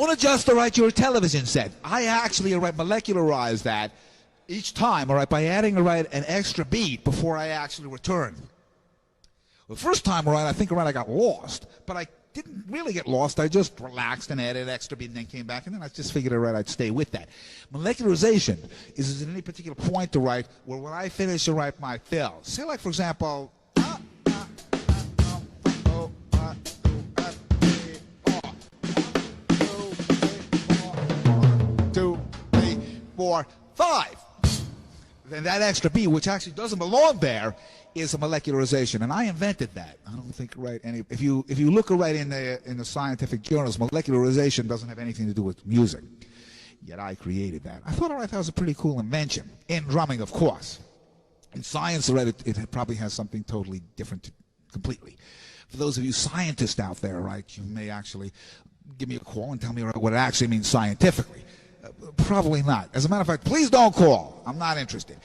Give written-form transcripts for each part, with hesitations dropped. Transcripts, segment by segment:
Don't adjust, all right, your television set. I actually, all right, molecularize that each time, all right, by adding, all right, an extra beat before I actually return. The first time, all right, I think, all right, I got lost, but I didn't really get lost. I just relaxed and added an extra beat and then came back, and then I just figured, all right, I'd stay with that. Molecularization is at any particular point, all right, where when I finish, all right, my fill. Say, like, for example, 4, 5. Then that extra beat, which actually doesn't belong there, is a molecularization, and I invented that. I don't think if you look right in the scientific journals, molecularization doesn't have anything to do with music. Yet I created that. I thought, all right, that was a pretty cool invention in drumming, of course. In science, all right, it probably has something totally different, completely. For those of you scientists out there, right, you may actually give me a call and tell me what it actually means scientifically. Probably not. As a matter of fact, please don't call. I'm not interested.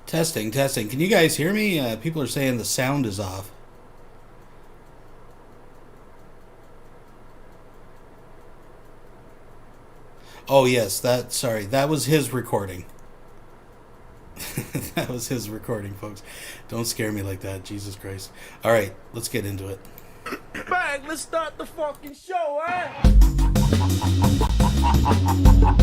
Testing. Can you guys hear me? People are saying the sound is off. Oh yes, that was his recording. That was his recording, folks. Don't scare me like that, Jesus Christ. Alright, let's get into it. Bang, let's start the fucking show, eh?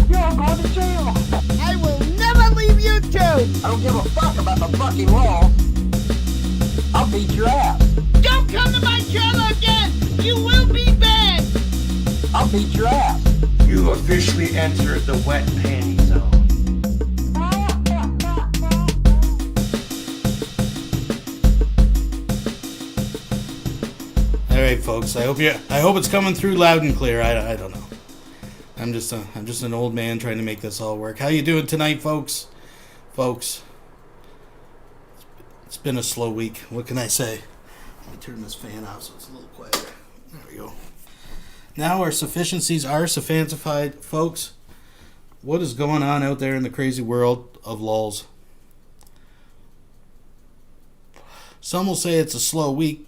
You're going to jail. I will never leave YouTube. I don't give a fuck about the fucking law. I'll beat your ass. Don't come to my channel again. You will be banned. I'll beat your ass. You officially entered the wet panty zone. All right, folks. I hope it's coming through loud and clear. I don't know. I'm just an old man trying to make this all work. How you doing tonight, folks? Folks, it's been a slow week. What can I say? Let me turn this fan off so it's a little quieter. There we go. Now our sufficiencies are suffancified. Folks, what is going on out there in the crazy world of lulls? Some will say it's a slow week,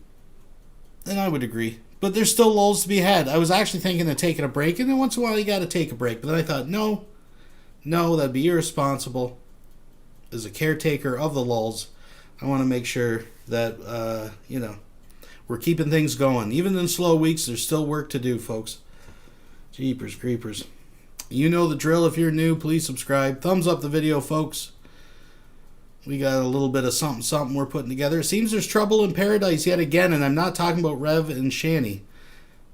and I would agree. But there's still lulls to be had. I was actually thinking of taking a break, and then once in a while you got to take a break. But then I thought, no, that'd be irresponsible. As a caretaker of the lulls, I want to make sure that, we're keeping things going. Even in slow weeks, there's still work to do, folks. Jeepers creepers. You know the drill. If you're new, please subscribe. Thumbs up the video, folks. We got a little bit of something we're putting together. It seems there's trouble in paradise yet again, and I'm not talking about Rev and Shanny.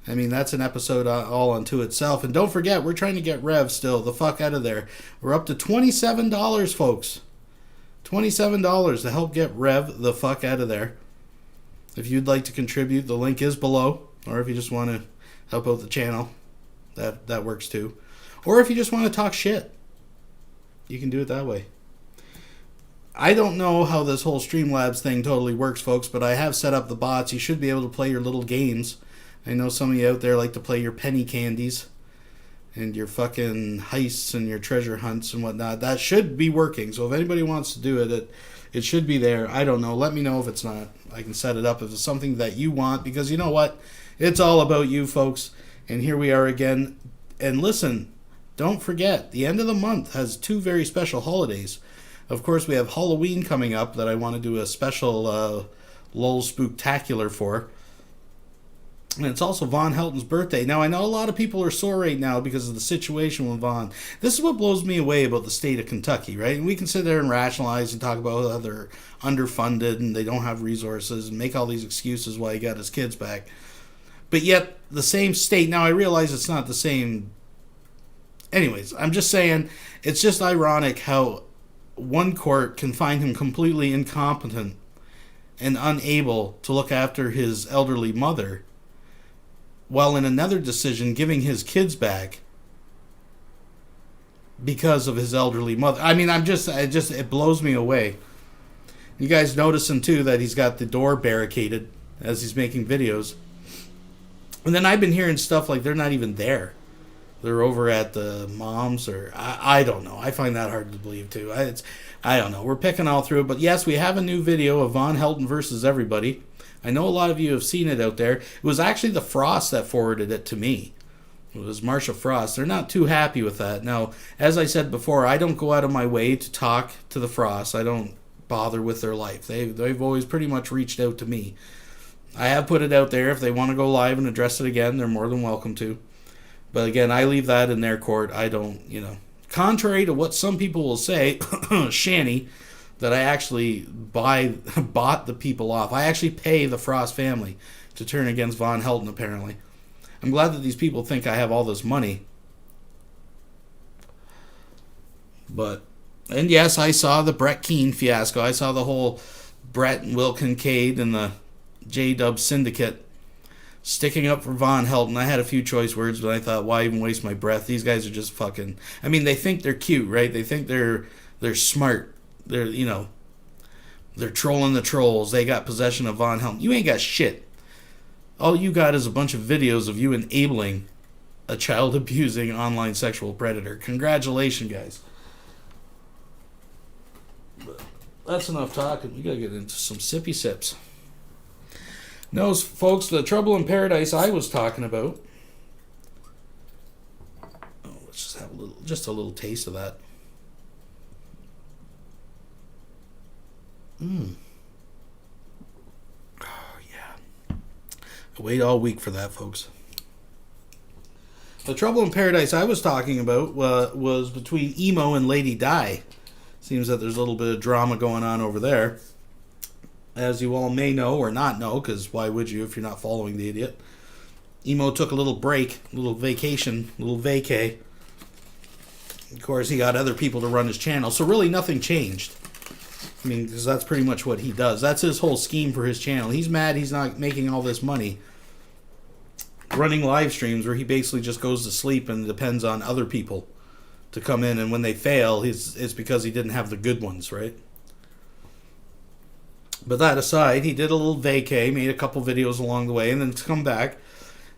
I mean, that's an episode all unto itself. And don't forget, we're trying to get Rev still the fuck out of there. We're up to $27, folks. $27 to help get Rev the fuck out of there. If you'd like to contribute, the link is below. Or if you just want to help out the channel, that works too. Or if you just want to talk shit, you can do it that way. I don't know how this whole Streamlabs thing totally works, folks, but I have set up the bots. You should be able to play your little games. I know some of you out there like to play your penny candies and your fucking heists and your treasure hunts and whatnot. That should be working. So if anybody wants to do it, it should be there. I don't know. Let me know if it's not. I can set it up if it's something that you want, because you know what? It's all about you, folks. And here we are again. And listen, don't forget, the end of the month has 2 very special holidays. Of course, we have Halloween coming up that I want to do a special LOL Spooktacular for. And it's also Von Helton's birthday. Now, I know a lot of people are sore right now because of the situation with Von. This is what blows me away about the state of Kentucky, right? And we can sit there and rationalize and talk about how they're underfunded and they don't have resources and make all these excuses why he got his kids back. But yet, the same state... Now, I realize it's not the same... Anyways, I'm just saying, it's just ironic how one court can find him completely incompetent and unable to look after his elderly mother, while in another decision giving his kids back because of his elderly mother. I mean, it blows me away. You guys noticing too that he's got the door barricaded as he's making videos. And then I've been hearing stuff like they're not even there. They're over at the mom's, or I don't know. I find that hard to believe too. I don't know. We're picking all through it. But yes, we have a new video of Von Helton versus everybody. I know a lot of you have seen it out there. It was actually the Frost that forwarded it to me. It was Marsha Frost. They're not too happy with that. Now, as I said before, I don't go out of my way to talk to the Frost. I don't bother with their life. They've always pretty much reached out to me. I have put it out there. If they want to go live and address it again, they're more than welcome to. But again, I leave that in their court. I don't, contrary to what some people will say, Shanny, that I actually bought the people off. I actually pay the Frost family to turn against Von Helton, apparently. I'm glad that these people think I have all this money. And yes, I saw the Brett Keane fiasco. I saw the whole Brett and Will Kincaid and the J-Dub Syndicate sticking up for Von Helton. I had a few choice words, but I thought, why even waste my breath? These guys are just fucking... I mean, they think they're cute, right? They think they're smart. They're trolling the trolls. They got possession of Von Helton. You ain't got shit. All you got is a bunch of videos of you enabling a child-abusing online sexual predator. Congratulations, guys. But that's enough talking. We gotta get into some sippy sips. No, folks, the trouble in paradise I was talking about. Oh, let's just have a little taste of that. Oh, yeah. I wait all week for that, folks. The trouble in paradise I was talking about was between Emo and Lady Di. Seems that there's a little bit of drama going on over there. As you all may know or not know, because why would you if you're not following the idiot? Emo took a little break, a little vacation, a little vacay. Of course, he got other people to run his channel, so really nothing changed. I mean, because that's pretty much what he does. That's his whole scheme for his channel. He's mad he's not making all this money running live streams where he basically just goes to sleep and depends on other people to come in, and when they fail, it's because he didn't have the good ones, right? But that aside, he did a little vacay, made a couple videos along the way, and then to come back,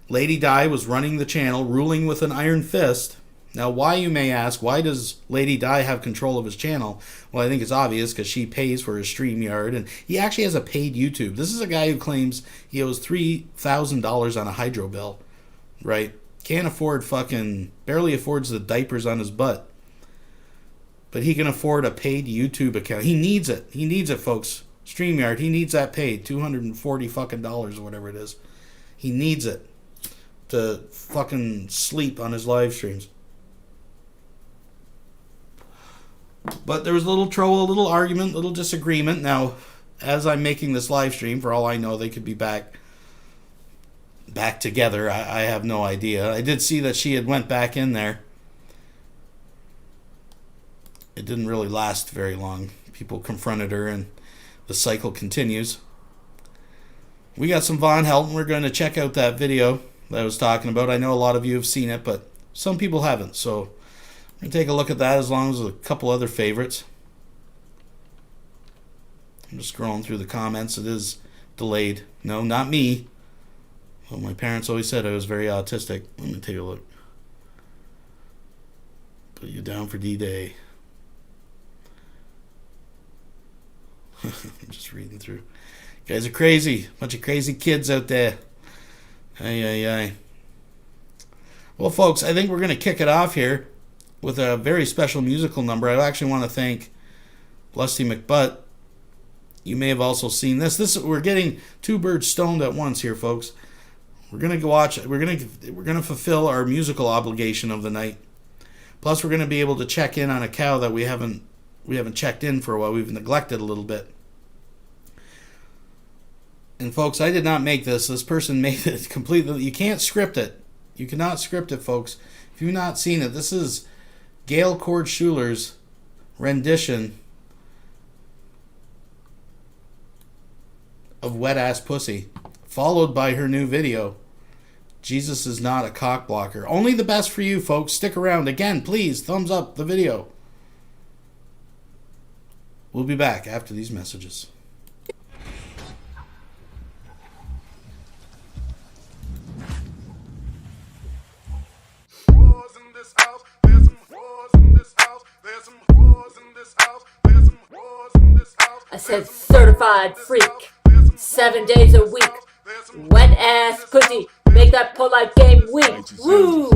Lady Di was running the channel, ruling with an iron fist. Now, why, you may ask, why does Lady Di have control of his channel? Well, I think it's obvious, because she pays for his StreamYard, and he actually has a paid YouTube. This is a guy who claims he owes $3,000 on a hydro bill, right? Can't afford barely affords the diapers on his butt. But he can afford a paid YouTube account. He needs it. He needs it, folks. StreamYard, he needs that paid. $240 or whatever it is. He needs it to fucking sleep on his live streams. But there was a little trouble, a little argument, a little disagreement. Now, as I'm making this live stream, for all I know, they could be back together. I have no idea. I did see that she had went back in there. It didn't really last very long. People confronted her and the cycle continues. We got some Von Helton. We're going to check out that video that I was talking about. I know a lot of you have seen it, but some people haven't. So we're going to take a look at that as long as a couple other favorites. I'm just scrolling through the comments. It is delayed. No, not me. Well, my parents always said I was very autistic. Let me take a look. Put you down for D-Day. I'm just reading through. You guys are crazy. Bunch of crazy kids out there. Ay. Well, folks, I think we're going to kick it off here with a very special musical number. I actually want to thank Lusty McButt. You may have also seen this. We're getting two birds stoned at once here, folks. We're going to go watch it. We're going to fulfill our musical obligation of the night. Plus, we're going to be able to check in on a cow that we haven't checked in for a while. We've neglected a little bit. And folks, I did not make this. This person made it completely. You can't script it. You cannot script it, folks. If you've not seen it, this is Gail Cord Schuler's rendition of Wet Ass Pussy, followed by her new video, Jesus is Not a Cock Blocker. Only the best for you, folks. Stick around. Again, please, thumbs up the video. We'll be back after these messages. said certified freak. 7 days a week. Wet ass pussy. Make that polite game weak. Woo!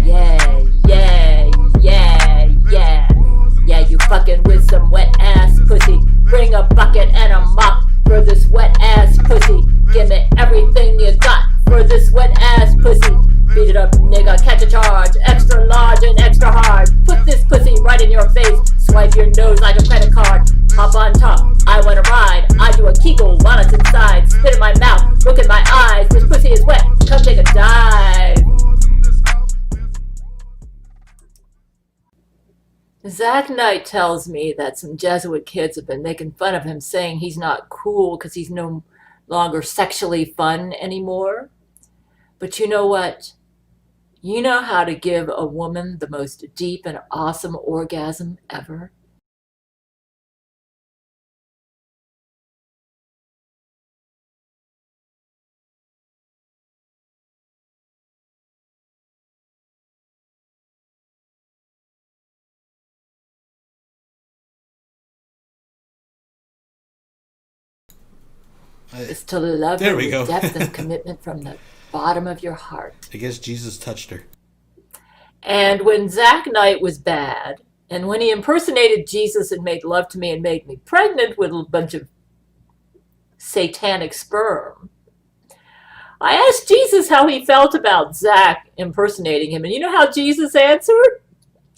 Yeah, yeah, yeah, yeah. Yeah, you fucking with some wet ass pussy. Bring a bucket and a mop for this wet ass pussy. Give me everything you got for this wet ass pussy. Beat it up, nigga, catch a charge. Extra large and extra hard. Put this pussy right in your face. Swipe your nose like a credit card. Hop on top, I wanna ride. I do a kegel while it's inside. Spit in my mouth, look in my eyes. This pussy is wet, come take a dive. Zach Knight tells me that some Jesuit kids have been making fun of him, saying he's not cool because he's no longer sexually fun anymore. But you know what? You know how to give a woman the most deep and awesome orgasm ever? Is to love her with depth and commitment from the bottom of your heart. I guess Jesus touched her. And when Zach Knight was bad, and when he impersonated Jesus and made love to me and made me pregnant with a bunch of satanic sperm, I asked Jesus how he felt about Zach impersonating him. And you know how Jesus answered?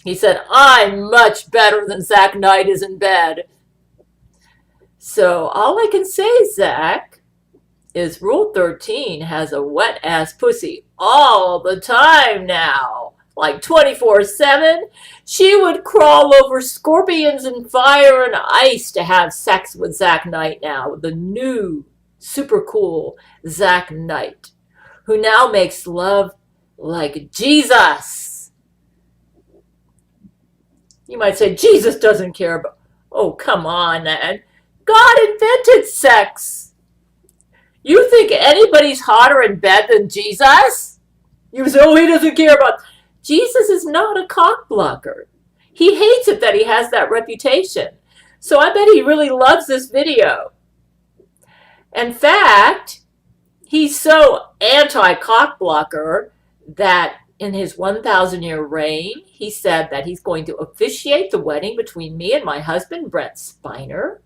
He said, I'm much better than Zach Knight is in bed. So all I can say, Zach, is Rule 13 has a wet-ass pussy all the time now. Like 24/7. She would crawl over scorpions and fire and ice to have sex with Zach Knight now. The new, super cool Zach Knight, who now makes love like Jesus. You might say, Jesus doesn't care about... Oh, come on, man. God invented sex. You think anybody's hotter in bed than Jesus? You say, oh, he doesn't care about... Jesus is not a cock blocker. He hates it that he has that reputation. So I bet he really loves this video. In fact, he's so anti-cock blocker that in his 1,000-year reign, he said that he's going to officiate the wedding between me and my husband, Brent Spiner.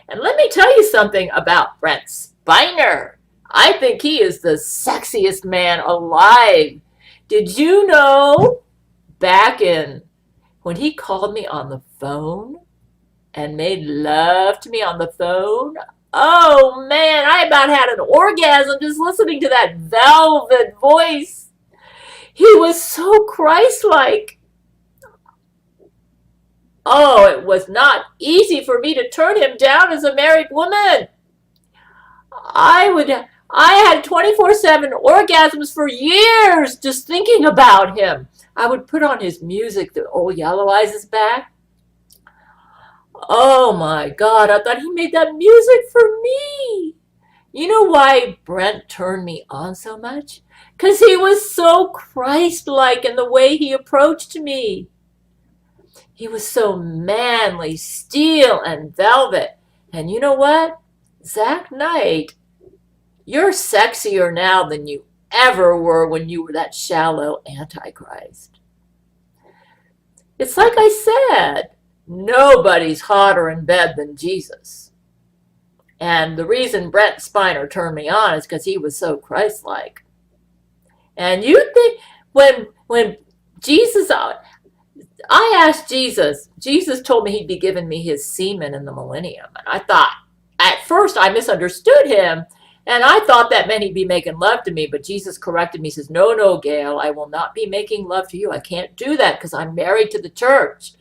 And let me tell you something about Brent Spiner. I think he is the sexiest man alive. Did you know back in when he called me on the phone and made love to me on the phone? Oh man, I about had an orgasm just listening to that velvet voice. He was so Christ-like. Oh, it was not easy for me to turn him down as a married woman. I had 24/7 orgasms for years just thinking about him. I would put on his music, the old Yellow Eyes is Back. Oh my God, I thought he made that music for me. You know why Brent turned me on so much? Because he was so Christ-like in the way he approached me. He was so manly, steel and velvet. And you know what? Zach Knight, you're sexier now than you ever were when you were that shallow Antichrist. It's like I said, nobody's hotter in bed than Jesus. And the reason Brent Spiner turned me on is because he was so Christ-like. And you think, when Jesus, I asked Jesus told me he'd be giving me his semen in the millennium. And I thought, at first I misunderstood him, and I thought that meant he'd be making love to me, but Jesus corrected me. He says, no, Gail, I will not be making love to you. I can't do that because I'm married to the church.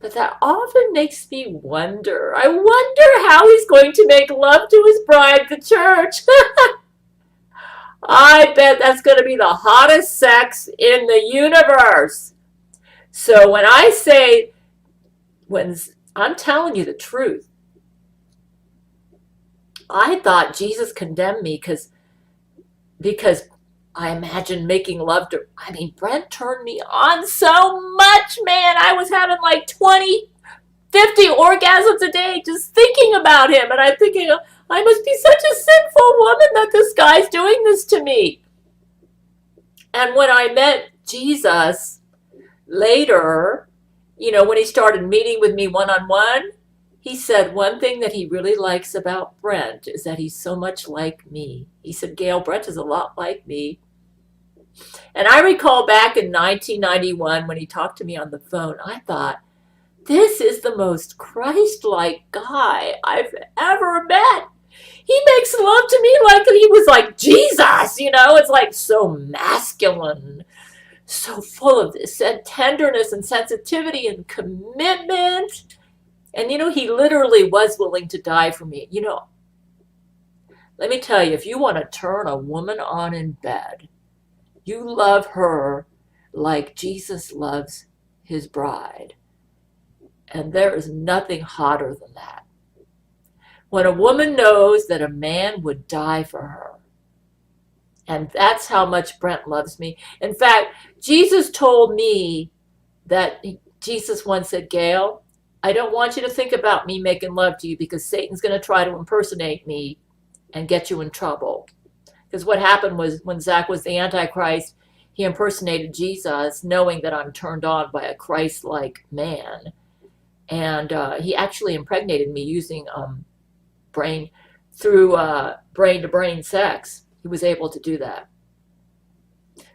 But that often makes me wonder. I wonder how he's going to make love to his bride, the church. I bet that's going to be the hottest sex in the universe. So when I say, when I'm telling you the truth, I thought Jesus condemned me because I imagined making love to, Brent turned me on so much, man. I was having like 20 50 orgasms a day just thinking about him. And I'm thinking, I must be such a sinful woman that this guy's doing this to me. And when I met Jesus later, when he started meeting with me one-on-one, he said one thing that he really likes about Brent is that he's so much like me. He said, Gail, Brent is a lot like me. And I recall back in 1991 when he talked to me on the phone, I thought, this is the most Christ-like guy I've ever met. He makes love to me like he was like Jesus, It's like so masculine, so full of this tenderness and sensitivity and commitment. And, he literally was willing to die for me. Let me tell you, if you want to turn a woman on in bed, you love her like Jesus loves his bride. And there is nothing hotter than that. When a woman knows that a man would die for her. And that's how much Brent loves me. In fact, Jesus told me that Jesus once said, Gail, I don't want you to think about me making love to you because Satan's going to try to impersonate me and get you in trouble. Because what happened was when Zach was the Antichrist, he impersonated Jesus knowing that I'm turned on by a Christ-like man. And he actually impregnated me using brain-to-brain sex. He was able to do that.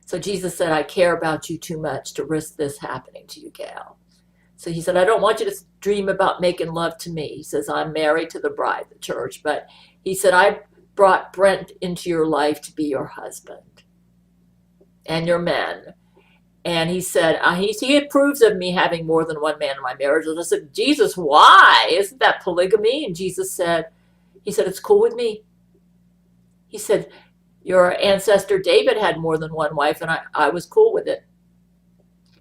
So Jesus said, I care about you too much to risk this happening to you, Gail. So he said, I don't want you to dream about making love to me. He says, I'm married to the bride, the church. But he said, I brought Brent into your life to be your husband and your men. And he said, he approves of me having more than one man in my marriage. And I said, Jesus, why? Isn't that polygamy? And Jesus said, it's cool with me. He said, your ancestor David had more than one wife, and I was cool with it.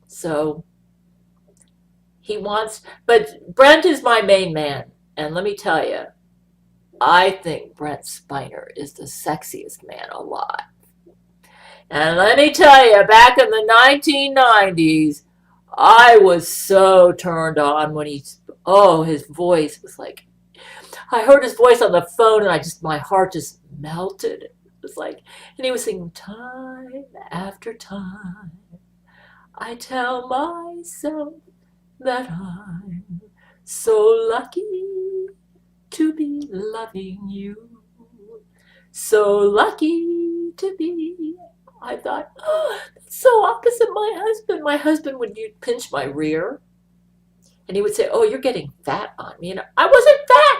So but Brent is my main man. And let me tell you, I think Brent Spiner is the sexiest man alive. And let me tell you, back in the 1990s, I was so turned on when his voice was like, I heard his voice on the phone and my heart just melted. It was like, and he was singing, time after time, I tell myself that I'm so lucky to be loving you. So lucky to be. I thought, that's so opposite my husband. My husband would pinch my rear. And he would say, you're getting fat on me. And I wasn't fat.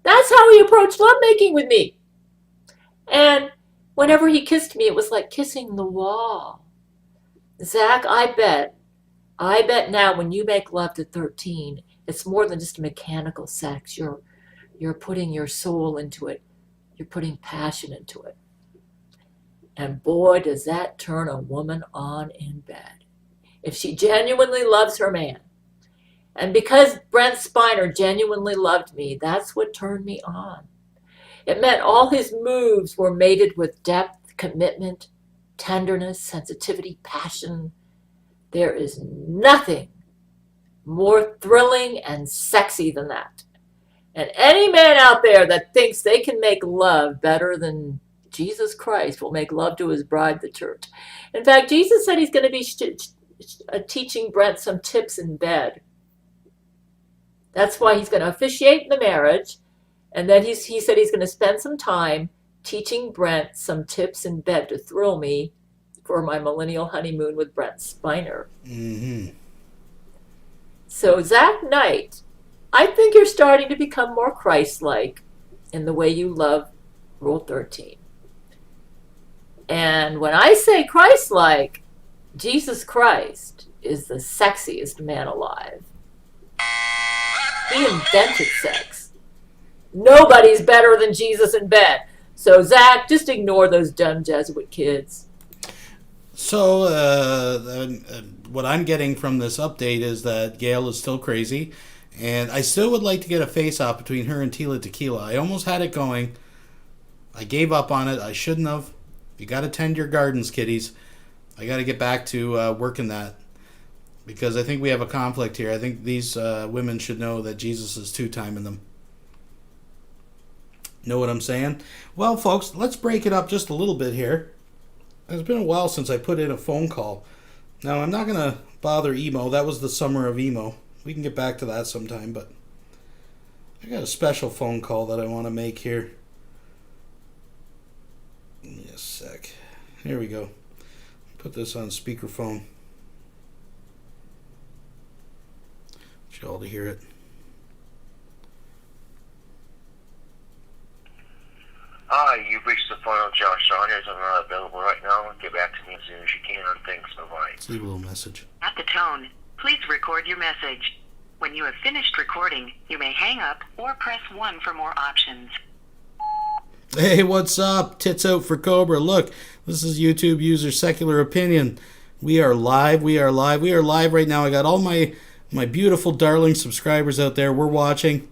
That's how he approached lovemaking with me. And whenever he kissed me, it was like kissing the wall. Zach, I bet now when you make love to 13, it's more than just mechanical sex. You're putting your soul into it. You're putting passion into it. And boy, does that turn a woman on in bed. If she genuinely loves her man. And because Brent Spiner genuinely loved me, that's what turned me on. It meant all his moves were mated with depth, commitment, tenderness, sensitivity, passion. There is nothing more thrilling and sexy than that. And any man out there that thinks they can make love better than Jesus Christ will make love to his bride, the church. In fact, Jesus said he's going to be teaching Brent some tips in bed. That's why he's going to officiate the marriage. And then he said he's going to spend some time teaching Brent some tips in bed to thrill me for my millennial honeymoon with Brent Spiner. Mm-hmm. So, Zach Knight, I think you're starting to become more Christ-like in the way you love Rule 13. And when I say Christ-like, Jesus Christ is the sexiest man alive. He invented sex. Nobody's better than Jesus in bed. So, Zach, just ignore those dumb Jesuit kids. So, what I'm getting from this update is that Gail is still crazy, and I still would like to get a face-off between her and Tila Tequila. I almost had it going. I gave up on it. I shouldn't have. You got to tend your gardens, kiddies. I got to get back to working that. because I think we have a conflict here. I think these women should know that Jesus is two-timing them. Know what I'm saying? Well, folks, let's break it up just a little bit here. It's been a while since I put in a phone call. Now, I'm not going to bother emo. That was the summer of emo. We can get back to that sometime, but I got a special phone call that I want to make here. Give me a sec. Here we go. Put this on speakerphone. Want you all to hear it. Hi, you've reached the phone of Josh Saunders. I'm not available right now. Get back to me as soon as you can. Thanks. Bye-bye. Let's leave a little message. At the tone, please record your message. When you have finished recording, you may hang up or press 1 for more options. Hey, what's up? Tits out for Cobra. Look, this is YouTube user Secular Opinion. We are live. We are live. We are live right now. I got all my beautiful, darling subscribers out there. We're watching,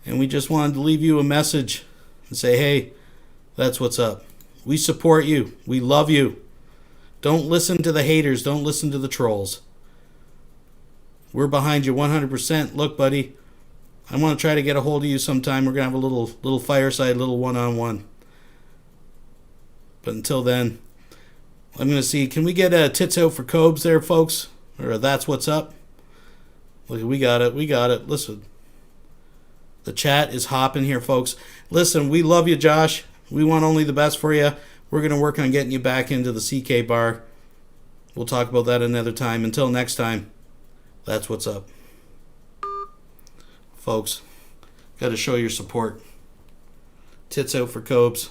and we just wanted to leave you a message and say, hey, that's what's up. We support you. We love you. Don't listen to the haters. Don't listen to the trolls. We're behind you 100%. Look, buddy, I want to try to get a hold of you sometime. We're going to have a little fireside, little one-on-one. But until then, I'm going to see, can we get a tits out for Cobes there, folks? Or that's what's up? Look, we got it. We got it. Listen, the chat is hopping here, folks. Listen, we love you, Josh. We want only the best for you. We're going to work on getting you back into the CK bar. We'll talk about that another time. Until next time, that's what's up. Folks, got to show your support. Tits out for Cobes.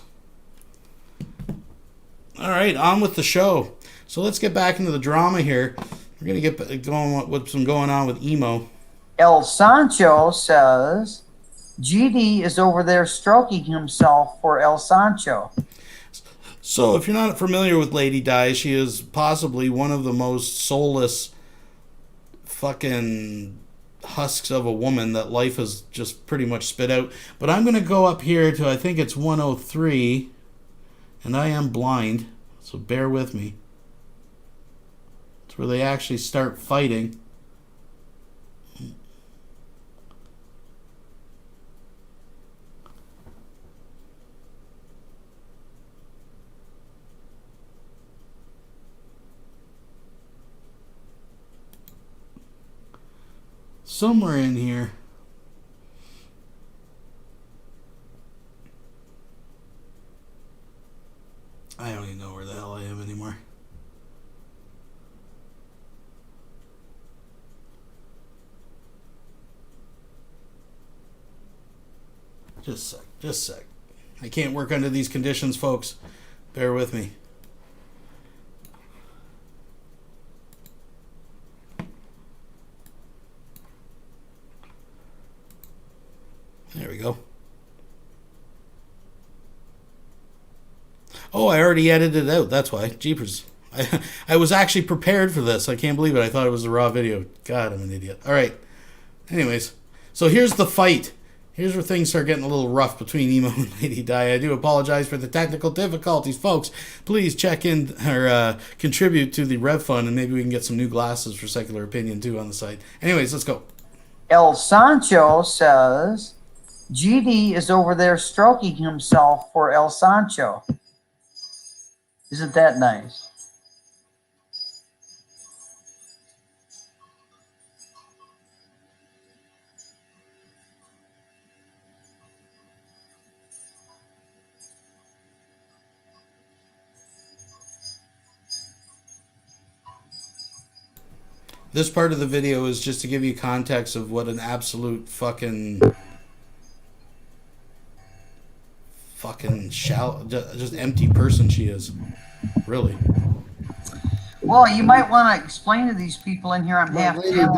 All right, on with the show. So let's get back into the drama here. We're going to get going with what's been going on with emo. El Sancho says GD is over there stroking himself for El Sancho. So if you're not familiar with Lady Di, she is possibly one of the most soulless fucking husks of a woman that life has just pretty much spit out. But I'm going to go up here to, I think it's 103, and I am blind, so bear with me. It's where they actually start fighting. Somewhere in here. I don't even know where the hell I am anymore. Just a sec. I can't work under these conditions, folks. Bear with me. There we go. Oh, I already edited it out. That's why. Jeepers. I was actually prepared for this. I can't believe it. I thought it was a raw video. God, I'm an idiot. All right. Anyways, so here's the fight. Here's where things start getting a little rough between Emo and Lady Di. I do apologize for the technical difficulties, folks. Please check in or contribute to the Rev Fund, and maybe we can get some new glasses for Secular Opinion, too, on the site. Anyways, let's go. El Sancho says GD is over there stroking himself for El Sancho. Isn't that nice? This part of the video is just to give you context of what an absolute fucking shallow, just empty person she is. Really. Well, you might want to explain to these people in here I'm half Lady channel.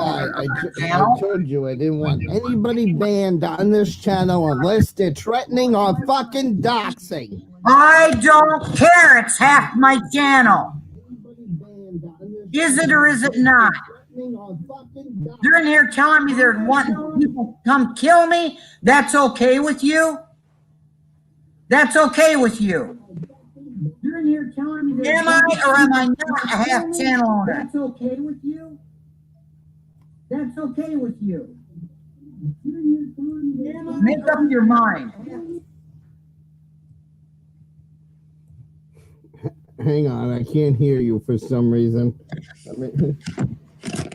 Di, I told you I didn't want anybody banned on this channel unless they're threatening or fucking doxing. I don't care. It's half my channel. Is it or is it not? They're in here telling me they're wanting people to come kill me. That's okay with you? That's okay with you? You're in here telling me am I or am I not a half channel owner? That's okay with you? that's okay with you. Make up your mind. Hang on, I can't hear you for some reason.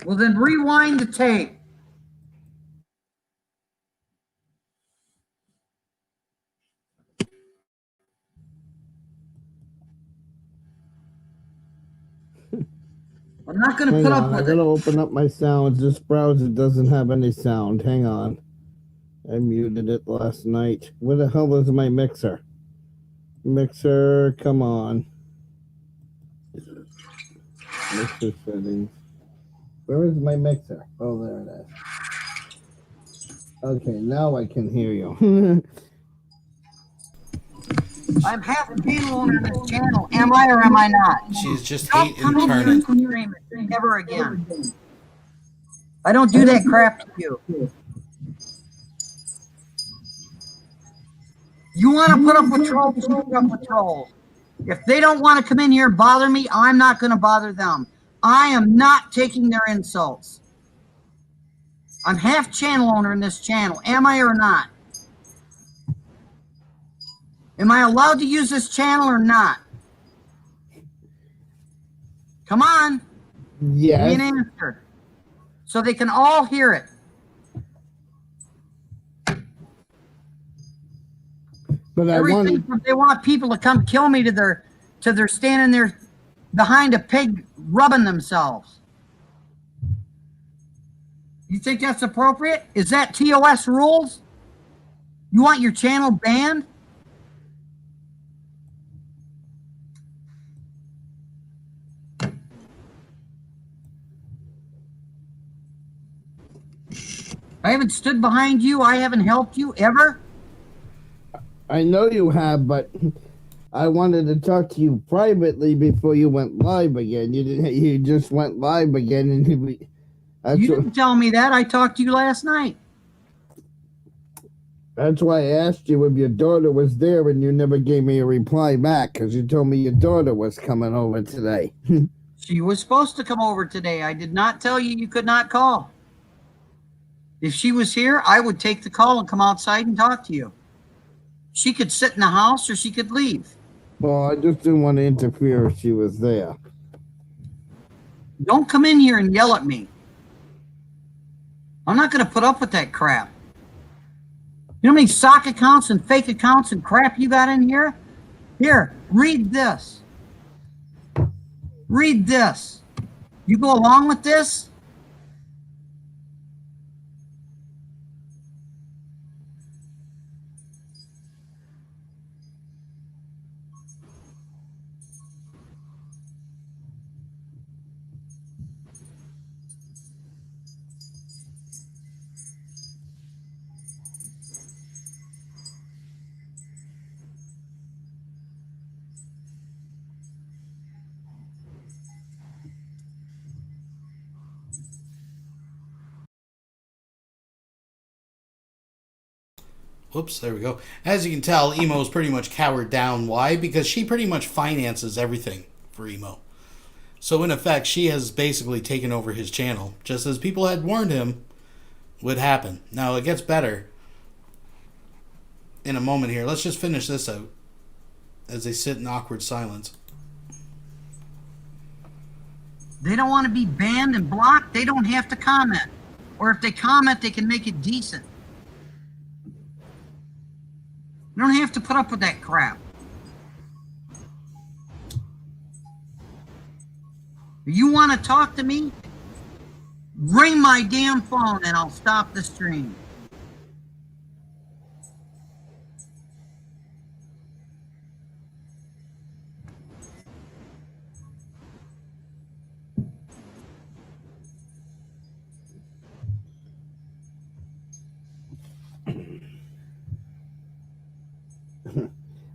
Well, then rewind the tape. I'm not going to Hang put on, up I with gotta it. open up my sounds. This browser doesn't have any sound. Hang on. I muted it last night. Where the hell is my mixer? Mixer, come on. Mixer settings. Where is my mixer? Oh, there it is. Okay, now I can hear you. I'm half a channel owner on this channel. Am I or am I not? She's just Don't hate come in here incarnate. and scream it ever again. I don't do that crap to you. You want to put up with trolls, put up with trolls. If they don't want to come in here and bother me, I'm not going to bother them. I am not taking their insults. I'm half channel owner in this channel. Am I or not? Am I allowed to use this channel or not? Come on. Yes. Give me an answer. So they can all hear it. But I Everything want. they want people to come kill me to their standing there behind a pig rubbing themselves. You think that's appropriate? Is that TOS rules? You want your channel banned? I haven't stood behind you. I haven't helped you ever. I know you have, but I wanted to talk to you privately before you went live again. You didn't. You just went live again, and you didn't tell me that. I talked to you last night. That's why I asked you if your daughter was there, and you never gave me a reply back because you told me your daughter was coming over today. She was supposed to come over today. I did not tell you could not call. If she was here, I would take the call and come outside and talk to you. She could sit in the house or she could leave. Well, I just didn't want to interfere if she was there. Don't come in here and yell at me. I'm not going to put up with that crap. You know how many sock accounts and fake accounts and crap you got in here? Here, read this. Read this. You go along with this? Whoops, there we go. As you can tell, Emo's pretty much cowered down. Why? Because she pretty much finances everything for Emo. So in effect, she has basically taken over his channel, just as people had warned him would happen. Now, it gets better in a moment here. Let's just finish this out as they sit in awkward silence. They don't want to be banned and blocked. They don't have to comment. Or if they comment, they can make it decent. You don't have to put up with that crap. If you want to talk to me, ring my damn phone and I'll stop the stream.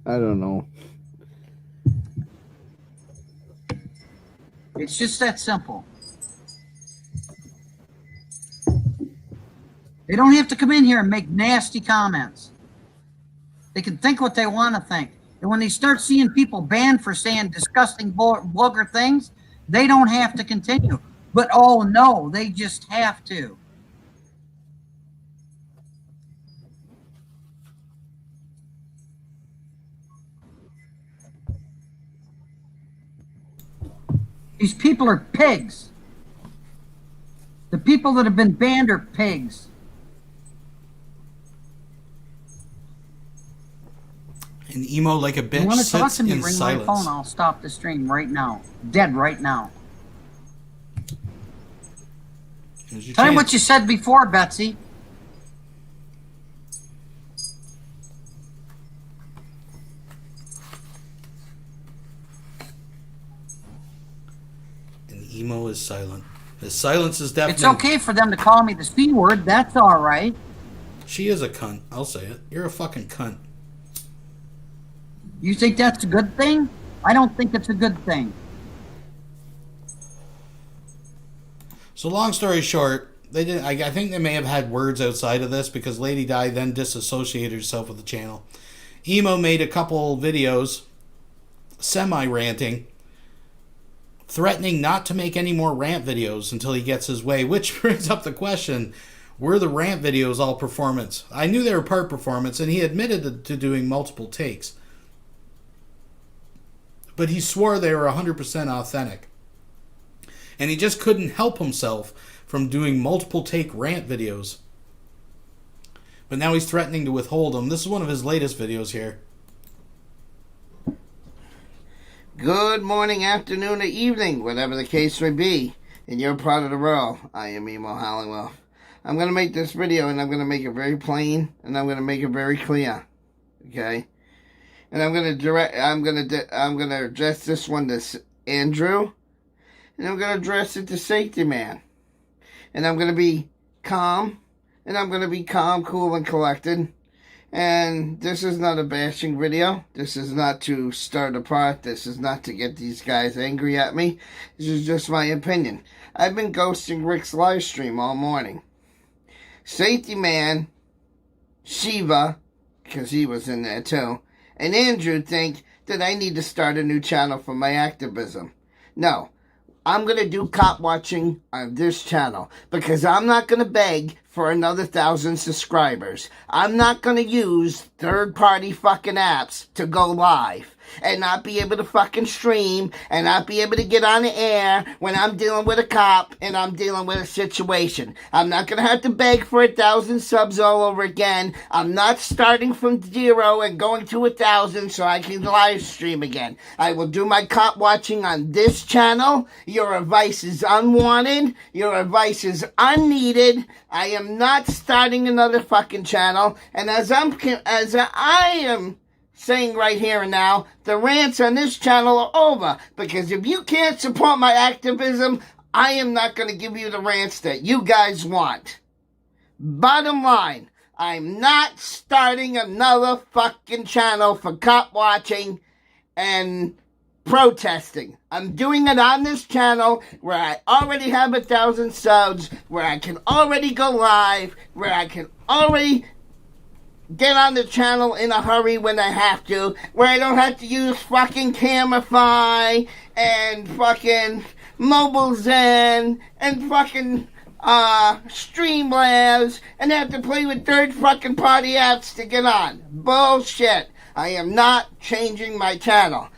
I don't know. It's just that simple. They don't have to come in here and make nasty comments. They can think what they want to think. And when they start seeing people banned for saying disgusting, vulgar things, they don't have to continue. But oh no, they just have to. These people are pigs. The people that have been banned are pigs. And emo like a You bitch want to talk sits to me? in Ring silence. my phone. I'll stop the stream right now. Dead right now. Here's your Tell me chance. what you said before, Betsy. And emo is silent. His silence is deafening. It's okay for them to call me the C word. That's all right. She is a cunt. I'll say it. You're a fucking cunt. You think that's a good thing? I don't think it's a good thing. So long story short, they did. I think they may have had words outside of this because Lady Di then disassociated herself with the channel. Emo made a couple videos, semi-ranting, threatening not to make any more rant videos until he gets his way, which brings up the question, were the rant videos all performance? I knew they were part performance, and he admitted to doing multiple takes. But he swore they were 100% authentic. And he just couldn't help himself from doing multiple take rant videos. But now he's threatening to withhold them. This is one of his latest videos here. Good morning, afternoon, or evening, whatever the case may be. In your part of the world, I am Emo Halliwell. I'm going to make this video, and I'm going to make it very plain, and I'm going to make it very clear. Okay? And I'm going to address this one to Andrew, and I'm going to address it to Safety Man. And I'm going to be calm, and I'm going to be calm, cool, and collected. And this is not a bashing video. This is not to start a pot. This is not to get these guys angry at me. This is just my opinion. I've been ghosting Rick's live stream all morning. Safety Man, Shiva, because he was in there too, and Andrew think that I need to start a new channel for my activism. No. I'm going to do cop watching on this channel because I'm not going to beg for another 1,000 subscribers. I'm not going to use third-party fucking apps to go live and not be able to fucking stream and not be able to get on the air when I'm dealing with a cop and I'm dealing with a situation. I'm not going to have to beg for 1,000 subs all over again. I'm not starting from 0 and going to 1,000 so I can live stream again. I will do my cop watching on this channel. Your advice is unwanted. Your advice is unneeded. I am not starting another fucking channel. And as I am saying right here and now, the rants on this channel are over. Because if you can't support my activism, I am not going to give you the rants that you guys want. Bottom line, I'm not starting another fucking channel for cop watching and protesting. I'm doing it on this channel where I already have 1,000 subs, where I can already go live, where I can already get on the channel in a hurry when I have to, where I don't have to use fucking Camify and fucking Mobile Zen and fucking Streamlabs and have to play with third fucking party apps to get on. Bullshit. I am not changing my channel.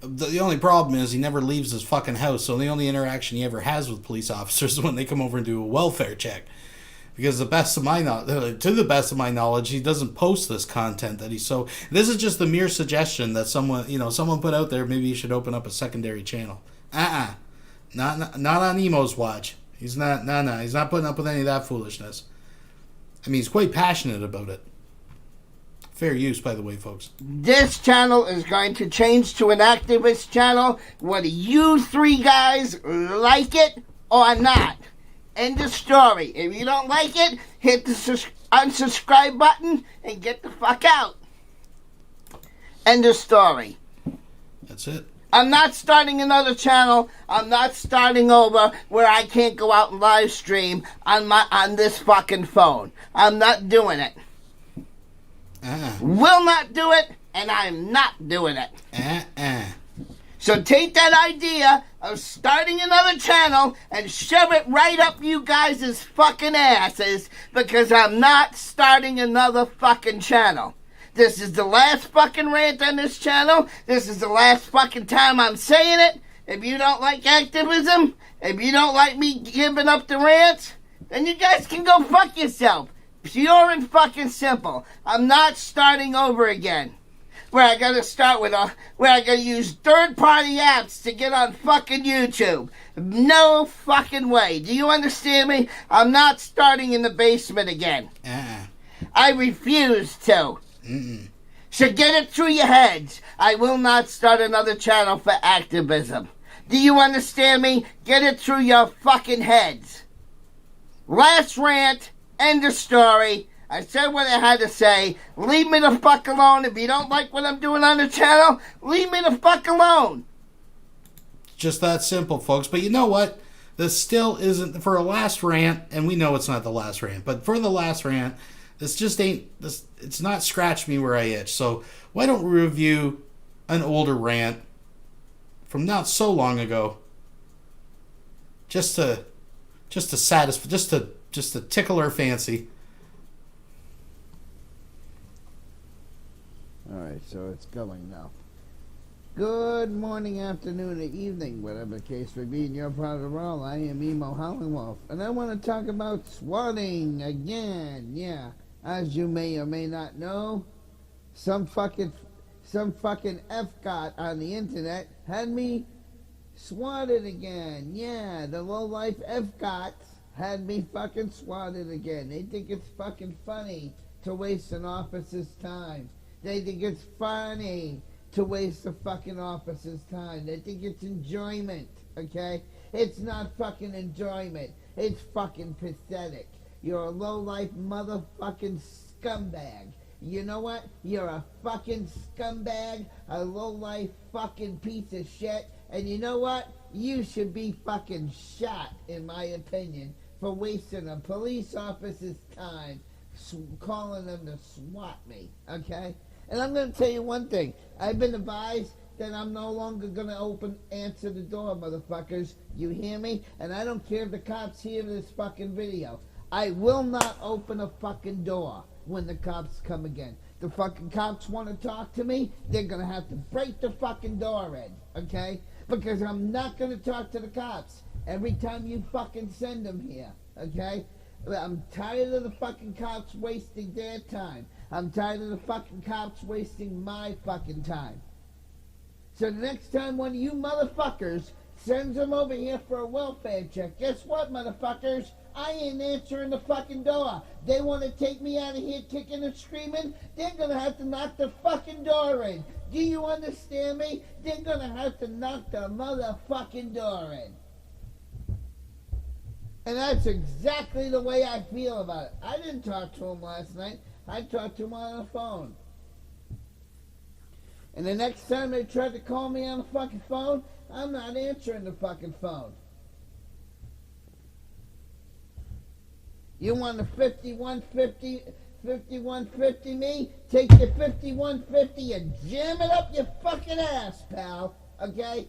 The only problem is he never leaves his fucking house, so the only interaction he ever has with police officers is when they come over and do a welfare check. Because to the best of my knowledge, he doesn't post this content that he's so. This is just the mere suggestion that someone put out there. Maybe he should open up a secondary channel. Not on Emo's watch. He's not. He's not putting up with any of that foolishness. I mean, he's quite passionate about it. Fair use, by the way, folks. This channel is going to change to an activist channel, whether you three guys like it or not. End of story. If you don't like it, hit the unsubscribe button and get the fuck out. End of story. That's it. I'm not starting another channel. I'm not starting over where I can't go out and live stream on this fucking phone. I'm not doing it. Will not do it, and I'm not doing it. So take that idea of starting another channel and shove it right up you guys' fucking asses, because I'm not starting another fucking channel. This is the last fucking rant on this channel. This is the last fucking time I'm saying it. If you don't like activism, if you don't like me giving up the rants, then you guys can go fuck yourself. Pure and fucking simple. I'm not starting over again. Where I gotta start with where I gotta use third-party apps to get on fucking YouTube. No fucking way. Do you understand me? I'm not starting in the basement again. I refuse to. So get it through your heads. I will not start another channel for activism. Do you understand me? Get it through your fucking heads. Last rant. End of story. I said what I had to say. Leave me the fuck alone. If you don't like what I'm doing on the channel, leave me the fuck alone. Just that simple, folks. But you know what? This still isn't, for a last rant, and we know it's not the last rant, but for the last rant, this just ain't, it's not scratch me where I itch. So why don't we review an older rant from not so long ago, just to satisfy, just to tickle our fancy. Alright, so it's going now. Good morning, afternoon, or evening, whatever the case may be, and you're part of the role. I am Emo Hollingwolf, and I want to talk about swatting again. Yeah, as you may or may not know, some fucking F-got on the internet had me swatted again. Yeah, the low-life F-gots had me fucking swatted again. They think it's fucking funny to waste an officer's time. They think it's funny to waste a fucking officer's time. They think it's enjoyment, okay? It's not fucking enjoyment. It's fucking pathetic. You're a low-life motherfucking scumbag. You know what? You're a fucking scumbag, a low-life fucking piece of shit, and you know what? You should be fucking shot, in my opinion, for wasting a police officer's time calling them to swat me, okay? And I'm going to tell you one thing. I've been advised that I'm no longer going to answer the door, motherfuckers. You hear me? And I don't care if the cops hear this fucking video. I will not open a fucking door when the cops come again. The fucking cops want to talk to me, they're going to have to break the fucking door in, okay? Because I'm not going to talk to the cops every time you fucking send them here, okay? I'm tired of the fucking cops wasting their time. I'm tired of the fucking cops wasting my fucking time. So the next time one of you motherfuckers sends them over here for a welfare check, guess what, motherfuckers? I ain't answering the fucking door. They want to take me out of here kicking and screaming? They're going to have to knock the fucking door in. Do you understand me? They're going to have to knock the motherfucking door in. And that's exactly the way I feel about it. I didn't talk to him last night. I talked to him on the phone. And the next time they tried to call me on the fucking phone, I'm not answering the fucking phone. You want the 5150 me? Take your 5150 and jam it up your fucking ass, pal. Okay?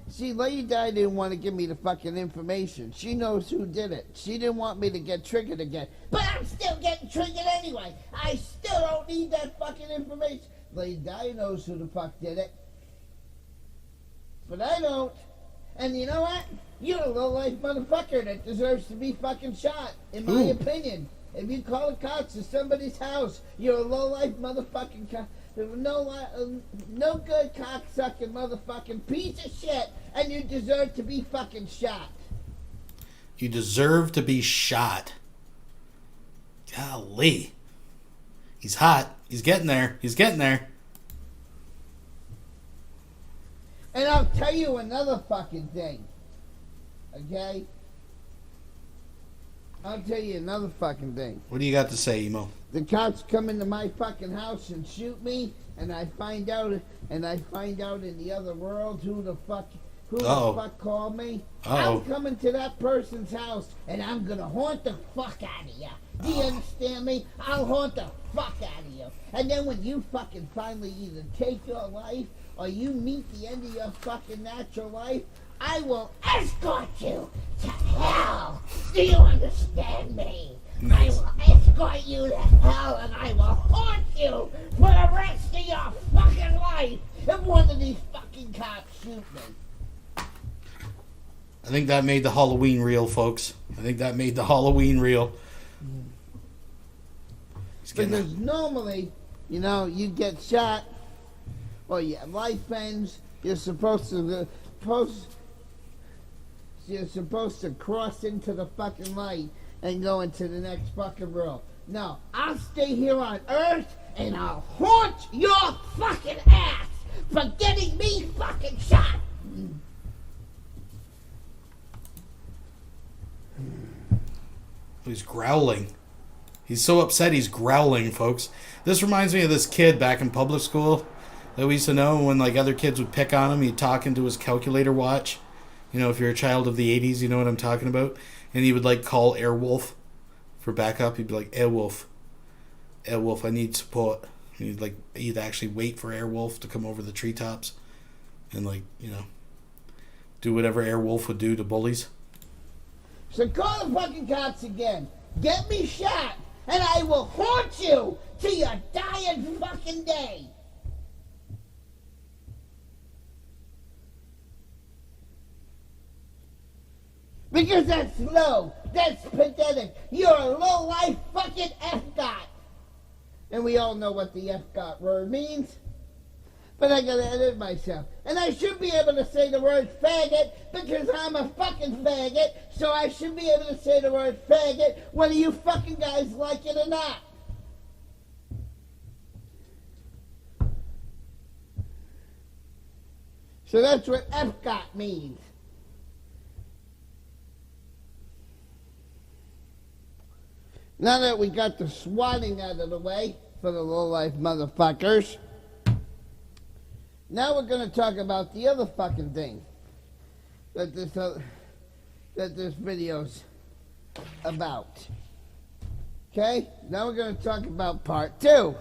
See, Lady Di didn't want to give me the fucking information. She knows who did it. She didn't want me to get triggered again. But I'm still getting triggered anyway. I still don't need that fucking information. Lady Di knows who the fuck did it. But I don't. And you know what? You're a low-life motherfucker that deserves to be fucking shot, in my opinion. If you call the cops to somebody's house, you're a low-life motherfucking no good cocksucking motherfucking piece of shit, and you deserve to be fucking shot. You deserve to be shot. Golly. He's hot. He's getting there. He's getting there. And I'll tell you another fucking thing. Okay? I'll tell you another fucking thing. What do you got to say, Emo? The cops come into my fucking house and shoot me, and I find out in the other world who the fuck called me. I'm coming to that person's house, and I'm gonna haunt the fuck out of you. Do you understand me? I'll haunt the fuck out of you. And then when you fucking finally either take your life or you meet the end of your fucking natural life, I will escort you to hell. Do you understand me? Nice. I will escort you to hell and I will haunt you for the rest of your fucking life if one of these fucking cops shoot me. I think that made the Halloween reel, folks. I think that made the Halloween reel. Because normally, you know, you get shot or you have life ends, you're supposed to cross into the fucking light and go into the next fucking world. No, I'll stay here on Earth and I'll haunt your fucking ass for getting me fucking shot. He's growling. He's so upset he's growling, folks. This reminds me of this kid back in public school that we used to know when like other kids would pick on him. He'd talk into his calculator watch. You know, if you're a child of the 80s, you know what I'm talking about. And he would like call Airwolf for backup. He'd be like, Airwolf, I need support. And he'd actually wait for Airwolf to come over the treetops and like, you know, do whatever Airwolf would do to bullies. So call the fucking cops again. Get me shot, and I will haunt you till your dying fucking day. Because that's low. That's pathetic. You're a low-life fucking F-dot. And we all know what the F-dot word means. But I gotta edit myself. And I should be able to say the word faggot because I'm a fucking faggot. So I should be able to say the word faggot whether you fucking guys like it or not. So that's what F-got means. Now that we got the swatting out of the way for the low-life motherfuckers, now we're going to talk about the other fucking thing that this video's about. Okay? Now we're going to talk about part 2.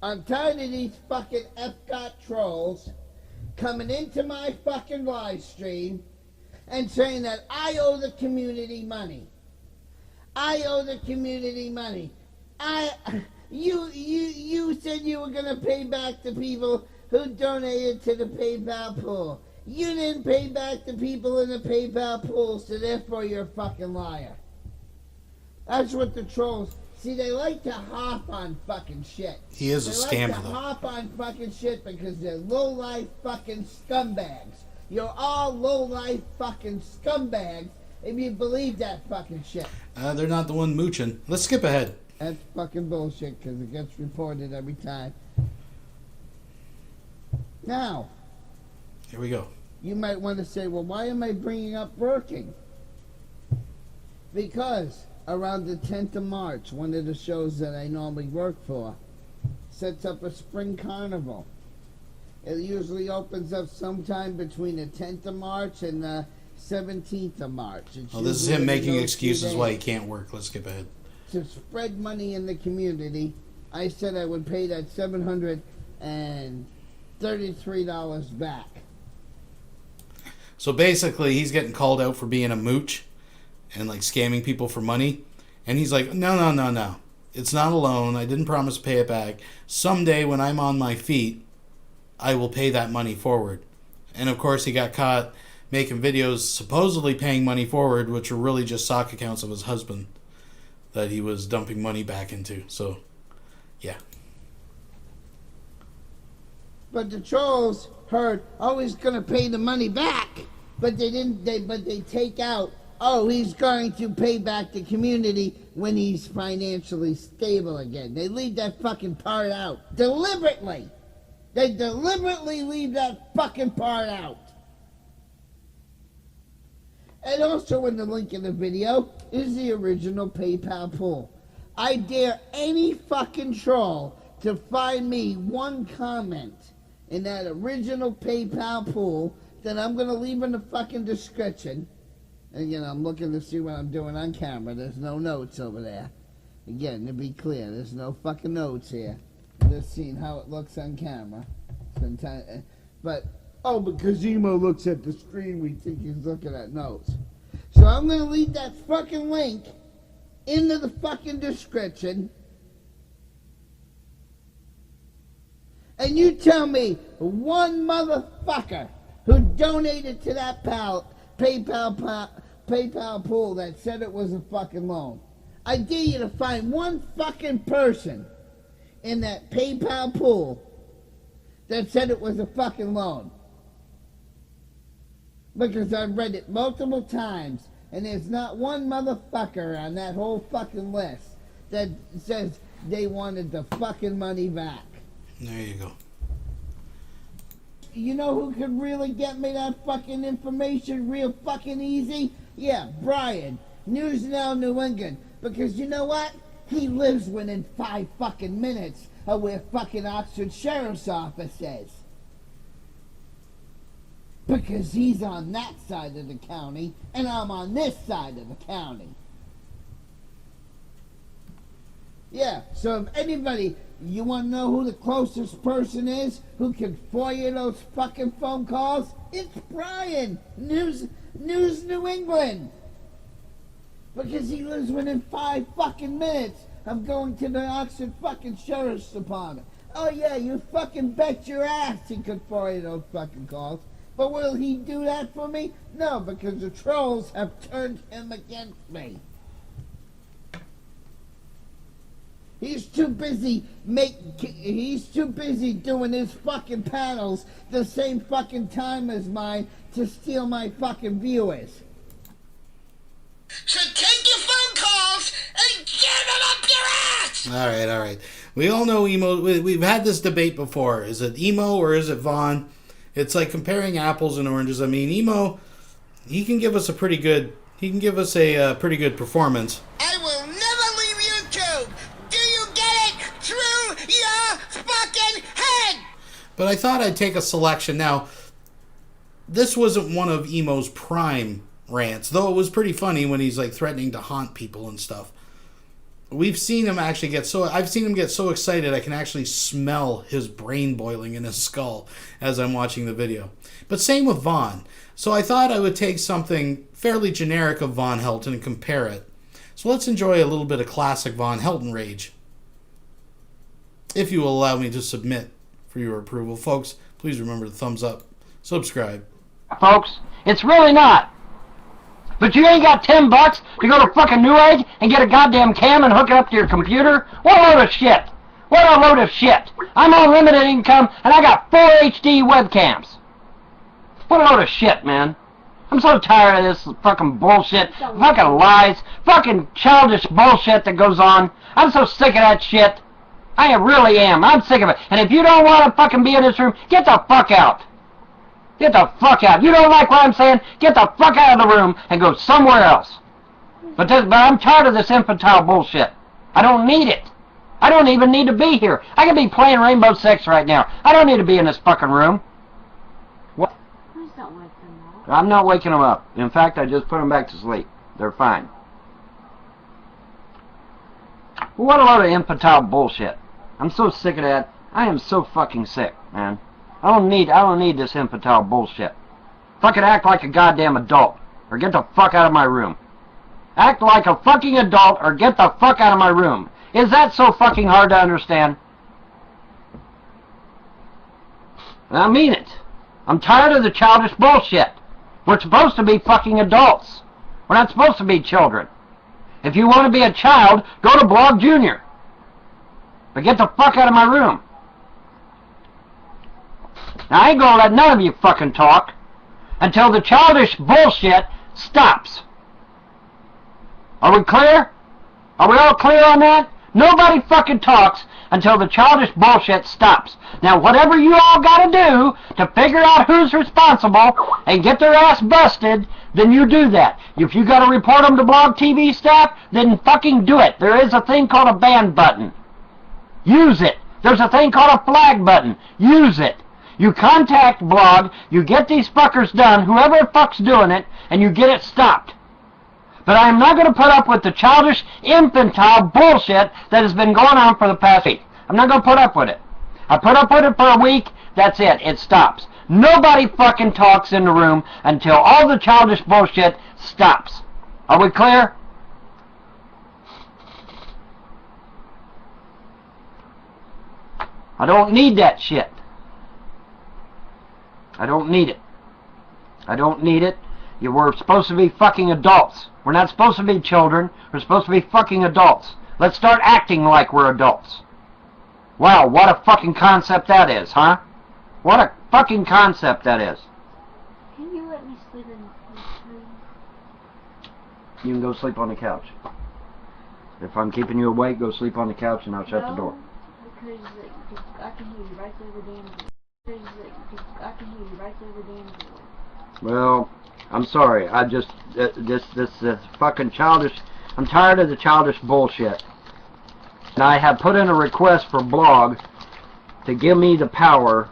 I'm tired of these fucking FGOT trolls coming into my fucking live stream and saying that I owe the community money. I owe the community money. You said you were gonna pay back the people who donated to the PayPal pool. You didn't pay back the people in the PayPal pool, so therefore you're a fucking liar. That's what the trolls see. They like to hop on fucking shit. He is a scammer, They like to hop on fucking shit because they're low-life fucking scumbags. You're all low-life fucking scumbags if you believe that fucking shit. They're not the one mooching. Let's skip ahead. That's fucking bullshit because it gets reported every time. Now, here we go. You might want to say, well, why am I bringing up working? Because around the 10th of March, one of the shows that I normally work for sets up a spring carnival. It usually opens up sometime between the 10th of March and the 17th of March. Oh, this is him making excuses why he can't work. Let's skip ahead. To spread money in the community, I said I would pay that $733 back. So basically, he's getting called out for being a mooch and like scamming people for money. And he's like, no. It's not a loan. I didn't promise to pay it back. Someday when I'm on my feet, I will pay that money forward. And of course, he got caught making videos supposedly paying money forward, which were really just sock accounts of his husband that he was dumping money back into. So, yeah. But the trolls heard, oh, he's going to pay the money back. But they didn't, they take out, oh, he's going to pay back the community when he's financially stable again. They leave that fucking part out. Deliberately. They deliberately leave that fucking part out. And also in the link in the video is the original PayPal pool. I dare any fucking troll to find me one comment in that original PayPal pool that I'm going to leave in the fucking description. And, you know, I'm looking to see what I'm doing on camera. There's no notes over there. Again, to be clear, there's no fucking notes here. I'm just seeing how it looks on camera. Sometimes, but, oh, because Emo looks at the screen, we think he's looking at notes. So I'm going to leave that fucking link into the fucking description. And you tell me one motherfucker who donated to that PayPal pool that said it was a fucking loan. I dare you to find one fucking person in that PayPal pool that said it was a fucking loan. Because I've read it multiple times, and there's not one motherfucker on that whole fucking list that says they wanted the fucking money back. There you go. You know who could really get me that fucking information real fucking easy? Yeah, Brian, News Now New England. Because you know what? He lives within 5 fucking minutes of where fucking Oxford Sheriff's Office is. Because he's on that side of the county, and I'm on this side of the county. Yeah, so if anybody, you want to know who the closest person is who can FOIA those fucking phone calls? It's Brian, News New England. Because he lives within 5 fucking minutes of going to the Oxford fucking Sheriff's Department. Oh yeah, you fucking bet your ass he could FOIA those fucking calls. But will he do that for me? No, because the trolls have turned him against me. He's too busy doing his fucking panels the same fucking time as mine to steal my fucking viewers. So take your phone calls and give them up your ass! All right. We all know Emo. We've had this debate before. Is it Emo or is it Vaughn? It's like comparing apples and oranges. I mean, Emo, he can give us a pretty good performance. I will never leave YouTube! Do you get it through your fucking head? But I thought I'd take a selection. Now, this wasn't one of Emo's prime rants, though it was pretty funny when he's like threatening to haunt people and stuff. I've seen him get so excited I can actually smell his brain boiling in his skull as I'm watching the video. But same with Vaughn. So I thought I would take something fairly generic of Von Helton and compare it. So let's enjoy a little bit of classic Von Helton rage. If you will allow me to submit for your approval. Folks, please remember to thumbs up, subscribe. Folks, it's really not. But you ain't got $10 to go to fucking New Age and get a goddamn cam and hook it up to your computer? What a load of shit! What a load of shit! I'm on limited income and I got 4 HD webcams. What a load of shit, man. I'm so tired of this fucking bullshit, fucking lies, fucking childish bullshit that goes on. I'm so sick of that shit. I really am. I'm sick of it. And if you don't want to fucking be in this room, get the fuck out. Get the fuck out. You don't like what I'm saying? Get the fuck out of the room and go somewhere else. But I'm tired of this infantile bullshit. I don't need it. I don't even need to be here. I could be playing Rainbow Six right now. I don't need to be in this fucking room. What? Please don't wake them up. I'm not waking them up. In fact, I just put them back to sleep. They're fine. What a load of infantile bullshit. I'm so sick of that. I am so fucking sick, man. I don't need this infantile bullshit. Fucking act like a goddamn adult, or get the fuck out of my room. Act like a fucking adult, or get the fuck out of my room. Is that so fucking hard to understand? I mean it. I'm tired of the childish bullshit. We're supposed to be fucking adults. We're not supposed to be children. If you want to be a child, go to Blog Junior. But get the fuck out of my room. Now, I ain't gonna let none of you fucking talk until the childish bullshit stops. Are we clear? Are we all clear on that? Nobody fucking talks until the childish bullshit stops. Now, whatever you all gotta do to figure out who's responsible and get their ass busted, then you do that. If you gotta report them to Blog TV staff, then fucking do it. There is a thing called a ban button. Use it. There's a thing called a flag button. Use it. You contact Blog, you get these fuckers done, whoever the fuck's doing it, and you get it stopped. But I am not going to put up with the childish, infantile bullshit that has been going on for the past week. I'm not going to put up with it. I put up with it for a week. That's it. It stops. Nobody fucking talks in the room until all the childish bullshit stops. Are we clear? I don't need that shit. I don't need it. I don't need it. We're supposed to be fucking adults. We're not supposed to be children. We're supposed to be fucking adults. Let's start acting like we're adults. Wow, what a fucking concept that is, huh? What a fucking concept that is. Can you let me sleep in the room? You can go sleep on the couch. If I'm keeping you awake, go sleep on the couch and I'll shut the door. Because I can hear you right through the damn door. Because I can hear you right through the damn door. Well, I'm sorry. I just this fucking childish. I'm tired of the childish bullshit. And I have put in a request for blog to give me the power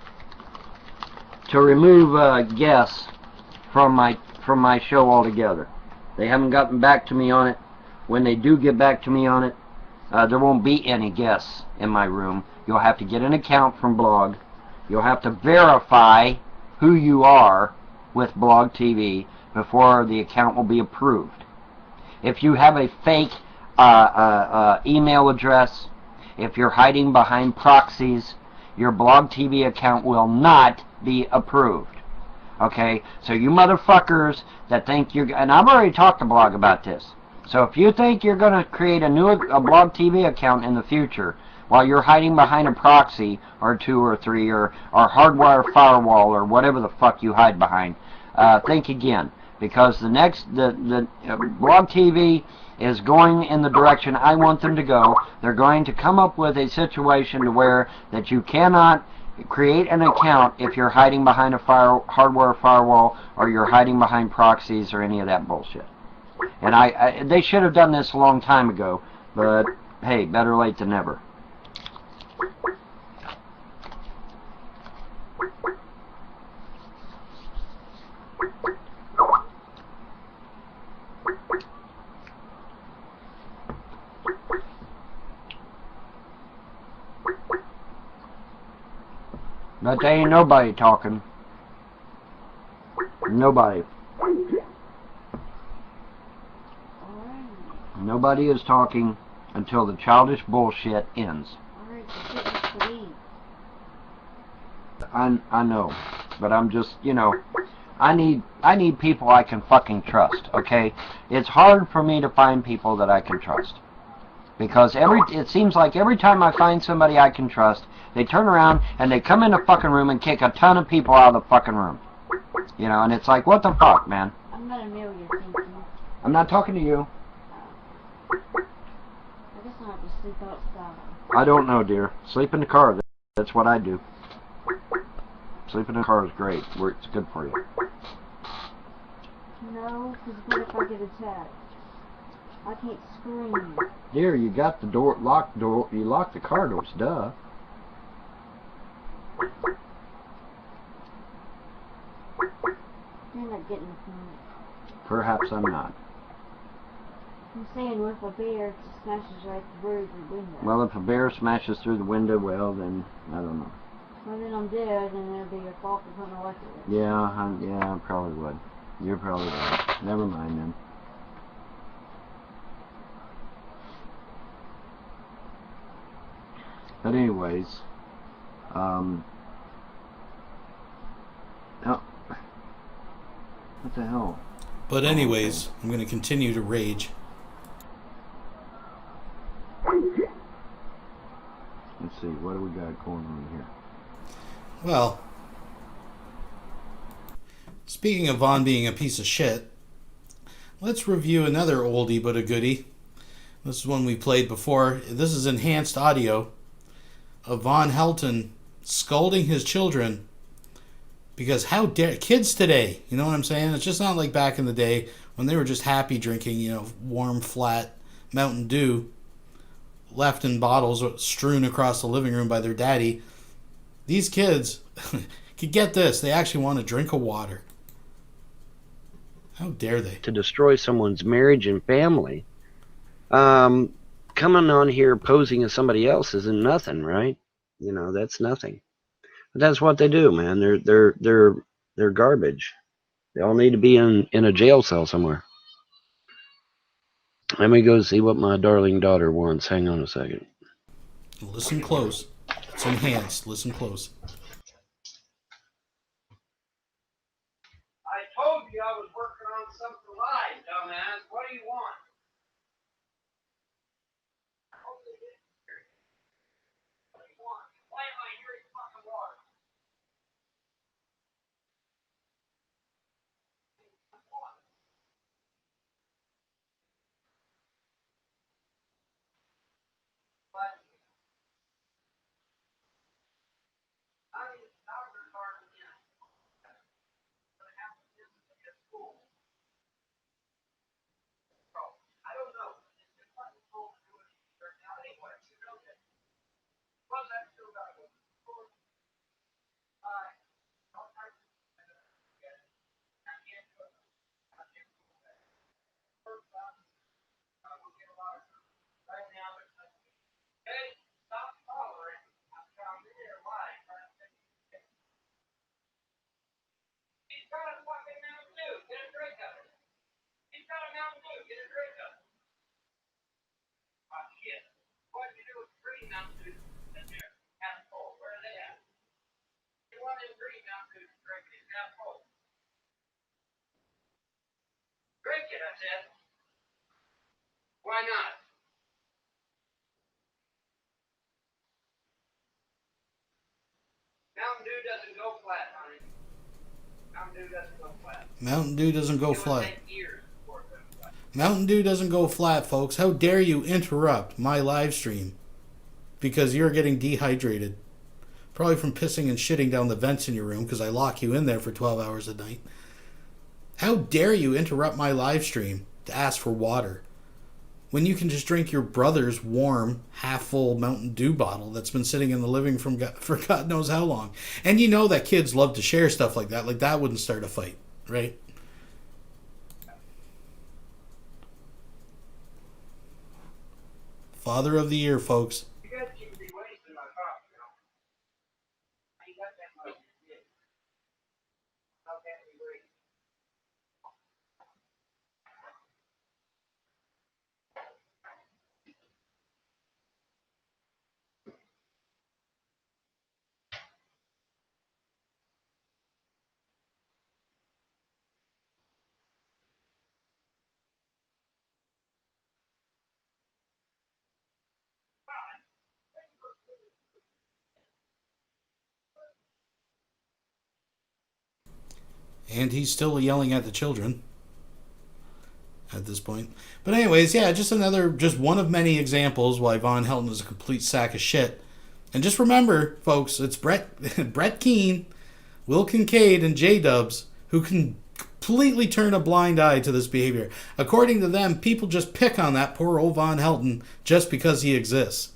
to remove guests from my show altogether. They haven't gotten back to me on it. When they do get back to me on it, there won't be any guests in my room. You'll have to get an account from blog. You'll have to verify who you are with Blog TV before the account will be approved. If you have a fake email address, if you're hiding behind proxies, your Blog TV account will not be approved. Okay, so you motherfuckers that think you're, and I've already talked to Blog about this. So if you think you're going to create a Blog TV account in the future while you're hiding behind a proxy or 2 or 3 or hardwire firewall or whatever the fuck you hide behind, think again, because the Blog TV is going in the direction I want them to go. They're going to come up with a situation to where that you cannot create an account if you're hiding behind a hardware firewall or you're hiding behind proxies or any of that bullshit. And they should have done this a long time ago, but hey, better late than never. But there ain't nobody talking. Nobody. Nobody is talking until the childish bullshit ends. I know, but I'm just, you know, I need people I can fucking trust, okay? It's hard for me to find people that I can trust. Because it seems like every time I find somebody I can trust, they turn around and they come in the fucking room and kick a ton of people out of the fucking room. You know, and it's like, what the fuck, man? I'm not a million, thank you. I'm not talking to you. I guess I'll have to sleep outside. I don't know, dear. Sleep in the car. That's what I do. Sleeping in the car is great. It's good for you. No, because what if I get attacked? I can't scream. Dear, you got the door, you locked the car doors, duh. You're not getting the point. Perhaps I'm not. I'm saying if a bear smashes right through the window. Well, if a bear smashes through the window, well, then, I don't know. Well, then I'm dead, and there'll be your fault for putting a weapon. Yeah, I probably would. You're probably right. Never mind, then. But anyways, oh, what the hell? But anyways, I'm going to continue to rage. Let's see, what do we got going on here? Well, speaking of Vaughn being a piece of shit, let's review another oldie but a goodie. This is one we played before. This is enhanced audio of Von Helton scolding his children because how dare kids today, you know what I'm saying? It's just not like back in the day when they were just happy drinking, you know, warm, flat Mountain Dew left in bottles strewn across the living room by their daddy. These kids could get this. They actually want a drink of water. How dare they? To destroy someone's marriage and family. Coming on here posing as somebody else isn't nothing, right? You know, that's nothing. But that's what they do, man. They're garbage. They all need to be in a jail cell somewhere. Let me go see what my darling daughter wants. Hang on a second. Listen close. It's enhanced. Listen close. I told you I was working on something live, dumbass. What do you want? Why am I hearing fucking water? Drink it, I said. Why not? Mountain Dew doesn't go flat, honey. Mountain Dew doesn't go flat. Mountain Dew doesn't go flat. Mountain Dew doesn't go flat, folks. How dare you interrupt my live stream because you're getting dehydrated. Probably from pissing and shitting down the vents in your room because I lock you in there for 12 hours a night. How dare you interrupt my live stream to ask for water when you can just drink your brother's warm, half-full Mountain Dew bottle that's been sitting in the living room for God knows how long. And you know that kids love to share stuff like that. Like that wouldn't start a fight, right? Father of the year, folks. You guys keep me wasting my coffee, you know. I ain't got that much to give. How can we wait? And he's still yelling at the children at this point. But anyways, yeah, just one of many examples why Von Helton is a complete sack of shit. And just remember, folks, it's Brett Keane, Will Kincaid, and J-Dubs who can completely turn a blind eye to this behavior. According to them, people just pick on that poor old Von Helton just because he exists.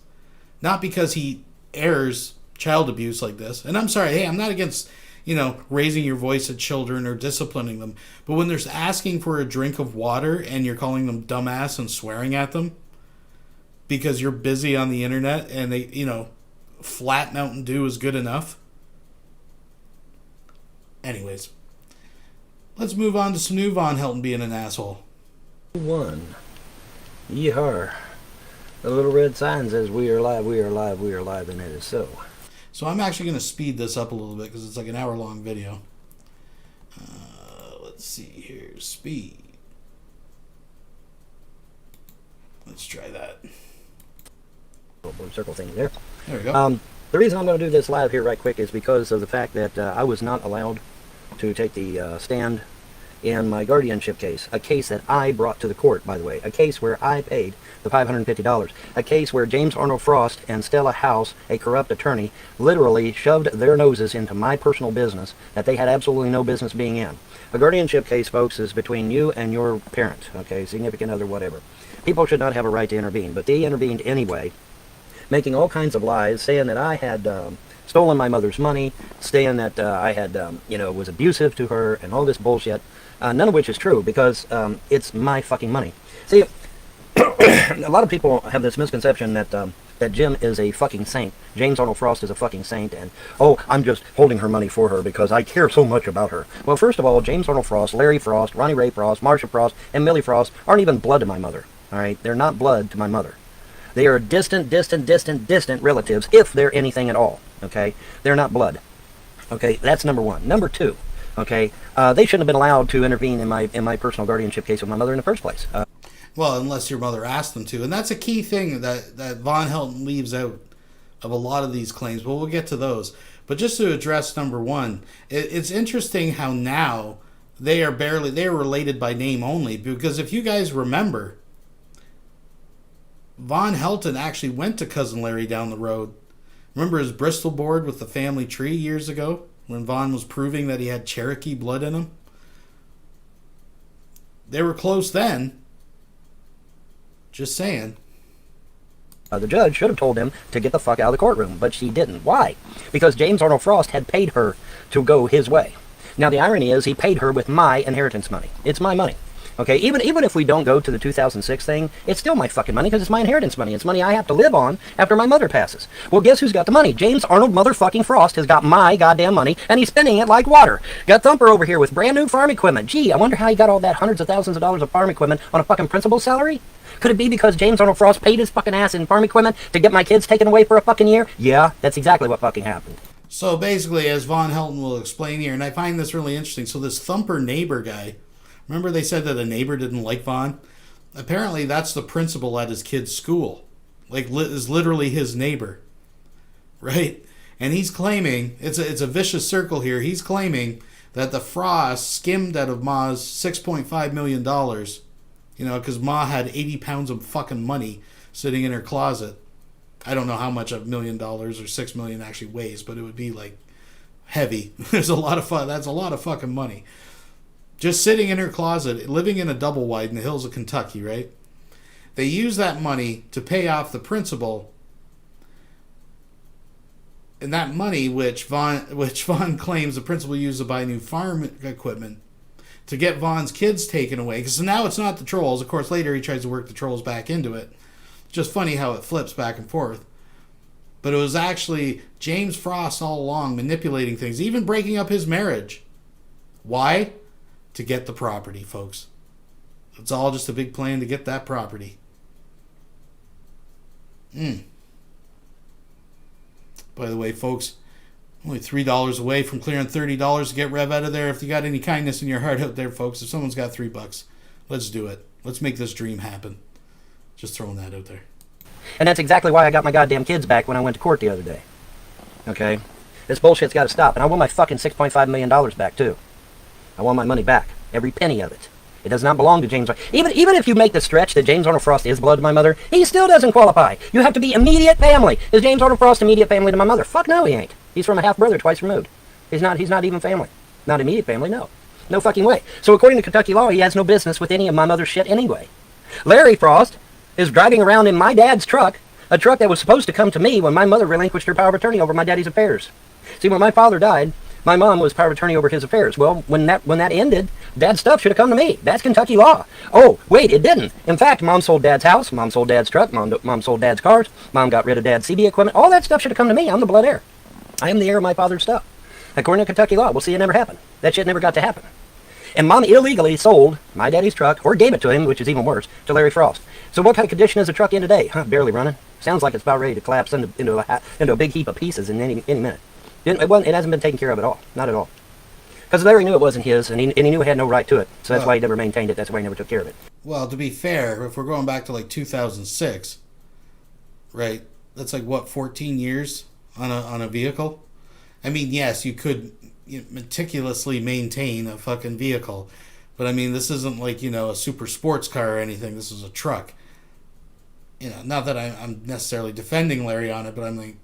Not because he airs child abuse like this. And I'm sorry, hey, I'm not against, raising your voice at children or disciplining them. But when they're asking for a drink of water and you're calling them dumbass and swearing at them because you're busy on the internet and they, flat Mountain Dew is good enough. Anyways, let's move on to some new Von Helton being an asshole. One. Yeehaw. The little red sign says we are live, we are live, we are live, and it is so. So I'm actually going to speed this up a little bit because it's like an hour-long video. Let's see here. Speed. Let's try that. Little blue circle thing there. There we go. The reason I'm going to do this live here right quick is because of the fact that I was not allowed to take the stand in my guardianship case, a case that I brought to the court, by the way, a case where I paid the $550, a case where James Arnold Frost and Stella House, a corrupt attorney, literally shoved their noses into my personal business that they had absolutely no business being in. A guardianship case, folks, is between you and your parent, okay, significant other, whatever. People should not have a right to intervene, but they intervened anyway, making all kinds of lies, saying that I had stolen my mother's money, saying that I had, was abusive to her and all this bullshit. None of which is true because it's my fucking money. See, a lot of people have this misconception that that Jim is a fucking saint. James Arnold Frost is a fucking saint, and, oh, I'm just holding her money for her because I care so much about her. Well, first of all, James Arnold Frost, Larry Frost, Ronnie Ray Frost, Marsha Frost, and Millie Frost aren't even blood to my mother, all right? They're not blood to my mother. They are distant relatives, if they're anything at all, okay? They're not blood, okay? That's number one. Number two, okay, they shouldn't have been allowed to intervene in my personal guardianship case with my mother in the first place. Well, unless your mother asked them to. And that's a key thing that Von Helton leaves out of a lot of these claims. But we'll get to those. But just to address number one, it's interesting how now they are related by name only. Because if you guys remember, Von Helton actually went to Cousin Larry down the road. Remember his Bristol board with the family tree years ago? When Von was proving that he had Cherokee blood in him? They were close then. Just saying. The judge should have told him to get the fuck out of the courtroom, but she didn't. Why? Because James Arnold Frost had paid her to go his way. Now, the irony is he paid her with my inheritance money. It's my money. Okay, even if we don't go to the 2006 thing, it's still my fucking money because it's my inheritance money. It's money I have to live on after my mother passes. Well, guess who's got the money? James Arnold motherfucking Frost has got my goddamn money, and he's spending it like water. Got Thumper over here with brand new farm equipment. Gee, I wonder how he got all that hundreds of thousands of dollars of farm equipment on a fucking principal salary? Could it be because James Arnold Frost paid his fucking ass in farm equipment to get my kids taken away for a fucking year? Yeah, that's exactly what fucking happened. So basically, as Von Helton will explain here, and I find this really interesting, so this Thumper neighbor guy, remember they said that a neighbor didn't like Von? Apparently that's the principal at his kid's school. Like, is literally his neighbor. Right? And he's claiming, it's a vicious circle here, he's claiming that the Frost skimmed out of Ma's $6.5 million, because Ma had 80 pounds of fucking money sitting in her closet. I don't know how much $1 million or $6 million actually weighs, but it would be like heavy. That's a lot of fucking money. Just sitting in her closet, living in a double wide in the hills of Kentucky, right? They use that money to pay off the principal. And that money, which Von claims the principal used to buy new farm equipment, to get Von's kids taken away. Because now it's not the trolls. Of course, later he tries to work the trolls back into it. It's just funny how it flips back and forth. But it was actually James Frost all along manipulating things, even breaking up his marriage. Why? To get the property, folks. It's all just a big plan to get that property. By the way, folks, only $3 away from clearing $30 to get Rev out of there. If you got any kindness in your heart out there, folks, if someone's got $3, let's do it. Let's make this dream happen. Just throwing that out there. And that's exactly why I got my goddamn kids back when I went to court the other day. Okay? This bullshit's got to stop. And I want my fucking $6.5 million back, too. I want my money back. Every penny of it. It does not belong to James. Even if you make the stretch that James Arnold Frost is blood to my mother, he still doesn't qualify. You have to be immediate family. Is James Arnold Frost immediate family to my mother? Fuck no, he ain't. He's from a half-brother twice removed. He's not even family. Not immediate family, no. No fucking way. So according to Kentucky law, he has no business with any of my mother's shit anyway. Larry Frost is driving around in my dad's truck, a truck that was supposed to come to me when my mother relinquished her power of attorney over my daddy's affairs. See, when my father died, my mom was power of attorney over his affairs. Well, when that ended, dad's stuff should have come to me. That's Kentucky law. Oh, wait, it didn't. In fact, mom sold dad's house, mom sold dad's truck, mom sold dad's cars, mom got rid of dad's CB equipment. All that stuff should have come to me. I'm the blood heir. I am the heir of my father's stuff. According to Kentucky law, we'll see, it never happened. That shit never got to happen. And mom illegally sold my daddy's truck, or gave it to him, which is even worse, to Larry Frost. So what kind of condition is the truck in today? Barely running. Sounds like it's about ready to collapse into a big heap of pieces in any minute. It hasn't been taken care of at all. Not at all. Because Larry knew it wasn't his, and he knew he had no right to it. So that's why he never maintained it. That's why he never took care of it. Well, to be fair, if we're going back to like 2006, right, that's like, what, 14 years on a vehicle? I mean, yes, you could meticulously maintain a fucking vehicle. But I mean, this isn't like, a super sports car or anything. This is a truck. Not that I'm necessarily defending Larry on it, but I'm like,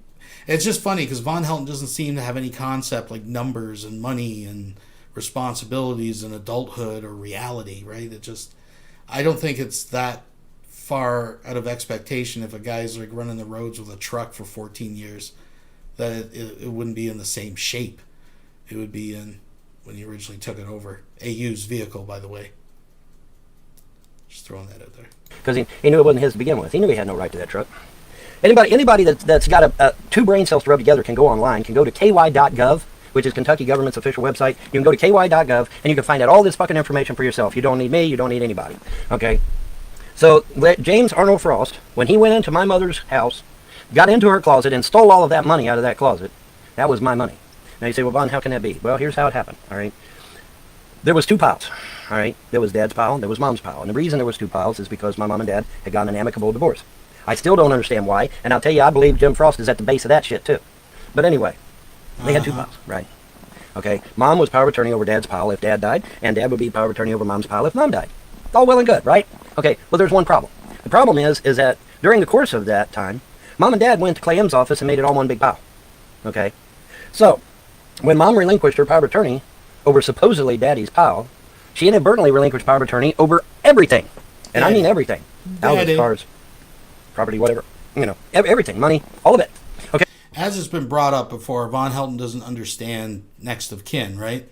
it's just funny because Von Helton doesn't seem to have any concept like numbers and money and responsibilities and adulthood or reality, right? I don't think it's that far out of expectation if a guy's like running the roads with a truck for 14 years. that it wouldn't be in the same shape. It would be in when he originally took it over. A used vehicle, by the way. Just throwing that out there. Because he knew it wasn't his to begin with. He knew he had no right to that truck. Anybody that's got two brain cells to rub together can go online, can go to ky.gov, which is Kentucky government's official website. You can go to ky.gov and you can find out all this fucking information for yourself. You don't need me. You don't need anybody. Okay? So James Arnold Frost, when he went into my mother's house, got into her closet and stole all of that money out of that closet. That was my money. Now you say, well, Vaughn, how can that be? Well, here's how it happened. All right? There was two piles. All right? There was Dad's pile and there was Mom's pile. And the reason there was two piles is because my mom and Dad had gotten an amicable divorce. I still don't understand why, and I'll tell you, I believe Jim Frost is at the base of that shit, too. But anyway, they had two piles, right? Okay, Mom was power of attorney over Dad's pile if Dad died, and Dad would be power of attorney over Mom's pile if Mom died. All well and good, right? Okay, well, there's one problem. The problem is that during the course of that time, Mom and Dad went to Clay M's office and made it all one big pile. Okay? So, when Mom relinquished her power of attorney over supposedly Daddy's pile, she inadvertently relinquished power of attorney over everything. And I mean everything. Houses, cars, property, whatever. You know, everything, money, all of it. Okay. As it's been brought up before, Von Helton doesn't understand next of kin, right?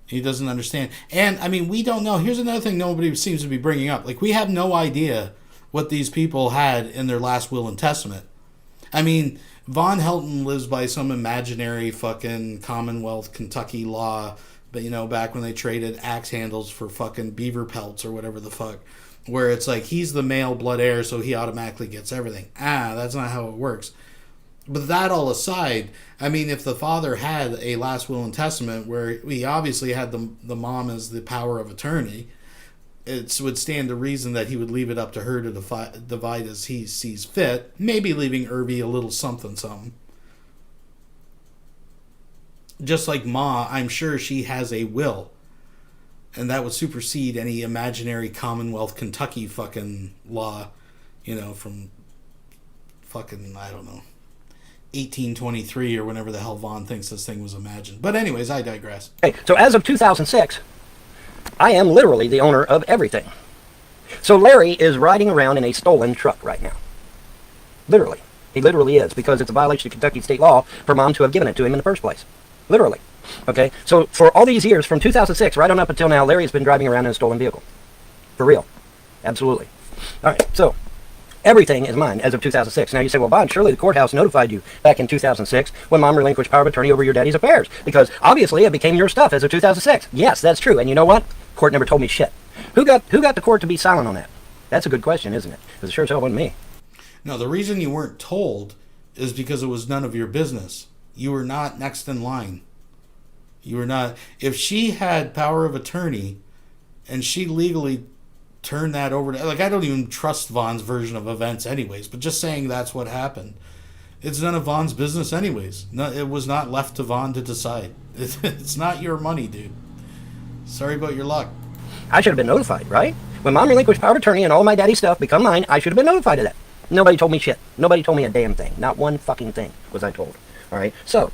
He doesn't understand. And, I mean, we don't know. Here's another thing nobody seems to be bringing up. Like, we have no idea what these people had in their last will and testament. I mean, Von Helton lives by some imaginary fucking Commonwealth Kentucky law, but, you know, back when they traded axe handles for fucking beaver pelts or whatever the fuck, where it's like he's the male blood heir, so he automatically gets everything. That's not how it works. But that all aside, I mean, if the father had a last will and testament where he obviously had the mom as the power of attorney, it would stand to reason that he would leave it up to her to divide as he sees fit, maybe leaving Irby a little something. Just like Ma, I'm sure she has a will. And that would supersede any imaginary Commonwealth Kentucky fucking law, you know, from fucking, I don't know, 1823 or whenever the hell Vaughn thinks this thing was imagined. But anyways, I digress. Okay, so as of 2006, I am literally the owner of everything. So Larry is riding around in a stolen truck right now. Literally. He literally is, because it's a violation of Kentucky state law for Mom to have given it to him in the first place. Literally. Okay, so for all these years, from 2006 right on up until now, Larry has been driving around in a stolen vehicle. For real. Absolutely. All right, so everything is mine as of 2006. Now you say, well, Bob, surely the courthouse notified you back in 2006 when Mom relinquished power of attorney over your daddy's affairs, because obviously it became your stuff as of 2006. Yes, that's true. And you know what? Court never told me shit. Who got the court to be silent on that? That's a good question, isn't it? Because it sure as hell wasn't me. No, the reason you weren't told is because it was none of your business. You were not next in line. You were not. If she had power of attorney and she legally turned that over to, like, I don't even trust Vaughn's version of events anyways, but just saying that's what happened. It's none of Vaughn's business anyways. No, it was not left to Vaughn to decide. It's not your money, dude. Sorry about your luck. I should have been notified, right? When Mom relinquished power of attorney and all my daddy's stuff become mine, I should have been notified of that. Nobody told me shit. Nobody told me a damn thing. Not one fucking thing was I told. All right? So,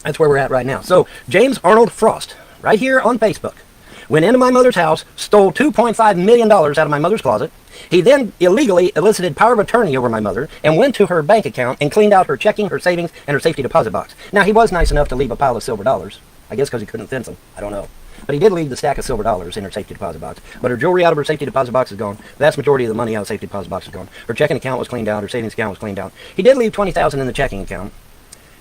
that's where we're at right now. So, James Arnold Frost, right here on Facebook, went into my mother's house, stole $2.5 million out of my mother's closet. He then illegally elicited power of attorney over my mother and went to her bank account and cleaned out her checking, her savings, and her safety deposit box. Now, he was nice enough to leave a pile of silver dollars. I guess because he couldn't fence them. I don't know. But he did leave the stack of silver dollars in her safety deposit box. But her jewelry out of her safety deposit box is gone. The vast majority of the money out of the safety deposit box is gone. Her checking account was cleaned out. Her savings account was cleaned out. He did leave $20,000 in the checking account.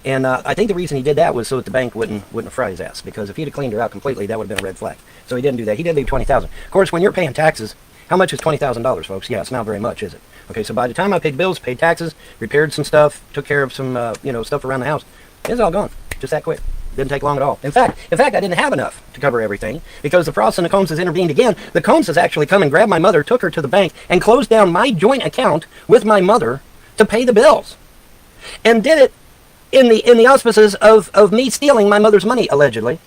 And I think the reason he did that was so that the bank wouldn't fry his ass. Because if he'd have cleaned her out completely, that would have been a red flag. So he didn't do that. He did leave $20,000. Of course, when you're paying taxes, how much is $20,000, folks? Yeah, it's not very much, is it? Okay, so by the time I paid bills, paid taxes, repaired some stuff, took care of some, stuff around the house, it's all gone. Just that quick. Didn't take long at all. In fact, I didn't have enough to cover everything because the Frosts and the Combses intervened again. The Combses actually come and grabbed my mother, took her to the bank, and closed down my joint account with my mother to pay the bills. And did it in the auspices of me stealing my mother's money, allegedly.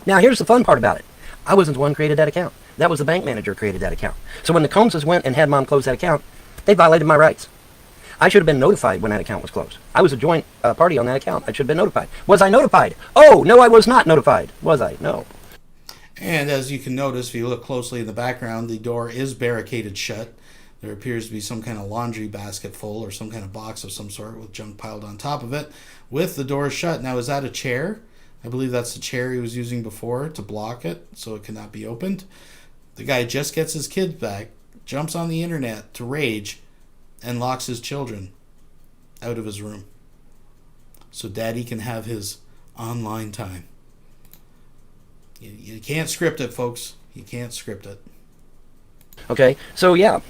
Now, here's the fun part about it. I wasn't the one who created that account. That was the bank manager who created that account. So when the Combses went and had Mom close that account, they violated my rights. I should have been notified when that account was closed. I was a joint party on that account. I should have been notified. Was I notified? Oh, no, I was not notified. Was I? No. And as you can notice, if you look closely in the background, the door is barricaded shut. There appears to be some kind of laundry basket full or some kind of box of some sort with junk piled on top of it with the door shut. Now, is that a chair? I believe that's the chair he was using before to block it so it cannot be opened. The guy just gets his kids back, jumps on the internet to rage, and locks his children out of his room so daddy can have his online time. You can't script it, folks. You can't script it. Okay, so yeah,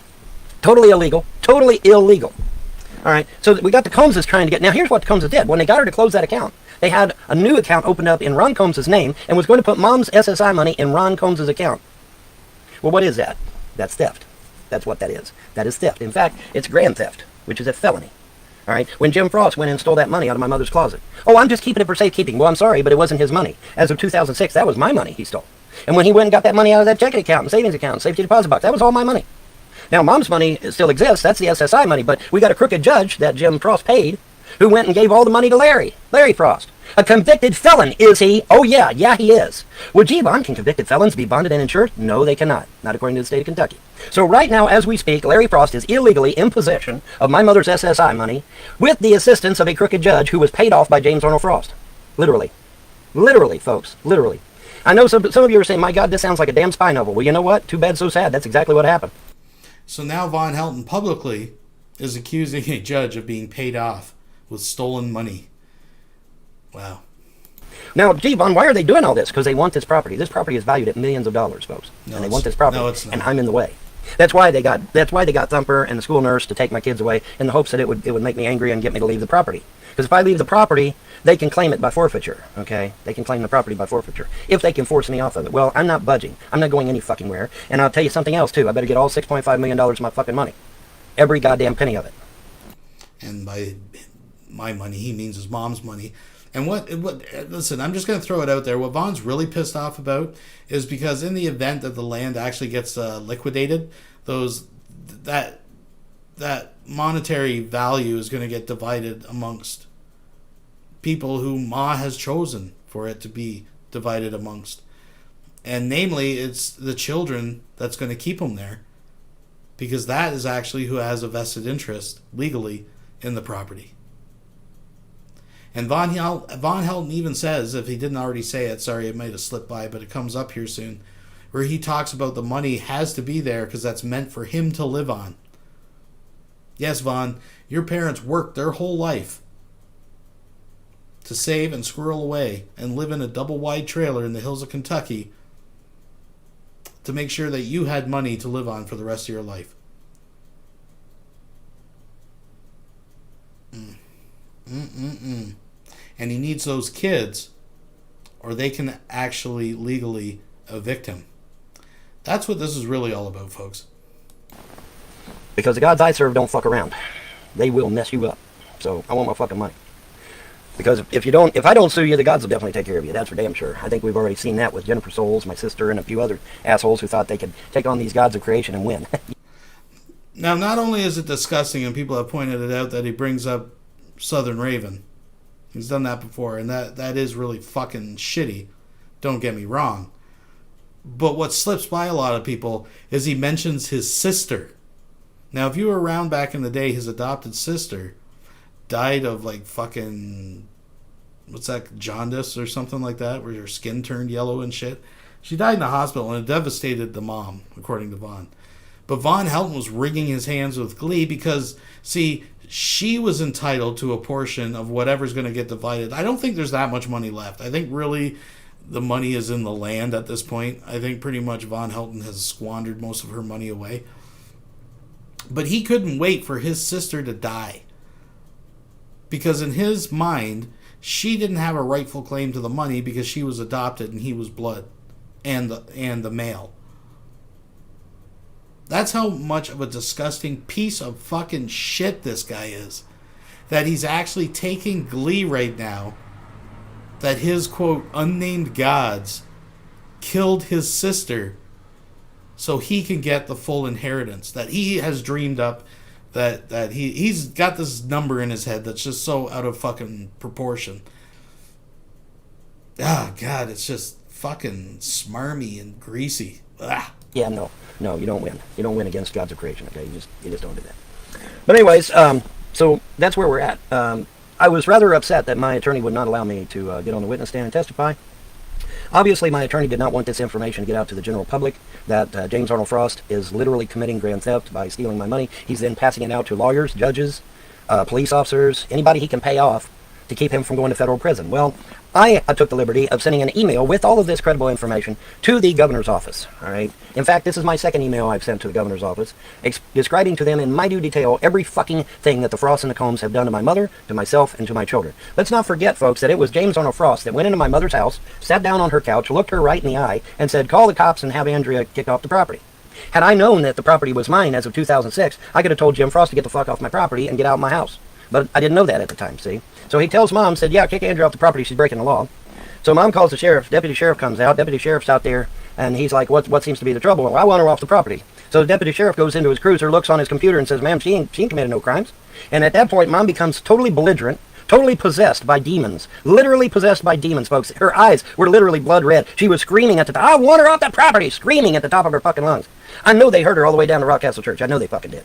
totally illegal. Totally illegal. All right, so we got the Combses trying to get... Now, here's what the Combses did. When they got her to close that account, they had a new account opened up in Ron Combs' name and was going to put Mom's SSI money in Ron Combs' account. Well, what is that? That's theft. That's what that is. That is theft. In fact, it's grand theft, which is a felony. All right, when Jim Frost went and stole that money out of my mother's closet. Oh, I'm just keeping it for safekeeping. Well, I'm sorry, but it wasn't his money. As of 2006, that was my money he stole. And when he went and got that money out of that checking account and savings account and safety deposit box, that was all my money. Now, Mom's money still exists. That's the SSI money. But we got a crooked judge that Jim Frost paid who went and gave all the money to Larry Frost. A convicted felon, is he? Oh, yeah, he is. Well, gee, Bond, can convicted felons be bonded and insured? No, they cannot. Not according to the state of Kentucky. So right now, as we speak, Larry Frost is illegally in possession of my mother's SSI money with the assistance of a crooked judge who was paid off by James Arnold Frost. Literally. Literally, folks. Literally. I know some of you are saying, my God, this sounds like a damn spy novel. Well, you know what? Too bad, so sad. That's exactly what happened. So now Von Helton publicly is accusing a judge of being paid off with stolen money. Wow. Now, gee, Von, why are they doing all this? Because they want this property. This property is valued at millions of dollars, folks. No, and they want this property. No, it's not. And I'm in the way. That's why they got Thumper and the school nurse to take my kids away in the hopes that it would make me angry and get me to leave the property. Because if I leave the property, they can claim it by forfeiture, okay? They can claim the property by forfeiture if they can force me off of it. Well, I'm not budging. I'm not going any fucking where. And I'll tell you something else, too. I better get all $6.5 million of my fucking money. Every goddamn penny of it. And by my money, he means his mom's money. And listen, I'm just going to throw it out there. What Von's really pissed off about is because in the event that the land actually gets liquidated, that monetary value is going to get divided amongst people who Ma has chosen for it to be divided amongst. And namely, it's the children that's going to keep them there, because that is actually who has a vested interest legally in the property. And Von Helton even says, if he didn't already say it, sorry, it might have slipped by, but it comes up here soon, where he talks about the money has to be there because that's meant for him to live on. Yes, Von, your parents worked their whole life to save and squirrel away and live in a double-wide trailer in the hills of Kentucky to make sure that you had money to live on for the rest of your life. And he needs those kids, or they can actually legally evict him. That's what this is really all about, folks. Because the gods I serve don't fuck around. They will mess you up. So I want my fucking money. Because if I don't sue you, the gods will definitely take care of you. That's for damn sure. I think we've already seen that with Jennifer Souls, my sister, and a few other assholes who thought they could take on these gods of creation and win. Now, not only is it disgusting, and people have pointed it out, that he brings up Southern Raven. He's done that before, and that is really fucking shitty. Don't get me wrong. But what slips by a lot of people is he mentions his sister. Now, if you were around back in the day, his adopted sister died of like fucking, what's that, jaundice or something like that, where her skin turned yellow and shit. She died in a hospital, and it devastated the mom, according to Von. But Von Helton was wringing his hands with glee because, see, she was entitled to a portion of whatever's going to get divided. I don't think there's that much money left. I think really the money is in the land at this point. I think pretty much Von Helton has squandered most of her money away. But he couldn't wait for his sister to die, because in his mind, she didn't have a rightful claim to the money because she was adopted and he was blood and the male. That's how much of a disgusting piece of fucking shit this guy is. That he's actually taking glee right now that his, quote, unnamed gods killed his sister so he can get the full inheritance. That he has dreamed up, that he's got this number in his head that's just so out of fucking proportion. Ah, God, it's just fucking smarmy and greasy. Ah. Yeah, no, you don't win. You don't win against gods of creation. Okay, you just don't do that. But anyways, so that's where we're at. I was rather upset that my attorney would not allow me to get on the witness stand and testify. Obviously, my attorney did not want this information to get out to the general public, that James Arnold Frost is literally committing grand theft by stealing my money. He's then passing it out to lawyers, judges, police officers, anybody he can pay off to keep him from going to federal prison. Well, I took the liberty of sending an email with all of this credible information to the governor's office. All right. In fact, this is my second email I've sent to the governor's office, describing to them in minute detail every fucking thing that the Frosts and the Combs have done to my mother, to myself, and to my children. Let's not forget, folks, that it was James Arnold Frost that went into my mother's house, sat down on her couch, looked her right in the eye, and said, "Call the cops and have Andrea kick off the property." Had I known that the property was mine as of 2006, I could have told Jim Frost to get the fuck off my property and get out of my house. But I didn't know that at the time, see? So he tells Mom, said, "Yeah, kick Andrea off the property, she's breaking the law." So Mom calls the sheriff, deputy sheriff comes out, deputy sheriff's out there, and he's like, what seems to be the trouble? Well, I want her off the property. So the deputy sheriff goes into his cruiser, looks on his computer and says, "Ma'am, she ain't committed no crimes." And at that point, Mom becomes totally belligerent, totally possessed by demons. Literally possessed by demons, folks. Her eyes were literally blood red. She was screaming at the top, "I want her off the property!" Screaming at the top of her fucking lungs. I know they heard her all the way down to Rock Castle Church. I know they fucking did.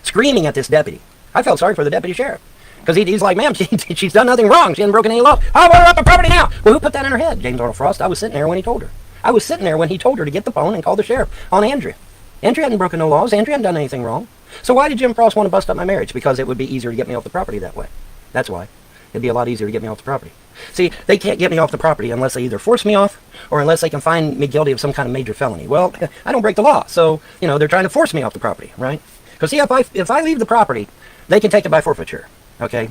Screaming at this deputy. I felt sorry for the deputy sheriff. Because he's like, "Ma'am, she's done nothing wrong. She hasn't broken any laws. I want her off the property now." Well, who put that in her head? James Arnold Frost. I was sitting there when he told her. I was sitting there when he told her to get the phone and call the sheriff on Andrea. Andrea hadn't broken no laws. Andrea hadn't done anything wrong. So why did Jim Frost want to bust up my marriage? Because it would be easier to get me off the property that way. That's why. It'd be a lot easier to get me off the property. See, they can't get me off the property unless they either force me off or unless they can find me guilty of some kind of major felony. Well, I don't break the law, so, they're trying to force me off the property, right? Because, see, if I leave the property, they can take it by forfeiture, okay?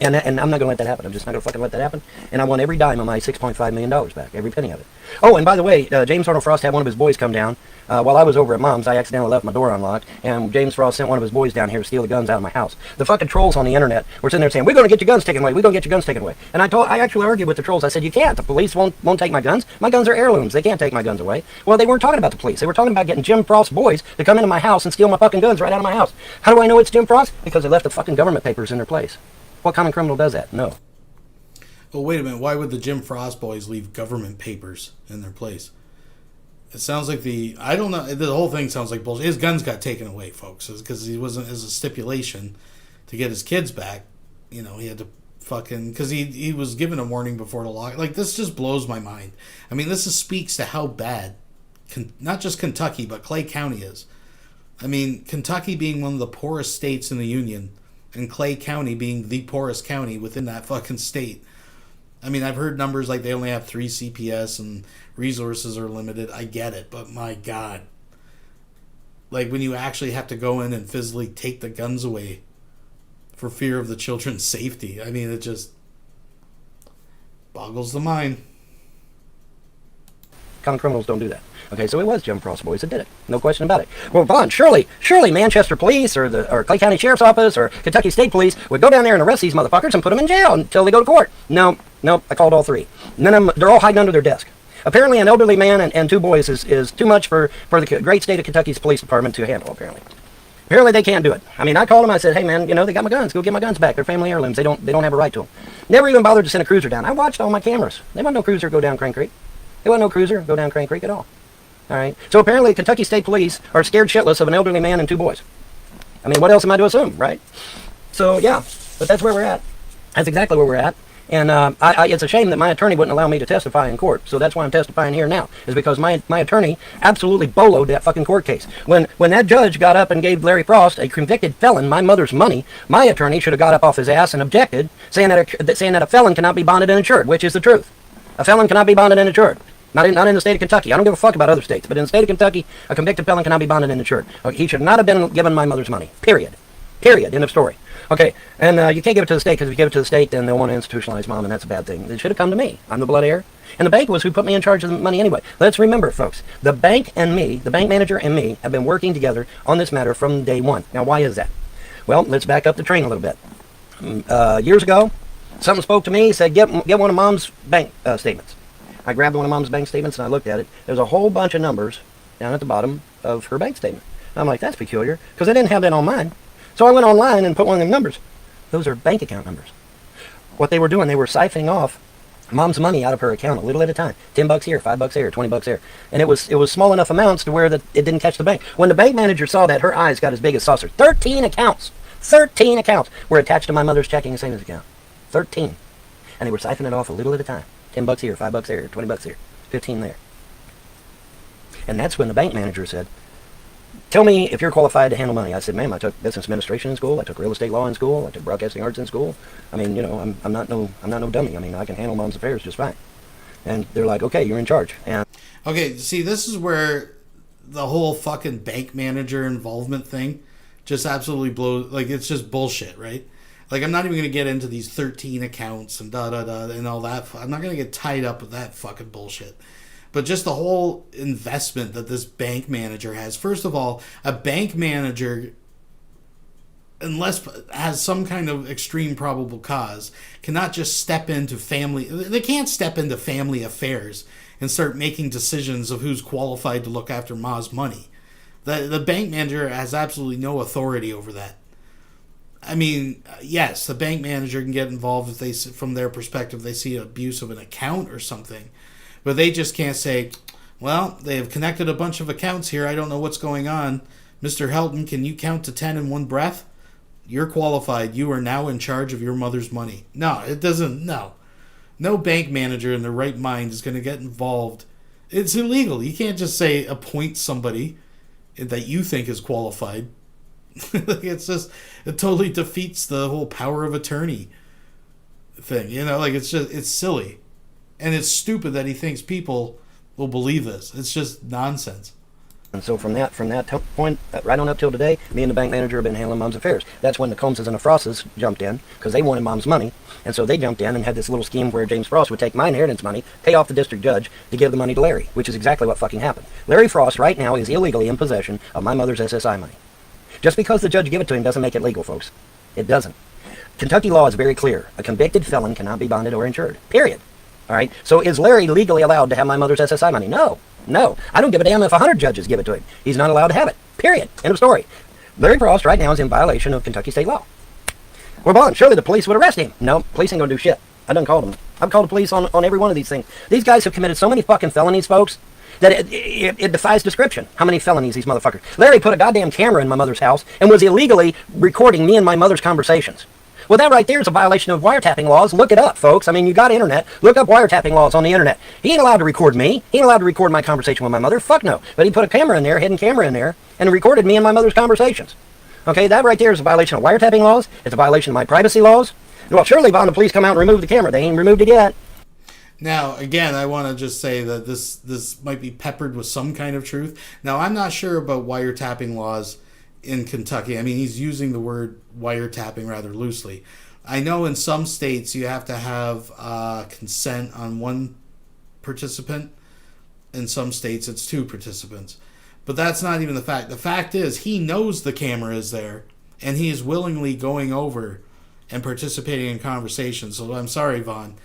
And I'm not going to let that happen. I'm just not going to fucking let that happen. And I want every dime of my $6.5 million back, every penny of it. Oh, and by the way, James Arnold Frost had one of his boys come down. While I was over at Mom's, I accidentally left my door unlocked, and James Frost sent one of his boys down here to steal the guns out of my house. The fucking trolls on the internet were sitting there saying, "We're going to get your guns taken away. We're going to get your guns taken away." And I actually argued with the trolls. I said, "You can't. The police won't take my guns. My guns are heirlooms. They can't take my guns away." Well, they weren't talking about the police. They were talking about getting Jim Frost's boys to come into my house and steal my fucking guns right out of my house. How do I know it's Jim Frost? Because they left the fucking government papers in their place. What common criminal does that? No. Well, wait a minute. Why would the Jim Frost boys leave government papers in their place? It sounds like I don't know. The whole thing sounds like bullshit. His guns got taken away, folks, because he wasn't, as a stipulation to get his kids back. He had to fucking, because he was given a warning before the law. Like, this just blows my mind. I mean, this speaks to how bad, not just Kentucky, but Clay County is. I mean, Kentucky being one of the poorest states in the Union, and Clay County being the poorest county within that fucking state. I mean, I've heard numbers like they only have 3 CPS and resources are limited. I get it, but my God. Like, when you actually have to go in and physically take the guns away for fear of the children's safety, I mean, it just boggles the mind. Common criminals don't do that. Okay, so it was Jim Frost boys that did it. No question about it. Well, Vaughn, surely Manchester Police or Clay County Sheriff's Office or Kentucky State Police would go down there and arrest these motherfuckers and put them in jail until they go to court. No, I called all 3. None of them, they're all hiding under their desk. Apparently, an elderly man and 2 boys is too much for the great state of Kentucky's police department to handle, apparently. Apparently, they can't do it. I mean, I called them. I said, "Hey, man, they got my guns. Go get my guns back. They're family heirlooms. They don't have a right to them." Never even bothered to send a cruiser down. I watched all my cameras. There wasn't no cruiser go down Crane Creek. There wasn't no cruiser go down Crane Creek at all. All right. So apparently, Kentucky State Police are scared shitless of an elderly man and 2 boys. I mean, what else am I to assume, right? So yeah, but that's where we're at. That's exactly where we're at. And it's a shame that my attorney wouldn't allow me to testify in court. So that's why I'm testifying here now, is because my attorney absolutely boloed that fucking court case. When that judge got up and gave Larry Frost, a convicted felon, my mother's money, my attorney should have got up off his ass and objected, saying that a felon cannot be bonded and insured, which is the truth. A felon cannot be bonded and insured. Not in the state of Kentucky. I don't give a fuck about other states, but in the state of Kentucky, a convicted felon cannot be bonded and insured. Okay, he should not have been given my mother's money. Period. End of story. Okay, and you can't give it to the state, because if you give it to the state, then they'll want to institutionalize Mom, and that's a bad thing. It should have come to me. I'm the blood heir. And the bank was who put me in charge of the money anyway. Let's remember, folks, the bank and me, the bank manager and me, have been working together on this matter from day one. Now, why is that? Well, let's back up the train a little bit. Years ago, someone spoke to me, said, get one of Mom's bank statements. I grabbed one of Mom's bank statements and I looked at it. There's a whole bunch of numbers down at the bottom of her bank statement. I'm like, that's peculiar, because I didn't have that on mine. So I went online and put one of them numbers. Those are bank account numbers. What they were doing, they were siphoning off mom's money out of her account a little at a time. $10 here, $5 here, $20 here. And it was small enough amounts to where that it didn't catch the bank. When the bank manager saw that, her eyes got as big as saucers. 13 accounts were attached to my mother's checking and savings account. 13. And they were siphoning it off a little at a time. $10 here, $5 here, $20 here, 15 there. And that's when the bank manager said, tell me if you're qualified to handle money. I said, ma'am, I took business administration in school. I took real estate law in school. I took broadcasting arts in school. I mean, you know, I'm not no dummy. I mean, I can handle mom's affairs just fine. And they're like, okay, you're in charge. And okay, see, this is where the whole fucking bank manager involvement thing just absolutely blows. Like, it's just bullshit, right? Like, I'm not even going to get into these 13 accounts and da-da-da and all that. I'm not going to get tied up with that fucking bullshit. But just the whole investment that this bank manager has. First of all, a bank manager, unless has some kind of extreme probable cause, cannot just step into family. They can't step into family affairs and start making decisions of who's qualified to look after Ma's money. The bank manager has absolutely no authority over that. I mean, yes, the bank manager can get involved if they, from their perspective, they see abuse of an account or something. But they just can't say, well, they have connected a bunch of accounts here. I don't know what's going on. Mr. Helton, can you count to 10 in one breath? You're qualified. You are now in charge of your mother's money. No, it doesn't. No. No bank manager in their right mind is going to get involved. It's illegal. You can't just say appoint somebody that you think is qualified. It's just, it totally defeats the whole power of attorney thing. You know, like, it's just, it's silly. And it's stupid that he thinks people will believe this. It's just nonsense. And so from that point, right on up till today, me and the bank manager have been handling mom's affairs. That's when the Combses and the Frosses jumped in, because they wanted mom's money. And so they jumped in and had this little scheme where James Frost would take my inheritance money, pay off the district judge, to give the money to Larry, which is exactly what fucking happened. Larry Frost right now is illegally in possession of my mother's SSI money. Just because the judge gave it to him doesn't make it legal, folks. It doesn't. Kentucky law is very clear. A convicted felon cannot be bonded or insured. Period. All right, so is Larry legally allowed to have my mother's SSI money? No. I don't give a damn if 100 judges give it to him. He's not allowed to have it. Period. End of story. Larry Frost right now is in violation of Kentucky state law. Well, Bond, surely the police would arrest him. No, police ain't gonna do shit. I done called them. I've called the police on every one of these things. These guys have committed so many fucking felonies, folks, that it defies description how many felonies these motherfuckers. Larry put a goddamn camera in my mother's house and was illegally recording me and my mother's conversations. Well, that right there is a violation of wiretapping laws. Look it up, folks. I mean, you got internet. Look up wiretapping laws on the internet. He ain't allowed to record me. He ain't allowed to record my conversation with my mother. Fuck no. But he put a camera in there, hidden camera in there, and recorded me and my mother's conversations. Okay, that right there is a violation of wiretapping laws. It's a violation of my privacy laws. Well, surely, Bond, the police come out and remove the camera. They ain't removed it yet. Now, again, I want to just say that this might be peppered with some kind of truth. Now, I'm not sure about wiretapping laws in Kentucky. I mean, he's using the word wiretapping rather loosely. I know in some states you have to have consent on one participant. In some states it's two participants. But that's not even the fact. The fact is he knows the camera is there and he is willingly going over and participating in conversations. So I'm sorry, Vaughn.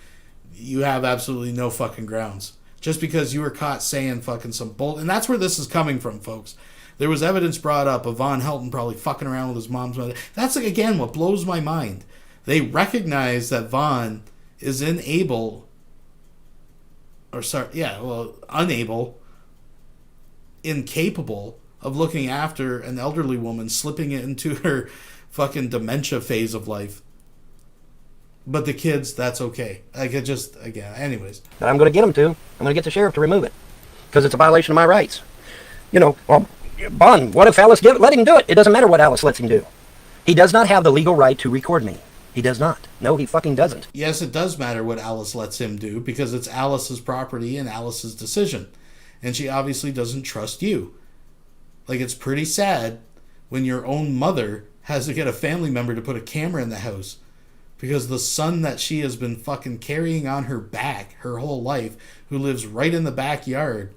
You have absolutely no fucking grounds. Just because you were caught saying fucking some bull. And that's where this is coming from, folks. There was evidence brought up of Von Helton probably fucking around with his mom's mother. That's, like, again, what blows my mind. They recognize that Vaughn is unable, incapable of looking after an elderly woman slipping into her fucking dementia phase of life. But the kids, that's okay. Anyways. But I'm going to get them to. I'm going to get the sheriff to remove it. Because it's a violation of my rights. You know, well, Bond, what if Alice let him do it? It doesn't matter what Alice lets him do. He does not have the legal right to record me. He does not. No, he fucking doesn't. Yes, it does matter what Alice lets him do because it's Alice's property and Alice's decision. And she obviously doesn't trust you. Like, it's pretty sad when your own mother has to get a family member to put a camera in the house because the son that she has been fucking carrying on her back her whole life, who lives right in the backyard,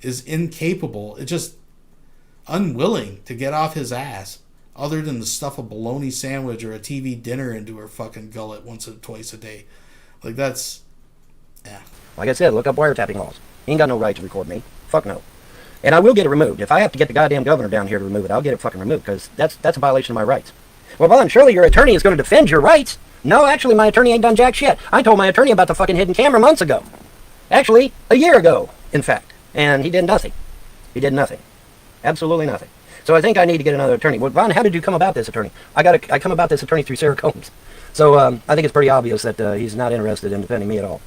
is incapable, just unwilling to get off his ass. Other than to stuff a bologna sandwich or a TV dinner into her fucking gullet once or twice a day. Like, that's... yeah. Like I said, look up wiretapping laws. He ain't got no right to record me. Fuck no. And I will get it removed. If I have to get the goddamn governor down here to remove it, I'll get it fucking removed, because that's a violation of my rights. Well, Vaughn, surely your attorney is going to defend your rights. No, actually, my attorney ain't done jack shit. I told my attorney about the fucking hidden camera months ago. Actually, a year ago, in fact. And he did nothing. He did nothing. Absolutely nothing. So I think I need to get another attorney. Well, Vaughn, how did you come about this attorney? I come about this attorney through Sarah Combs. So I think it's pretty obvious that he's not interested in defending me at all.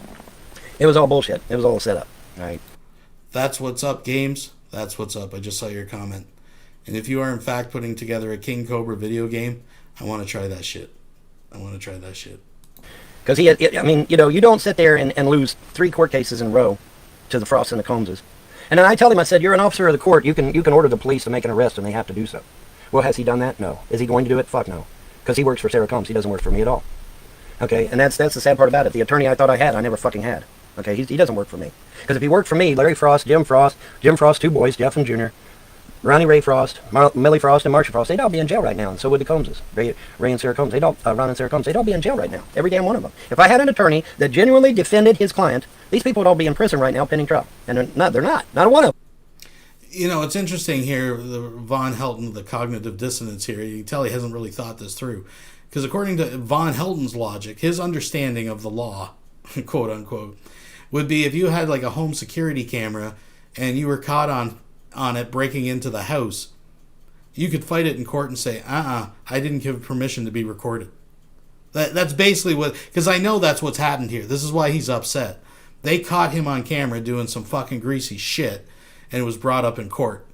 It was all bullshit. It was all a setup. All right. That's what's up, Games. That's what's up. I just saw your comment. And if you are in fact putting together a King Cobra video game, I want to try that shit. I want to try that shit. Because I mean, you know, you don't sit there and lose 3 court cases in a row to the Frosts and the Combses. And then I tell him, I said, you're an officer of the court. You can order the police to make an arrest, and they have to do so. Well, has he done that? No. Is he going to do it? Fuck no. Because he works for Sarah Combs. He doesn't work for me at all. Okay, and that's the sad part about it. The attorney I thought I had, I never fucking had. Okay, he doesn't work for me. Because if he worked for me, Larry Frost, Jim Frost's 2 boys, Jeff and Junior, Ronnie Ray Frost, Millie Frost, and Marcia Frost, they'd all be in jail right now, and so would the Combses. Ray and Sarah Combs, Ron and Sarah Combs, they'd all be in jail right now. Every damn one of them. If I had an attorney that genuinely defended his client, these people would all be in prison right now pending trial. And they're not. Not one of them. You know, it's interesting here, the Von Helton, the cognitive dissonance here. You can tell he hasn't really thought this through. Because according to Von Helton's logic, his understanding of the law, quote unquote, would be if you had like a home security camera and you were caught on it breaking into the house, you could fight it in court and say, I didn't give permission to be recorded. That's basically what, because I know that's what's happened here. This is why he's upset. They caught him on camera doing some fucking greasy shit, and it was brought up in court.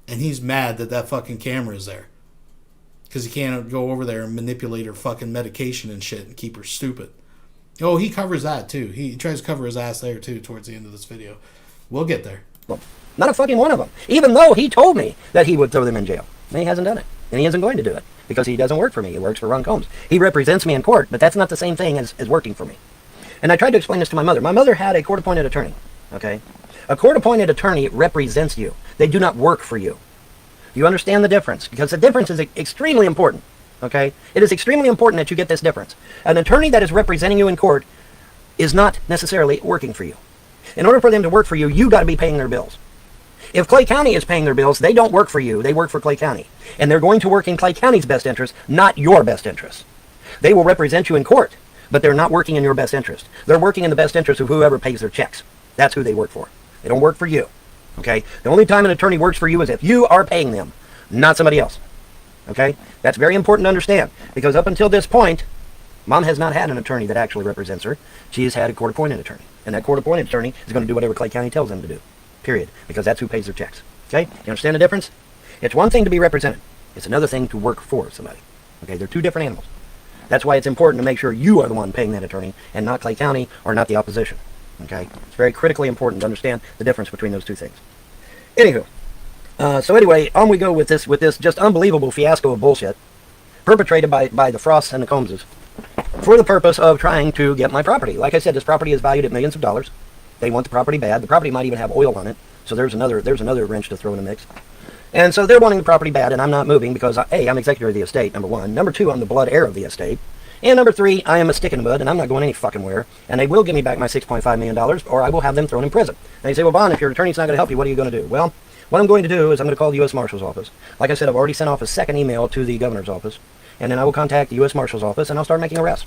And he's mad that fucking camera is there. Because he can't go over there and manipulate her fucking medication and shit and keep her stupid. Oh, he covers that too. He tries to cover his ass there too towards the end of this video. We'll get there. Not a fucking one of them. Even though he told me that he would throw them in jail. And he hasn't done it. And he isn't going to do it. Because he doesn't work for me. He works for Ron Combs. He represents me in court, but that's not the same thing as working for me. And I tried to explain this to my mother. My mother had a court-appointed attorney. Okay? A court-appointed attorney represents you. They do not work for you. You understand the difference? Because the difference is extremely important. Okay? It is extremely important that you get this difference. An attorney that is representing you in court is not necessarily working for you. In order for them to work for you, you got to be paying their bills. If Clay County is paying their bills, they don't work for you. They work for Clay County. And they're going to work in Clay County's best interest, not your best interest. They will represent you in court, but they're not working in your best interest. They're working in the best interest of whoever pays their checks. That's who they work for. They don't work for you. Okay? The only time an attorney works for you is if you are paying them, not somebody else. Okay? That's very important to understand. Because up until this point, Mom has not had an attorney that actually represents her. She has had a court-appointed attorney. And that court-appointed attorney is going to do whatever Clay County tells them to do. Period. Because that's who pays their checks. Okay? You understand the difference? It's one thing to be represented. It's another thing to work for somebody. Okay? They're two different animals. That's why it's important to make sure you are the one paying that attorney and not Clay County or not the opposition. Okay? It's very critically important to understand the difference between those two things. Anywho. So anyway, on we go with this just unbelievable fiasco of bullshit perpetrated by the Frosts and the Combses for the purpose of trying to get my property. Like I said, this property is valued at millions of dollars. They want the property bad. The property might even have oil on it. So there's another wrench to throw in the mix. And so they're wanting the property bad, and I'm not moving because, A, I'm executor of the estate, number one. Number two, I'm the blood heir of the estate. And number three, I am a stick in the mud, and I'm not going any fucking where. And they will give me back my $6.5 million, or I will have them thrown in prison. And you say, well, Vaughn, if your attorney's not going to help you, what are you going to do? Well, what I'm going to do is I'm going to call the U.S. Marshal's office. Like I said, I've already sent off a second email to the governor's office. And then I will contact the U.S. Marshal's office, and I'll start making arrests.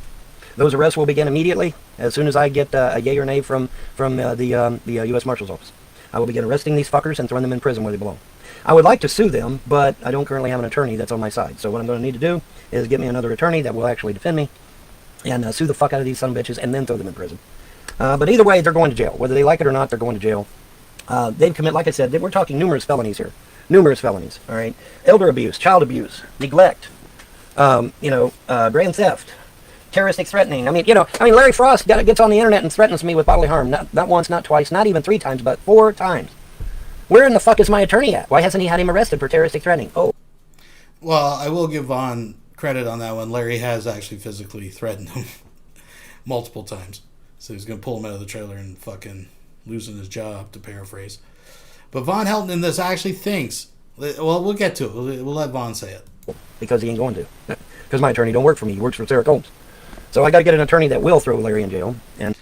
Those arrests will begin immediately as soon as I get a yay or nay from the U.S. Marshal's office. I will begin arresting these fuckers and throwing them in prison where they belong. I would like to sue them, but I don't currently have an attorney that's on my side. So what I'm going to need to do is get me another attorney that will actually defend me and sue the fuck out of these son of bitches and then throw them in prison. But either way, they're going to jail. Whether they like it or not, they're going to jail. They've committed, like I said, we're talking numerous felonies here. Numerous felonies, all right? Elder abuse, child abuse, neglect, grand theft, terroristic threatening. Larry Frost gets on the internet and threatens me with bodily harm. Not once, not twice, not even 3 times, but 4 times. Where in the fuck is my attorney at? Why hasn't he had him arrested for terroristic threatening? Oh. Well, I will give Vaughn credit on that one. Larry has actually physically threatened him multiple times. So he's going to pull him out of the trailer and fucking losing his job, to paraphrase. But Von Helton in this actually thinks, well, we'll get to it. We'll let Vaughn say it. Because he ain't going to. Because my attorney don't work for me. He works for Sarah Combs. So I got to get an attorney that will throw Larry in jail. And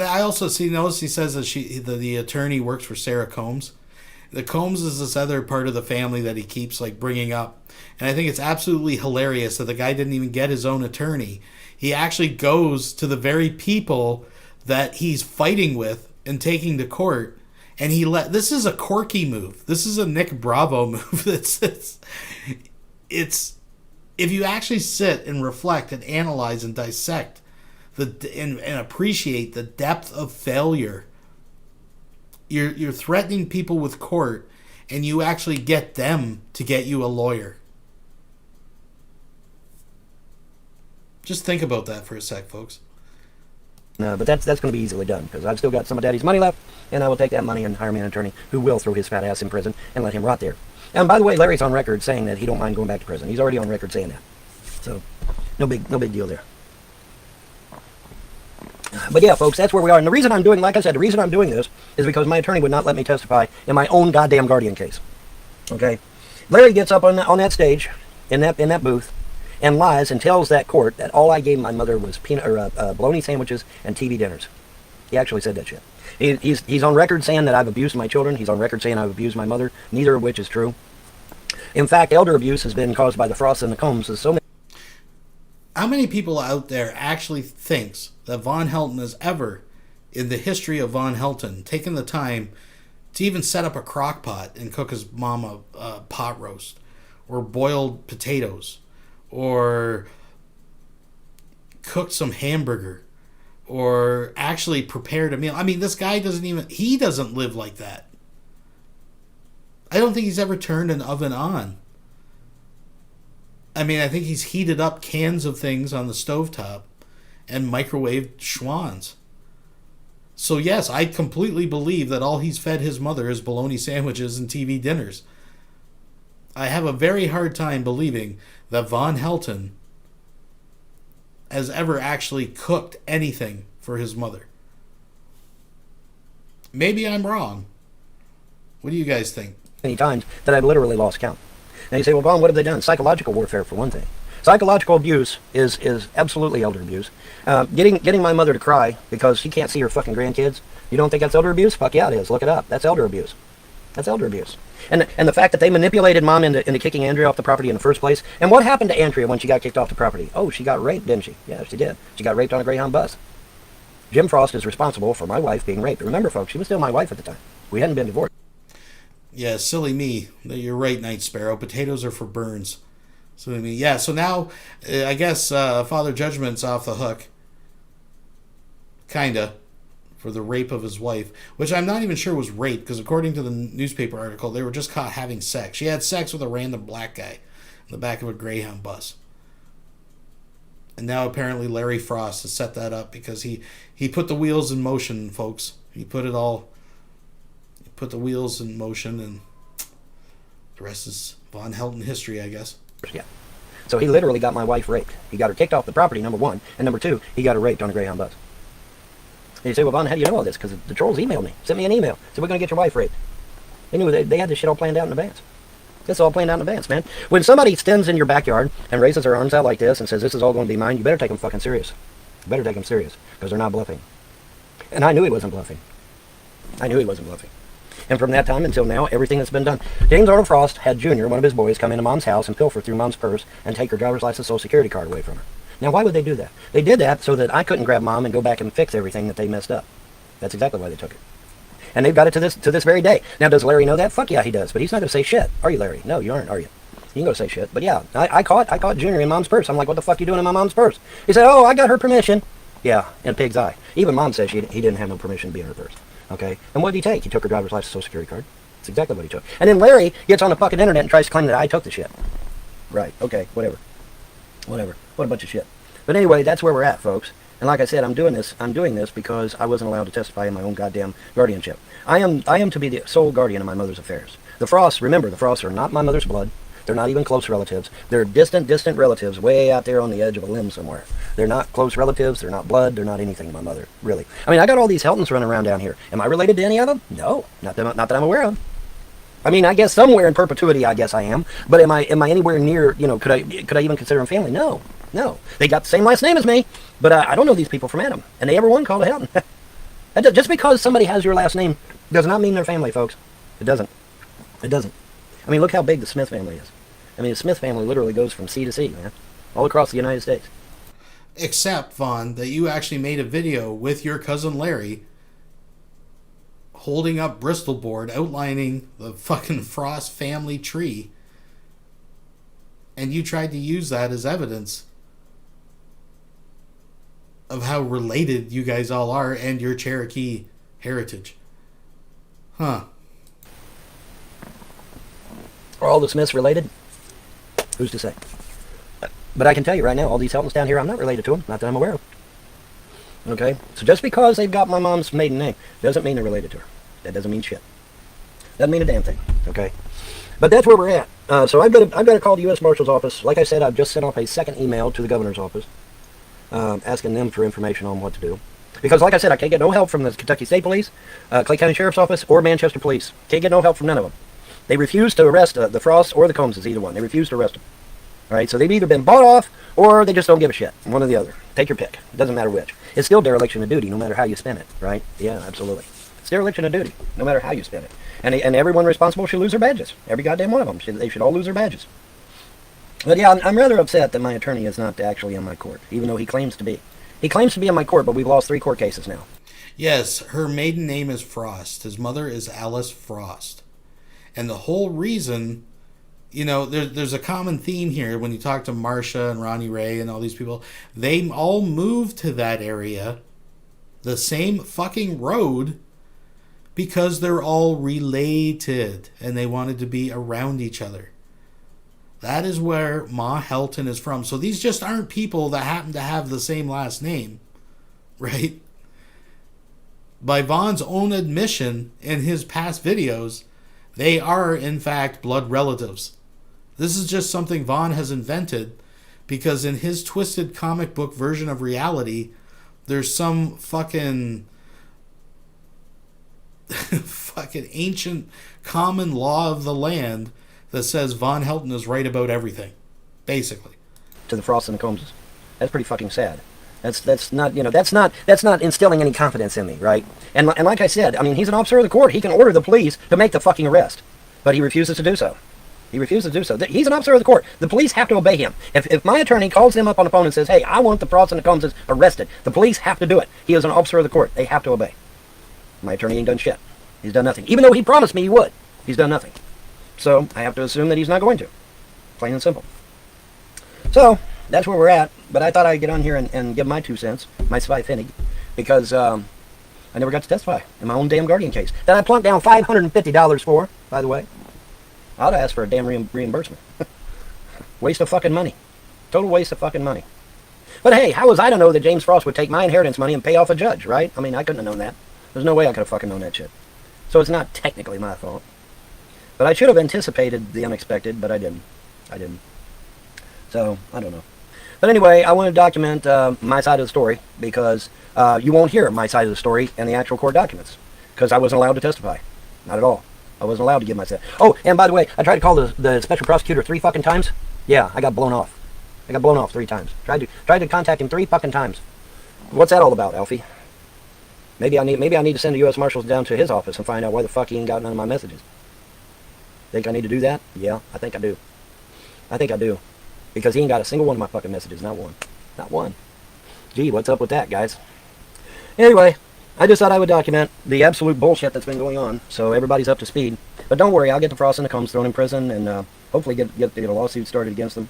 I also notice he says that the attorney works for Sarah Combs. The Combs is this other part of the family that he keeps like bringing up. And I think it's absolutely hilarious that the guy didn't even get his own attorney. He actually goes to the very people that he's fighting with and taking to court. And this is a quirky move. This is a Nick Bravo move. It's if you actually sit and reflect and analyze and dissect and appreciate the depth of failure. You're threatening people with court, and you actually get them to get you a lawyer. Just think about that for a sec, folks. No, but that's going to be easily done, because I've still got some of Daddy's money left, and I will take that money and hire me an attorney who will throw his fat ass in prison and let him rot there. And by the way, Larry's on record saying that he don't mind going back to prison. He's already on record saying that. So, no big deal there. But yeah, folks, that's where we are. And the reason I'm doing, like I said, the reason I'm doing this is because my attorney would not let me testify in my own goddamn guardian case. Okay? Larry gets up on that stage, in that booth, and lies and tells that court that all I gave my mother was bologna sandwiches and TV dinners. He actually said that shit. He's on record saying that I've abused my children. He's on record saying I've abused my mother, neither of which is true. In fact, elder abuse has been caused by the Frosts and the Combs. How many people out there actually thinks that Von Helton has ever, in the history of Von Helton, taken the time to even set up a crock pot and cook his mom a pot roast, or boiled potatoes, or cooked some hamburger, or actually prepared a meal? I mean, this guy doesn't live like that. I don't think he's ever turned an oven on. I mean, I think he's heated up cans of things on the stovetop and microwaved schwans. So yes, I completely believe that all he's fed his mother is bologna sandwiches and TV dinners. I have a very hard time believing that Von Helton has ever actually cooked anything for his mother. Maybe I'm wrong. What do you guys think? Many times that I've literally lost count. And you say, well, Vaughn, what have they done? Psychological warfare, for one thing. Psychological abuse is absolutely elder abuse. Getting my mother to cry because she can't see her fucking grandkids. You don't think that's elder abuse? Fuck yeah, it is. Look it up. That's elder abuse. That's elder abuse. And the fact that they manipulated Mom into kicking Andrea off the property in the first place. And what happened to Andrea when she got kicked off the property? Oh, she got raped, didn't she? Yeah, she did. She got raped on a Greyhound bus. Jim Frost is responsible for my wife being raped. Remember, folks, she was still my wife at the time. We hadn't been divorced. Yeah, silly me. You're right, Night Sparrow. Potatoes are for burns. Silly me. Yeah, so now, I guess Father Judgment's off the hook. Kinda. For the rape of his wife. Which I'm not even sure was rape, because according to the newspaper article, they were just caught having sex. She had sex with a random black guy in the back of a Greyhound bus. And now apparently Larry Frost has set that up because he put the wheels in motion, folks. He put the wheels in motion, and the rest is Von Helton history, I guess. Yeah. So he literally got my wife raped. He got her kicked off the property, number one. And number two, he got her raped on a Greyhound bus. And you say, well, Von, how do you know all this? Because the trolls emailed me. Sent me an email. Said, we're going to get your wife raped. They knew they had this shit all planned out in advance. It's all planned out in advance, man. When somebody stands in your backyard and raises their arms out like this and says, this is all going to be mine, you better take them fucking serious. You better take them serious, because they're not bluffing. And I knew he wasn't bluffing. And from that time until now, everything that's been done. James Arnold Frost had Junior, one of his boys, come into Mom's house and pilfer through Mom's purse and take her driver's license, social security card away from her. Now, why would they do that? They did that so that I couldn't grab Mom and go back and fix everything that they messed up. That's exactly why they took it. And they've got it to this very day. Now, does Larry know that? Fuck yeah, he does. But he's not going to say shit. Are you, Larry? No, you aren't, are you? You can go say shit. But yeah, I caught Junior in Mom's purse. I'm like, what the fuck you doing in my mom's purse? He said, oh, I got her permission. Yeah, in a pig's eye. Even Mom says he didn't have no permission to be in her purse. Okay? And what did he take? He took her driver's license, social security card. That's exactly what he took. And then Larry gets on the fucking internet and tries to claim that I took the shit. Right, okay, whatever. What a bunch of shit. But anyway, that's where we're at, folks. And like I said, I'm doing this because I wasn't allowed to testify in my own goddamn guardianship. I am to be the sole guardian of my mother's affairs. The Frosts, remember, the Frosts are not my mother's blood. They're not even close relatives. They're distant relatives way out there on the edge of a limb somewhere. They're not close relatives. They're not blood. They're not anything to my mother, really. I mean, I got all these Heltons running around down here. Am I related to any of them? No, not that I'm aware of. I mean, I guess somewhere in perpetuity, I guess I am. But am I anywhere near, could I even consider them family? No. They got the same last name as me, but I don't know these people from Adam. And they ever one called a Helton. Just because somebody has your last name does not mean they're family, folks. It doesn't. It doesn't. I mean, look how big the Smith family is. I mean, the Smith family literally goes from sea to sea, man. All across the United States. Except, Vaughn, that you actually made a video with your cousin Larry holding up Bristol board outlining the fucking Frost family tree. And you tried to use that as evidence of how related you guys all are and your Cherokee heritage. Huh. Are all the Smiths related? Who's to say? But I can tell you right now, all these Heltons down here, I'm not related to them. Not that I'm aware of. Okay? So just because they've got my mom's maiden name doesn't mean they're related to her. That doesn't mean shit. Doesn't mean a damn thing. Okay? But that's where we're at. So I've got to call the U.S. Marshal's office. Like I said, I've just sent off a second email to the governor's office asking them for information on what to do. Because like I said, I can't get no help from the Kentucky State Police, Clay County Sheriff's Office, or Manchester Police. Can't get no help from none of them. They refuse to arrest the Frosts or the Combses, either one. They refuse to arrest them. All right, so they've either been bought off or they just don't give a shit. One or the other. Take your pick. It doesn't matter which. It's still dereliction of duty, no matter how you spin it, right? Yeah, absolutely. It's dereliction of duty, no matter how you spin it. And everyone responsible should lose their badges. Every goddamn one of them. They should all lose their badges. But yeah, I'm rather upset that my attorney is not actually in my court, even though he claims to be. He claims to be in my court, but we've lost 3 court cases now. Yes, her maiden name is Frost. His mother is Alice Frost. And the whole reason, you know, there's a common theme here when you talk to Marcia and Ronnie Ray and all these people. They all moved to that area, the same fucking road, because they're all related and they wanted to be around each other. That is where Ma Helton is from. So these just aren't people that happen to have the same last name, right? By Vaughn's own admission in his past videos, they are, in fact, blood relatives. This is just something Vaughn has invented because in his twisted comic book version of reality, there's some fucking ancient common law of the land that says Von Helton is right about everything, basically. To the Frosts and the Combses. That's pretty fucking sad. That's not, you know, that's not instilling any confidence in me, right? And like I said, I mean, he's an officer of the court. He can order the police to make the fucking arrest, but he refuses to do so. He refuses to do so. He's an officer of the court. The police have to obey him. If my attorney calls him up on the phone and says, hey, I want the Frosts and the Combses arrested, the police have to do it. He is an officer of the court. They have to obey. My attorney ain't done shit. He's done nothing. Even though he promised me he would. He's done nothing. So I have to assume that he's not going to. Plain and simple. So that's where we're at. But I thought I'd get on here and give my 2 cents, my 5 penny, because I never got to testify in my own damn Guardian case that I plunked down $550 for, by the way. I'd ask for a damn reimbursement. Waste of fucking money. Total waste of fucking money. But hey, how was I to know that James Frost would take my inheritance money and pay off a judge, right? I mean, I couldn't have known that. There's no way I could have fucking known that shit. So it's not technically my fault. But I should have anticipated the unexpected, but I didn't. So, I don't know. But anyway, I want to document my side of the story because you won't hear my side of the story in the actual court documents because I wasn't allowed to testify. Not at all. I wasn't allowed to give my side. Oh, and by the way, I tried to call the special prosecutor 3 fucking times. Yeah, I got blown off. I got blown off 3 times. Tried to contact him 3 fucking times. What's that all about, Alfie? Maybe I need to send the U.S. Marshals down to his office and find out why the fuck he ain't got none of my messages. Think I need to do that? Yeah, I think I do. I think I do. Because he ain't got a single one of my fucking messages. Not one. Not one. Gee, what's up with that, guys? Anyway, I just thought I would document the absolute bullshit that's been going on, so everybody's up to speed. But don't worry, I'll get the Frost and the Combs thrown in prison and hopefully get a lawsuit started against them.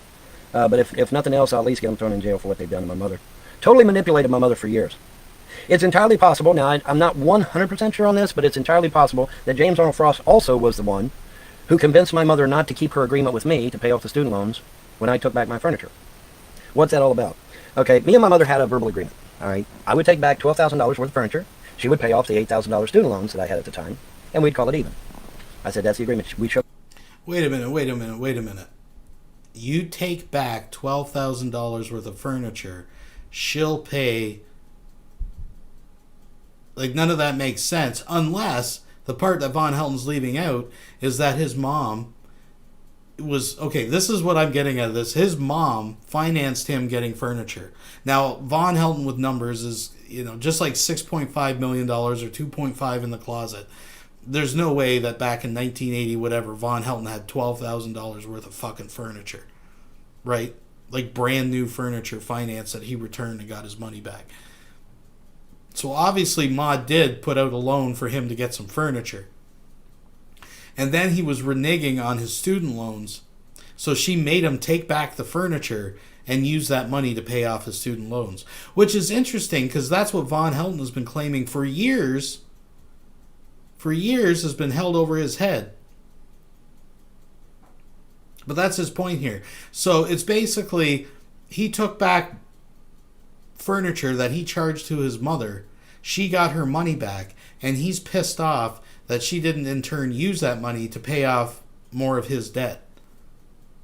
But if nothing else, I'll at least get them thrown in jail for what they've done to my mother. Totally manipulated my mother for years. It's entirely possible, now I'm not 100% sure on this, but it's entirely possible that James Arnold Frost also was the one who convinced my mother not to keep her agreement with me to pay off the student loans when I took back my furniture. What's that all about? Okay, me and my mother had a verbal agreement, all right? I would take back $12,000 worth of furniture. She would pay off the $8,000 student loans that I had at the time, and we'd call it even. I said, that's the agreement. We shook. Wait a minute. You take back $12,000 worth of furniture. She'll pay. Like, none of that makes sense unless the part that Von Helton's leaving out is that his mom was, okay, this is what I'm getting at this. His mom financed him getting furniture. Now, Von Helton with numbers is, you know, just like $6.5 million or 2.5 in the closet. there's no way that back in 1980, whatever, Von Helton had $12,000 worth of fucking furniture, right? Like brand new furniture finance that he returned and got his money back. So obviously Ma did put out a loan for him to get some furniture. And then he was reneging on his student loans. So she made him take back the furniture and use that money to pay off his student loans. Which is interesting because that's what Von Helton has been claiming for years. For years has been held over his head. But that's his point here. So it's basically he took back furniture that he charged to his mother. She got her money back, and he's pissed off that she didn't in turn use that money to pay off more of his debt.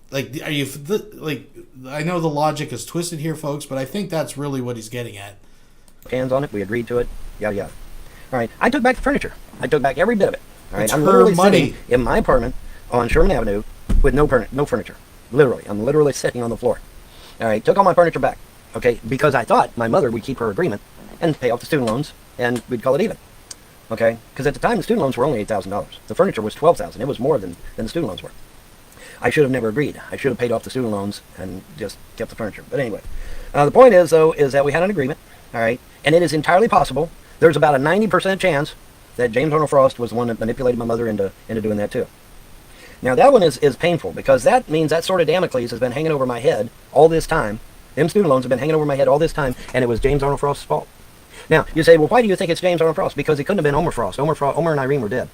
Like, are you like? I know the logic is twisted here, folks, but I think that's really what he's getting at. Hands on it. We agreed to it. Yada yada. All right. I took back the furniture. I took back every bit of it. All right. It's I'm her literally money. sitting in my apartment on Sherman Avenue with no furniture. Literally, I'm literally sitting on the floor. All right. Took all my furniture back. Okay, because I thought my mother would keep her agreement and pay off the student loans, and we'd call it even. Okay, because at the time the student loans were only $8,000. The furniture was $12,000. It was more than the student loans were. I should have never agreed. I should have paid off the student loans and just kept the furniture. But anyway, the point is though is that we had an agreement. All right, and it is entirely possible. There's about a 90% chance that James Arnold Frost was the one that manipulated my mother into doing that too. Now that one is painful because that means that sword of Damocles has been hanging over my head all this time. Them student loans have been hanging over my head all this time, and it was James Arnold Frost's fault. Now, you say, well, why do you think it's James Arnold Frost? Because it couldn't have been Omer Frost. Omer and Irene were dead.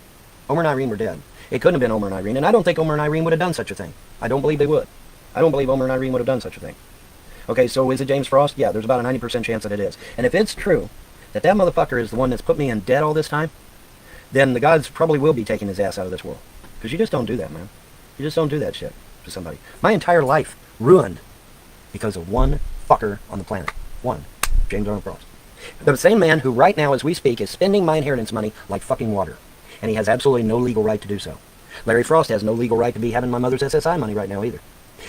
Omer and Irene were dead. It couldn't have been Omer and Irene, and I don't think Omer and Irene would have done such a thing. I don't believe they would. I don't believe Omer and Irene would have done such a thing. Okay, so is it James Frost? Yeah, there's about a 90% chance that it is. And if it's true that that motherfucker is the one that's put me in debt all this time, then the gods probably will be taking his ass out of this world. Because you just don't do that, man. You just don't do that shit to somebody. My entire life ruined because of one fucker on the planet. One. James Arnold Frost. The same man who right now as we speak is spending my inheritance money like fucking water. And he has absolutely no legal right to do so. Larry Frost has no legal right to be having my mother's SSI money right now either.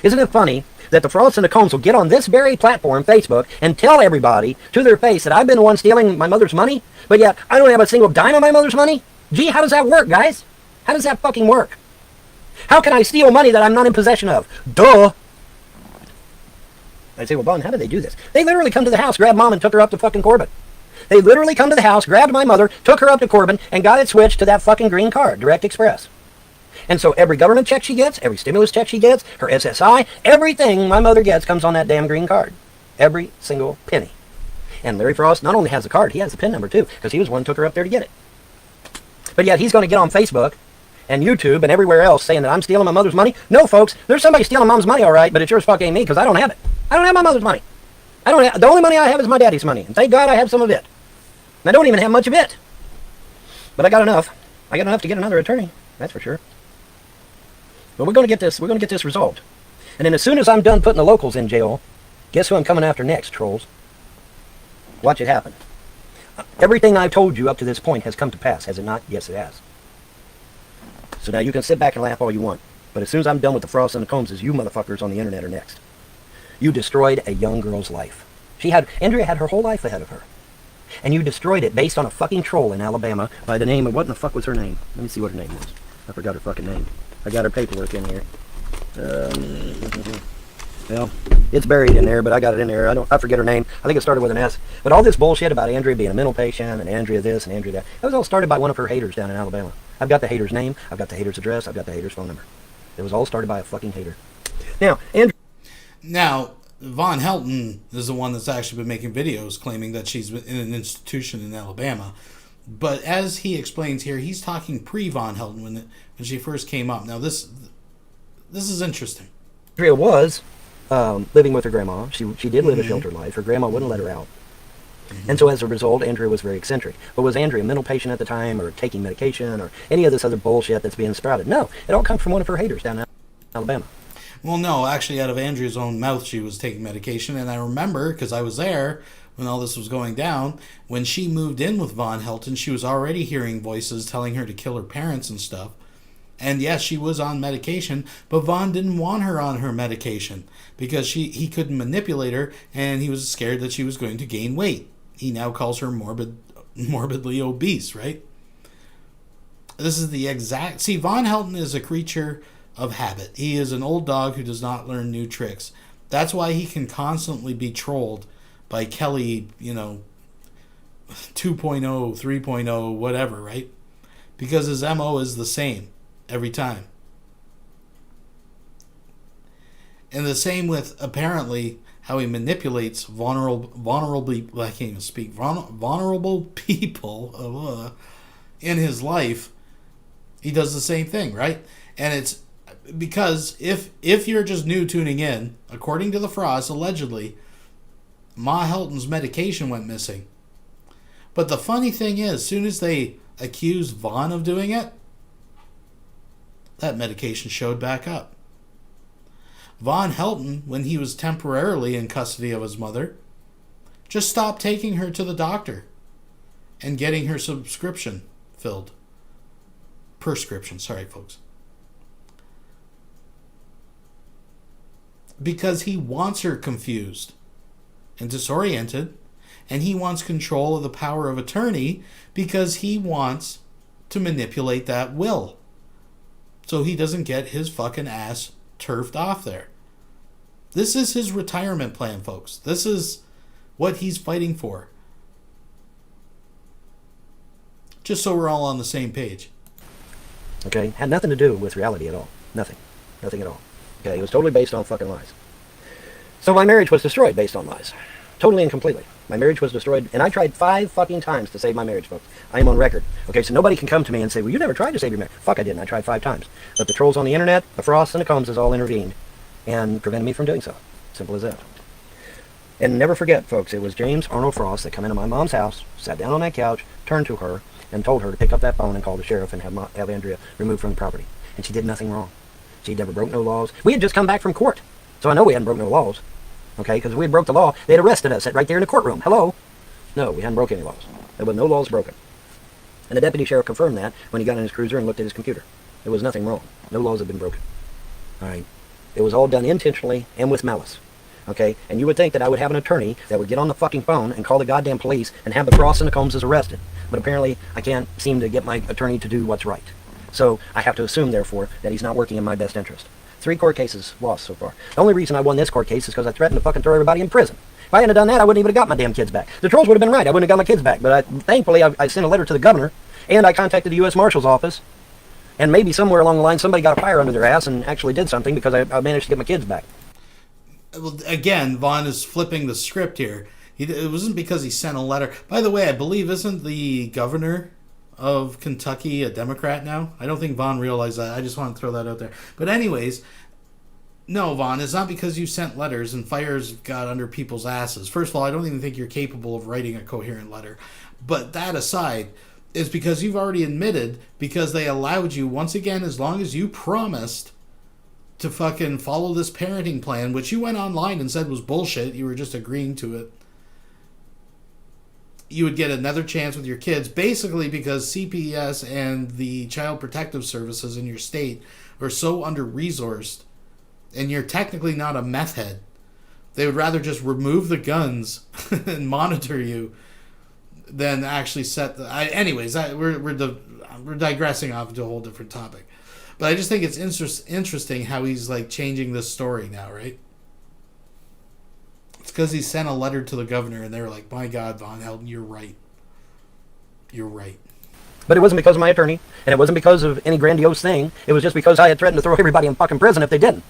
Isn't it funny that the Frosts and the Combs will get on this very platform, Facebook, and tell everybody to their face that I've been the one stealing my mother's money, but yet I don't have a single dime of my mother's money? Gee, how does that work, guys? How does that fucking work? How can I steal money that I'm not in possession of? Duh! I say, well, Bon, how did they do this? They literally come to the house, grabbed Mom, and took her up to fucking Corbin. They literally come to the house, grabbed my mother, took her up to Corbin, and got it switched to that fucking green card, Direct Express. And so every government check she gets, every stimulus check she gets, her SSI, everything my mother gets comes on that damn green card. Every single penny. And Larry Frost not only has the card, he has the PIN number too, because he was the one who took her up there to get it. But yet he's going to get on Facebook and YouTube and everywhere else saying that I'm stealing my mother's money. No, folks, there's somebody stealing Mom's money, all right, but it sure as fuck ain't me, because I don't have it. I don't have my mother's money. The only money I have is my daddy's money, and thank God I have some of it. And I don't even have much of it. But I got enough. I got enough to get another attorney, that's for sure. But we're going to get this resolved. And then as soon as I'm done putting the locals in jail, guess who I'm coming after next, trolls? Watch it happen. Everything I've told you up to this point has come to pass, has it not? Yes, it has. So now you can sit back and laugh all you want. But as soon as I'm done with the Frosts and the Combses, you motherfuckers on the internet are next. You destroyed a young girl's life. Andrea had her whole life ahead of her. And you destroyed it based on a fucking troll in Alabama by the name of, what in the fuck was her name? Let me see what her name was. I forgot her fucking name. I got her paperwork in here. Well, it's buried in there, but I got it in there. I forget her name. I think it started with an S. But all this bullshit about Andrea being a mental patient and Andrea this and Andrea that, that was all started by one of her haters down in Alabama. I've got the hater's name. I've got the hater's address. I've got the hater's phone number. It was all started by a fucking hater. Now, Von Helton is the one that's actually been making videos claiming that she's in an institution in Alabama. But as he explains here, he's talking pre-Von Helton when she first came up. Now, this is interesting. Andrea was living with her grandma. She did live a sheltered life. Her grandma wouldn't let her out. And so as a result, Andrea was very eccentric. But was Andrea a mental patient at the time or taking medication or any of this other bullshit that's being sprouted? No, it all comes from one of her haters down in Alabama. Well, no, actually out of Andrea's own mouth she was taking medication. And I remember, because I was there when all this was going down, when she moved in with Von Helton, she was already hearing voices telling her to kill her parents and stuff. And yes, she was on medication, but Von didn't want her on her medication because he couldn't manipulate her, and he was scared that she was going to gain weight. He now calls her morbidly obese, right? This is the exact... See, Von Helton is a creature of habit. He is an old dog who does not learn new tricks. That's why he can constantly be trolled by Kelly, 2.0, 3.0, whatever, right? Because his MO is the same every time. And the same with, apparently, how he manipulates vulnerable people in his life. He does the same thing, right? And it's because if you're just new tuning in, according to the Frost, allegedly, Ma Helton's medication went missing. But the funny thing is, as soon as they accused Vaughn of doing it, that medication showed back up. Von Helton, when he was temporarily in custody of his mother, just stopped taking her to the doctor and getting her prescription filled. Prescription, sorry folks. Because he wants her confused and disoriented, and he wants control of the power of attorney because he wants to manipulate that will so he doesn't get his fucking ass turfed off there. This is his retirement plan, folks. This is what he's fighting for. Just so we're all on the same page. Okay? Had nothing to do with reality at all. Nothing. Nothing at all. Okay? It was totally based on fucking lies. So my marriage was destroyed based on lies. Totally and completely. My marriage was destroyed, and I tried 5 fucking times to save my marriage, folks. I am on record. Okay, so nobody can come to me and say, well, you never tried to save your marriage. Fuck, I didn't. I tried 5 times. But the trolls on the internet, the Frosts, and the Combs has all intervened and prevented me from doing so. Simple as that. And never forget, folks, it was James Arnold Frost that came into my mom's house, sat down on that couch, turned to her, and told her to pick up that phone and call the sheriff and have Andrea removed from the property. And she did nothing wrong. She never broke no laws. We had just come back from court, so I know we hadn't broke no laws. Okay, because if we had broke the law, they'd arrested us right there in the courtroom. Hello? No, we hadn't broke any laws. There were no laws broken. And the deputy sheriff confirmed that when he got in his cruiser and looked at his computer. There was nothing wrong. No laws had been broken. All right? It was all done intentionally and with malice. Okay? And you would think that I would have an attorney that would get on the fucking phone and call the goddamn police and have the Frosts and the Combses arrested. But apparently, I can't seem to get my attorney to do what's right. So I have to assume, therefore, that he's not working in my best interest. 3 court cases lost so far. The only reason I won this court case is because I threatened to fucking throw everybody in prison. If I hadn't done that, I wouldn't even have got my damn kids back. The trolls would have been right. I wouldn't have got my kids back. But thankfully, I sent a letter to the governor, and I contacted the U.S. Marshal's office, and maybe somewhere along the line, somebody got a fire under their ass and actually did something because I managed to get my kids back. Well, again, Vaughn is flipping the script here. It wasn't because he sent a letter. By the way, I believe, isn't the governor of Kentucky a Democrat now? I don't think Vaughn realized that. I just want to throw that out there. But anyways, no, Vaughn, it's not because you sent letters and fires got under people's asses. First of all, I don't even think you're capable of writing a coherent letter. But that aside, is because you've already admitted, because they allowed you, once again, as long as you promised to fucking follow this parenting plan, which you went online and said was bullshit, you were just agreeing to it, you would get another chance with your kids, basically because CPS and the Child Protective Services in your state are so under-resourced, and you're technically not a meth head. They would rather just remove the guns and monitor you than actually set the... we're digressing off into a whole different topic. But I just think it's interesting how he's like changing this story now, right? It's because he sent a letter to the governor and they were like, my God, Von Helton, you're right. You're right. But it wasn't because of my attorney, and it wasn't because of any grandiose thing. It was just because I had threatened to throw everybody in fucking prison if they didn't.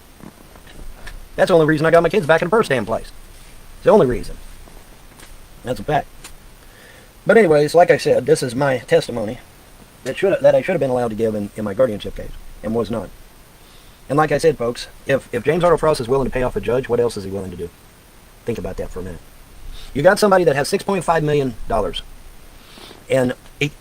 That's the only reason I got my kids back in the first damn place. It's the only reason. That's a fact. But anyways, like I said, this is my testimony that I should have been allowed to give in my guardianship case, and was not. And like I said, folks, if James Arnold Frost is willing to pay off a judge, what else is he willing to do? Think about that for a minute. You got somebody that has $6.5 million, and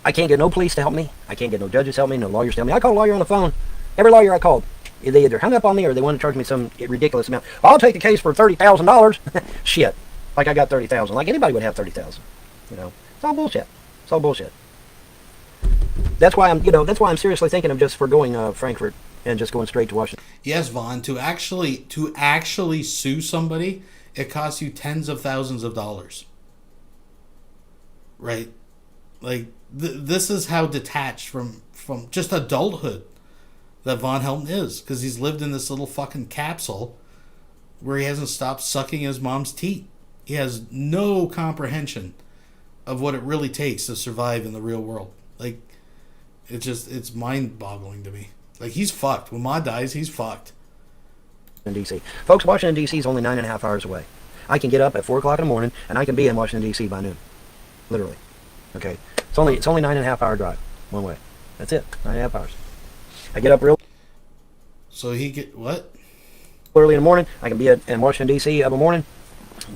I can't get no police to help me. I can't get no judges to help me, no lawyers to help me. I called a lawyer on the phone. Every lawyer I called, they either hung up on me or they wanted to charge me some ridiculous amount. I'll take the case for $30,000. Shit. Like I got $30,000. Like anybody would have $30,000. You know, it's all bullshit. It's all bullshit. That's why I'm seriously thinking of just forgoing Frankfurt and just going straight to Washington. Yes, Vaughn, to actually sue somebody, it costs you tens of thousands of dollars. Right? Like, this is how detached from just adulthood that Von Helton is, because he's lived in this little fucking capsule where he hasn't stopped sucking his mom's teat. He has no comprehension of what it really takes to survive in the real world. Like, it's mind-boggling to me. Like, he's fucked. When Ma dies, he's fucked. In D.C. Folks, Washington, D.C. is only 9.5 hours away. I can get up at 4 o'clock in the morning, and I can be in Washington, D.C. by noon. Literally. Okay? It's only 9.5 hour drive. One way. That's it. 9.5 hours. I get up real... So he get... What? Early in the morning. I can be in Washington, D.C. of a morning.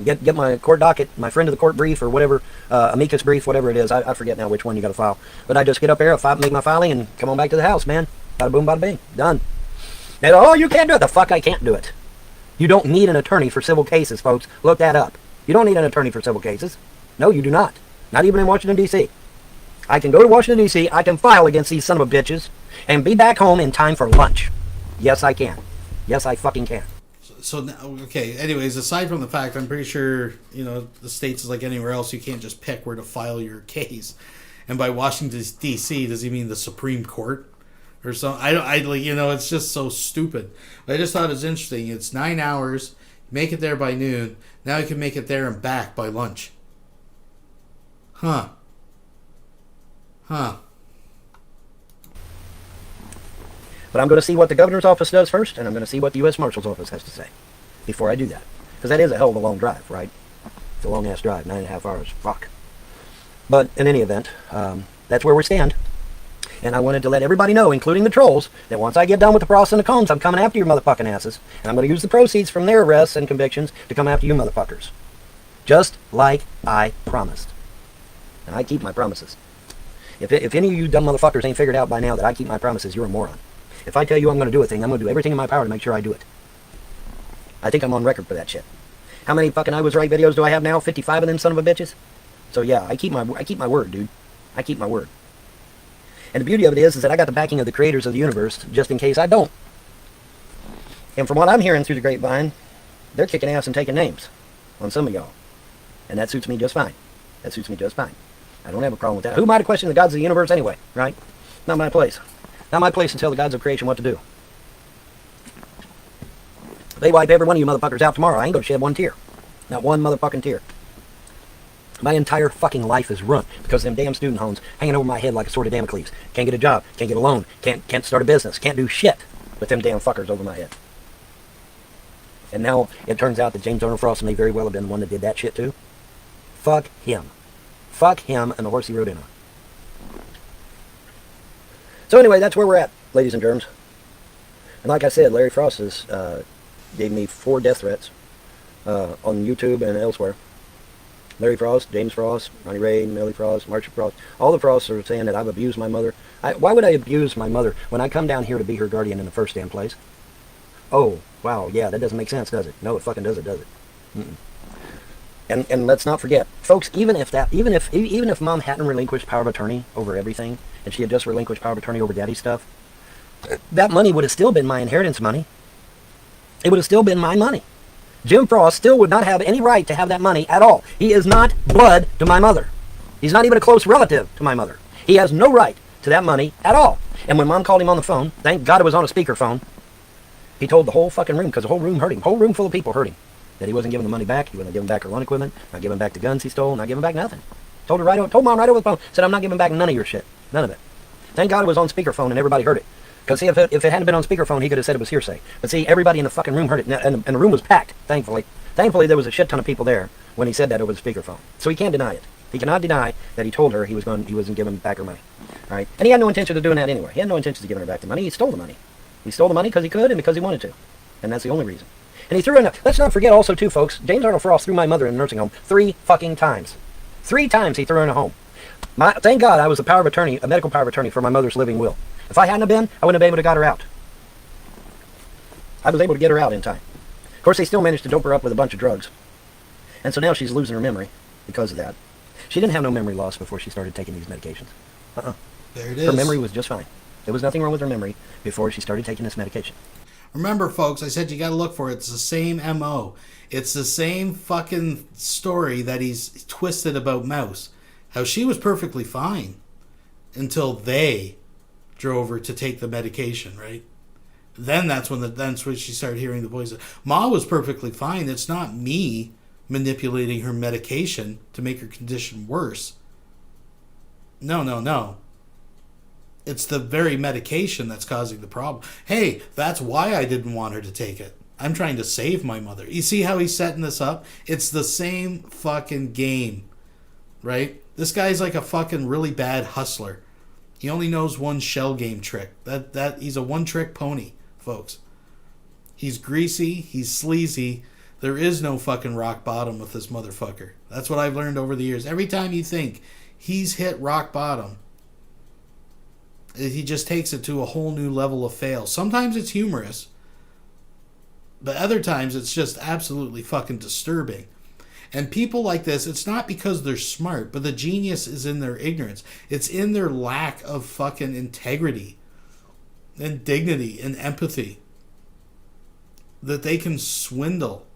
Get my court docket, my friend of the court brief, or whatever, amicus brief, whatever it is. I forget now which one you got to file. But I just get up there, make my filing, and come on back to the house, man. Bada boom, bada bing. Done. They go, oh, you can't do it. The fuck I can't do it. You don't need an attorney for civil cases, folks. Look that up. You don't need an attorney for civil cases. No, you do not. Not even in Washington, D.C. I can go to Washington, D.C., I can file against these son of a bitches, and be back home in time for lunch. Yes, I can. Yes, I fucking can. So now, okay, anyways, aside from the fact, I'm pretty sure, the States is like anywhere else, you can't just pick where to file your case. And by Washington, D.C., does he mean the Supreme Court? Or something? It's just so stupid. But I just thought it was interesting. It's 9 hours, make it there by noon, now you can make it there and back by lunch. Huh. But I'm going to see what the governor's office does first, and I'm going to see what the U.S. Marshal's office has to say before I do that. Because that is a hell of a long drive, right? It's a long-ass drive, 9.5 hours. Fuck. But in any event, that's where we stand. And I wanted to let everybody know, including the trolls, that once I get done with the pros and the cons, I'm coming after your motherfucking asses. And I'm going to use the proceeds from their arrests and convictions to come after you motherfuckers. Just like I promised. And I keep my promises. If any of you dumb motherfuckers ain't figured out by now that I keep my promises, you're a moron. If I tell you I'm going to do a thing, I'm going to do everything in my power to make sure I do it. I think I'm on record for that shit. How many fucking I Was Right videos do I have now? 55 of them son of a bitches? So yeah, I keep my word, dude. I keep my word. And the beauty of it is that I got the backing of the creators of the universe, just in case I don't. And from what I'm hearing through the grapevine, they're kicking ass and taking names on some of y'all. And that suits me just fine. That suits me just fine. I don't have a problem with that. Who am I to question the gods of the universe anyway, right? Not my place. Not my place to tell the gods of creation what to do. If they wipe every one of you motherfuckers out tomorrow, I ain't gonna shed one tear. Not one motherfucking tear. My entire fucking life is ruined because of them damn student loans hanging over my head like a sword of Damocles. Can't get a job, can't get a loan, can't start a business, can't do shit with them damn fuckers over my head. And now it turns out that James Arnold Frost may very well have been the one that did that shit too. Fuck him. Fuck him and the horse he rode in on. So anyway, that's where we're at, ladies and germs. And like I said, Larry Frost has gave me 4 death threats on YouTube and elsewhere. Larry Frost, James Frost, Ronnie Ray, Millie Frost, Marcia Frost, all the Frosts are saying that I've abused my mother. Why would I abuse my mother when I come down here to be her guardian in the first damn place? Oh, wow, yeah, that doesn't make sense, does it? No, it fucking does it? Mm-mm. And let's not forget, folks, even if Mom hadn't relinquished power of attorney over everything, and she had just relinquished power of attorney over Daddy's stuff, that money would have still been my inheritance money. It would have still been my money. Jim Frost still would not have any right to have that money at all. He is not blood to my mother. He's not even a close relative to my mother. He has no right to that money at all. And when Mom called him on the phone, thank God it was on a speakerphone, he told the whole fucking room, because the whole room heard him, whole room full of people heard him, that he wasn't giving the money back, he wasn't giving back her loan equipment, not giving back the guns he stole, not giving back nothing. Told Mom right over the phone, said, I'm not giving back none of your shit. None of it. Thank God it was on speakerphone and everybody heard it. Because see, if it hadn't been on speakerphone, he could have said it was hearsay. But see, everybody in the fucking room heard it, and the room was packed, thankfully. Thankfully, there was a shit ton of people there when he said that over the speakerphone. So he can't deny it. He cannot deny that he told her he wasn't giving back her money. All right? And he had no intention of doing that anyway. He had no intention of giving her back the money. He stole the money. He stole the money because he could and because he wanted to. And that's the only reason. And he threw in let's not forget also, too, folks, James Arnold Frost threw my mother in a nursing home 3 fucking times. 3 times he threw her in a home. Thank God I was a medical power of attorney for my mother's living will. If I hadn't have been, I wouldn't have been able to got her out. I was able to get her out in time. Of course, they still managed to dope her up with a bunch of drugs. And so now she's losing her memory because of that. She didn't have no memory loss before she started taking these medications. There it is. Her memory was just fine. There was nothing wrong with her memory before she started taking this medication. Remember, folks, I said you got to look for it. It's the same M.O. It's the same fucking story that he's twisted about Mouse. How she was perfectly fine. until they drove her to take the medication, right? Then that's when she started hearing the voices. Ma was perfectly fine. It's not me manipulating her medication to make her condition worse. No. It's the very medication that's causing the problem. Hey, that's why I didn't want her to take it. I'm trying to save my mother. You see how he's setting this up? It's the same fucking game, right? This guy's like a fucking really bad hustler. He only knows one shell game trick. That he's a one-trick pony, folks. He's greasy. He's sleazy. There is no fucking rock bottom with this motherfucker. That's what I've learned over the years. Every time you think he's hit rock bottom, he just takes it to a whole new level of fail. Sometimes it's humorous, but other times it's just absolutely fucking disturbing. And people like this, it's not because they're smart, but the genius is in their ignorance. It's in their lack of fucking integrity and dignity and empathy that they can swindle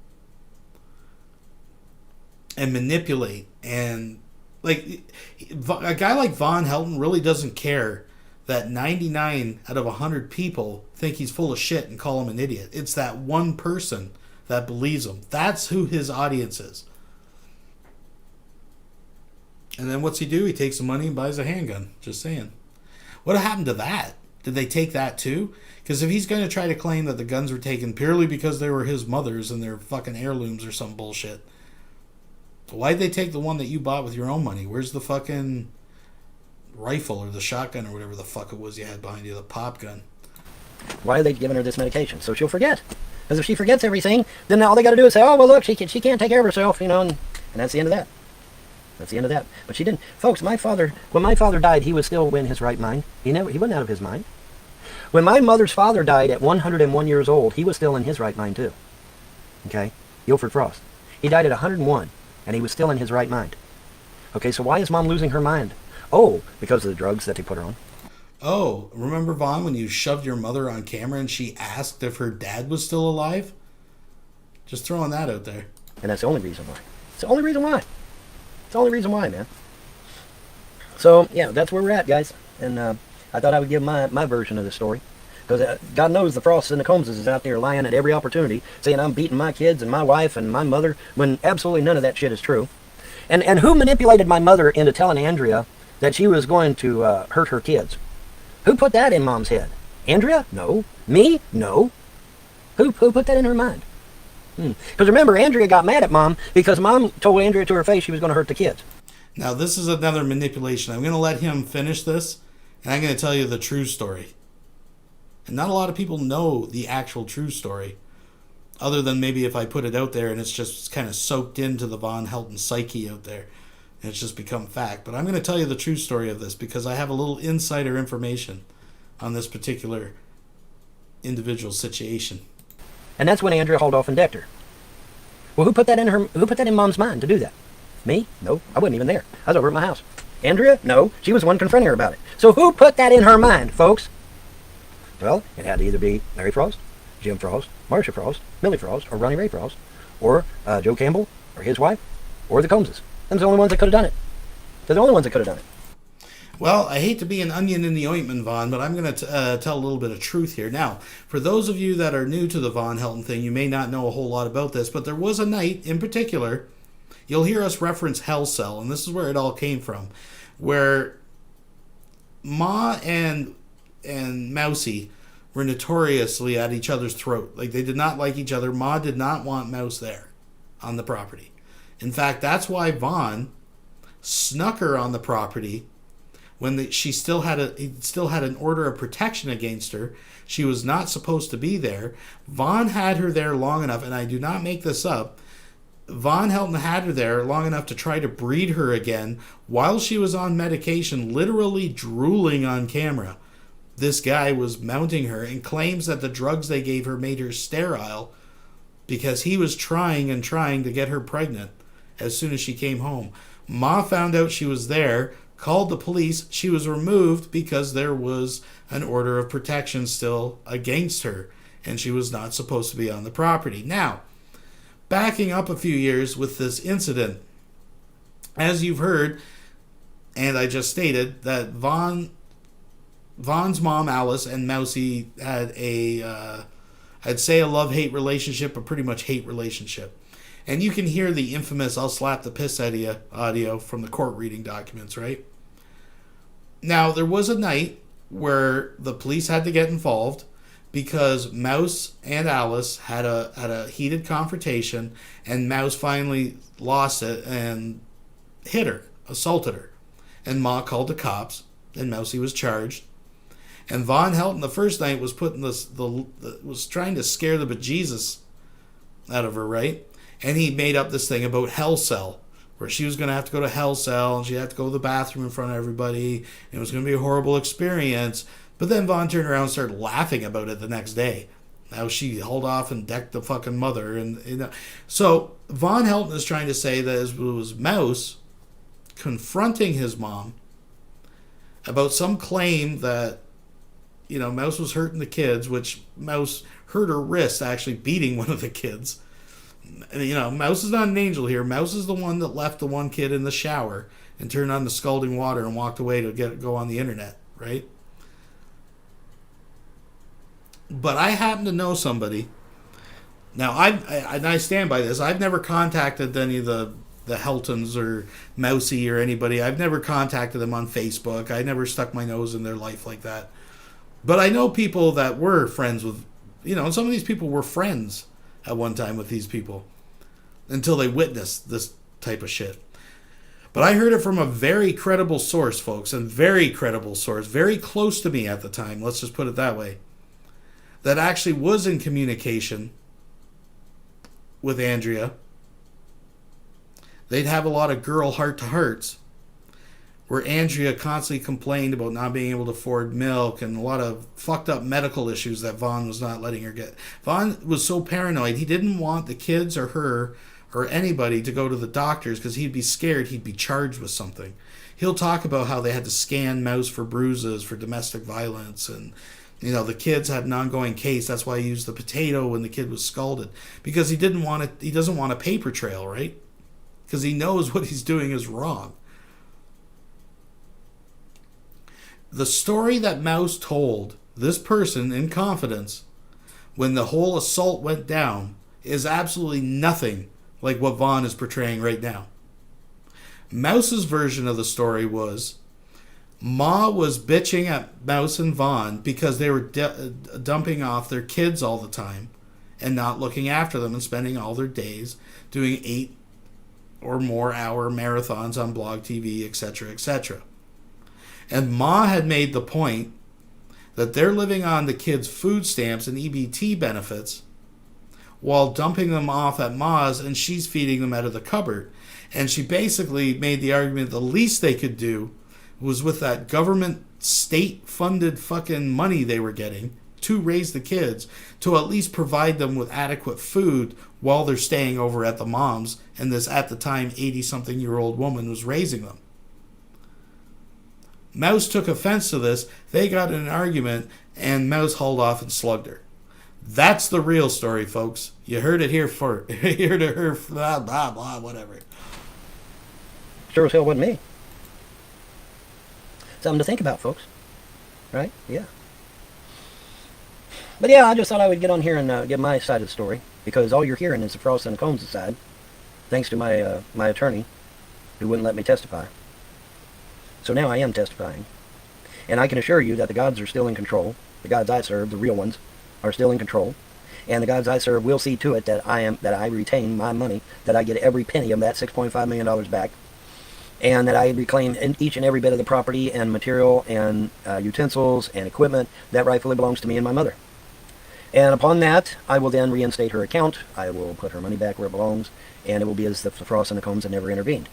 and manipulate. And like a guy like Von Helton really doesn't care that 99 out of 100 people think he's full of shit and call him an idiot. It's that one person that believes him. That's who his audience is. And then what's he do? He takes the money and buys a handgun. Just saying. What happened to that? Did they take that too? Because if he's going to try to claim that the guns were taken purely because they were his mother's and they're fucking heirlooms or some bullshit, why'd they take the one that you bought with your own money? Where's the fucking rifle or the shotgun or whatever the fuck it was you had behind you, the pop gun? Why are they giving her this medication? So she'll forget. Because if she forgets everything, then all they got to do is say, oh, well, look, she can't take care of herself, and that's the end of that. That's the end of that. But she didn't. Folks, when my father died, he was still in his right mind. He wasn't out of his mind. When my mother's father died at 101 years old, he was still in his right mind too. Okay? Guilford Frost. He died at 101, and he was still in his right mind. Okay, so why is Mom losing her mind? Oh, because of the drugs that they put her on. Oh, remember, Vaughn, when you shoved your mother on camera and she asked if her dad was still alive? Just throwing that out there. And that's the only reason why. It's the only reason why. It's the only reason why, man. So, yeah, that's where we're at, guys. And I thought I would give my version of the story. Because God knows the Frosts and the Combses is out there lying at every opportunity, saying I'm beating my kids and my wife and my mother, when absolutely none of that shit is true. And who manipulated my mother into telling Andrea that she was going to hurt her kids? Who put that in Mom's head? Andrea? No. Me? No. Who put that in her mind? Because remember, Andrea got mad at Mom because Mom told Andrea to her face she was going to hurt the kids. Now, this is another manipulation. I'm going to let him finish this, and I'm going to tell you the true story. And not a lot of people know the actual true story, other than maybe if I put it out there and it's just kind of soaked into the Von Helton psyche out there, and it's just become fact. But I'm going to tell you the true story of this because I have a little insider information on this particular individual situation. And that's when Andrea hauled off and decked her. Well, who put that in Mom's mind to do that? Me? No, I wasn't even there. I was over at my house. Andrea? No, she was the one confronting her about it. So who put that in her mind, folks? Well, it had to either be Larry Frost, Jim Frost, Marcia Frost, Millie Frost, or Ronnie Ray Frost, or Joe Campbell, or his wife, or the Combses. Them's the only ones that could have done it. They're the only ones that could have done it. Well, I hate to be an onion in the ointment, Vaughn, but I'm going to tell a little bit of truth here. Now, for those of you that are new to the Von Helton thing, you may not know a whole lot about this, but there was a night in particular, you'll hear us reference Hell Cell, and this is where it all came from, where Ma and Mousy were notoriously at each other's throat. Like, they did not like each other. Ma did not want Mouse there on the property. In fact, that's why Vaughn snuck her on the property when she still had an order of protection against her. She was not supposed to be there. Vaughn had her there long enough, and I do not make this up, Von Helton had her there long enough to try to breed her again while she was on medication, literally drooling on camera. This guy was mounting her and claims that the drugs they gave her made her sterile because he was trying to get her pregnant as soon as she came home. Ma found out she was there, called the police. She was removed because there was an order of protection still against her, and she was not supposed to be on the property. Now, backing up a few years with this incident, as you've heard, And I just stated that Vaughn's mom, Alice, and Mousy had I'd say a love-hate relationship, but pretty much hate relationship. And you can hear the infamous "I'll slap the piss out of you" audio from the court reading documents, right? Now, there was a night where the police had to get involved because Mouse and Alice had a heated confrontation, and Mouse finally lost it and hit her, assaulted her. And Ma called the cops, and Mousy was charged. And Von Helton the first night was was trying to scare the bejesus out of her, right? And he made up this thing about hell cell, where she was going to have to go to hell cell, and she'd have to go to the bathroom in front of everybody, and it was going to be a horrible experience. But then Vaughn turned around and started laughing about it the next day. How she hauled off and decked the fucking mother. And so Von Helton is trying to say that it was Mouse confronting his mom about some claim that, Mouse was hurting the kids, which Mouse hurt her wrist actually beating one of the kids. Mouse is not an angel here. Mouse is the one that left the one kid in the shower and turned on the scalding water and walked away to go on the internet, right? But I happen to know somebody. Now, I stand by this. I've never contacted any of the Heltons or Mousy or anybody. I've never contacted them on Facebook. I never stuck my nose in their life like that. But I know people that were friends with, and some of these people were friends at one time with these people until they witnessed this type of shit. But I heard it from a very credible source, folks, and very credible source, very close to me at the time, let's just put it that way, that actually was in communication with Andrea. They'd have a lot of girl heart-to-hearts where Andrea constantly complained about not being able to afford milk and a lot of fucked up medical issues that Vaughn was not letting her get. Vaughn was so paranoid, he didn't want the kids or her or anybody to go to the doctors because he'd be scared he'd be charged with something. He'll talk about how they had to scan Mouse for bruises, for domestic violence, and the kids had an ongoing case. That's why he used the potato when the kid was scalded, because he doesn't want a paper trail, right? Because he knows what he's doing is wrong. The story that Mouse told this person in confidence when the whole assault went down is absolutely nothing like what Vaughn is portraying right now. Mouse's version of the story was Ma was bitching at Mouse and Vaughn because they were dumping off their kids all the time and not looking after them and spending all their days doing 8 or more hour marathons on blog TV, etc., etc. And Ma had made the point that they're living on the kids' food stamps and EBT benefits while dumping them off at Ma's, and she's feeding them out of the cupboard. And she basically made the argument the least they could do was with that government state-funded fucking money they were getting to raise the kids, to at least provide them with adequate food while they're staying over at the mom's, and this, at the time, 80-something-year-old woman was raising them. Mouse took offense to this. They got in an argument, and Mouse hauled off and slugged her. That's the real story, folks. You heard it here for you heard it here, blah blah blah, whatever. Sure as hell wasn't me. Something to think about, folks. Right? Yeah. But yeah, I just thought I would get on here and give my side of the story, because all you're hearing is the Frost and the Combs' side, thanks to my attorney, who wouldn't let me testify. So now I am testifying. And I can assure you that the gods are still in control. The gods I serve, the real ones, are still in control. And the gods I serve will see to it that I retain my money, that I get every penny of that $6.5 million back, and that I reclaim each and every bit of the property and material and utensils and equipment that rightfully belongs to me and my mother. And upon that, I will then reinstate her account. I will put her money back where it belongs, and it will be as if the Frost and the Combs had never intervened.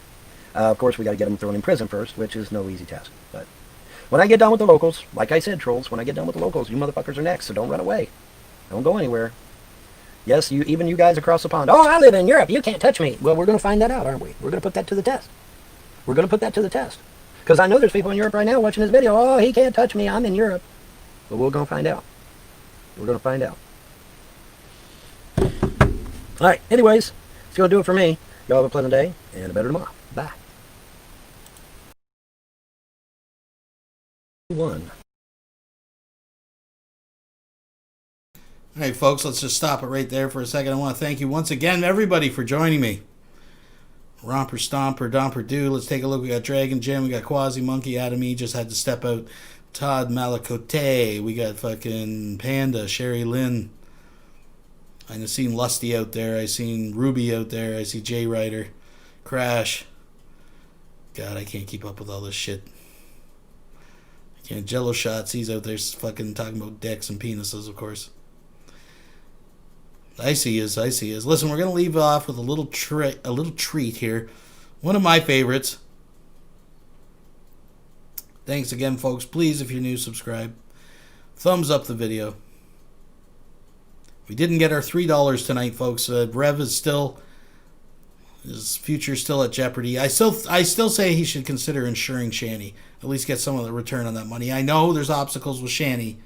Of course, we got to get them thrown in prison first, which is no easy task. But when I get done with the locals, like I said, trolls, when I get done with the locals, you motherfuckers are next, so don't run away. Don't go anywhere. Yes, even you guys across the pond. Oh, I live in Europe. You can't touch me. Well, we're going to find that out, aren't we? We're going to put that to the test. We're going to put that to the test. Because I know there's people in Europe right now watching this video. Oh, he can't touch me. I'm in Europe. But we're going to find out. We're going to find out. All right. Anyways, it's going to do it for me. Y'all have a pleasant day and a better tomorrow. Bye. One. All right, folks, let's just stop it right there for a second. I want to thank you once again, everybody, for joining me. Romper, Stomper, Domper, Do. Let's take a look. We got Dragon Jim. We got Quasi Monkey. Adam E. just had to step out. Todd Malacote. We got fucking Panda, Sherry Lynn. I seen Lusty out there. I seen Ruby out there. I see J Ryder. Crash. God, I can't keep up with all this shit. I can't. Jello Shots. He's out there fucking talking about dicks and penises, of course. I see is. Listen, we're gonna leave off with a little treat here. One of my favorites. Thanks again, folks. Please, if you're new, subscribe. Thumbs up the video. We didn't get our $3 tonight, folks. Rev is still, his future's still at jeopardy. I still say he should consider insuring Shanny. At least get some of the return on that money. I know there's obstacles with Shanny.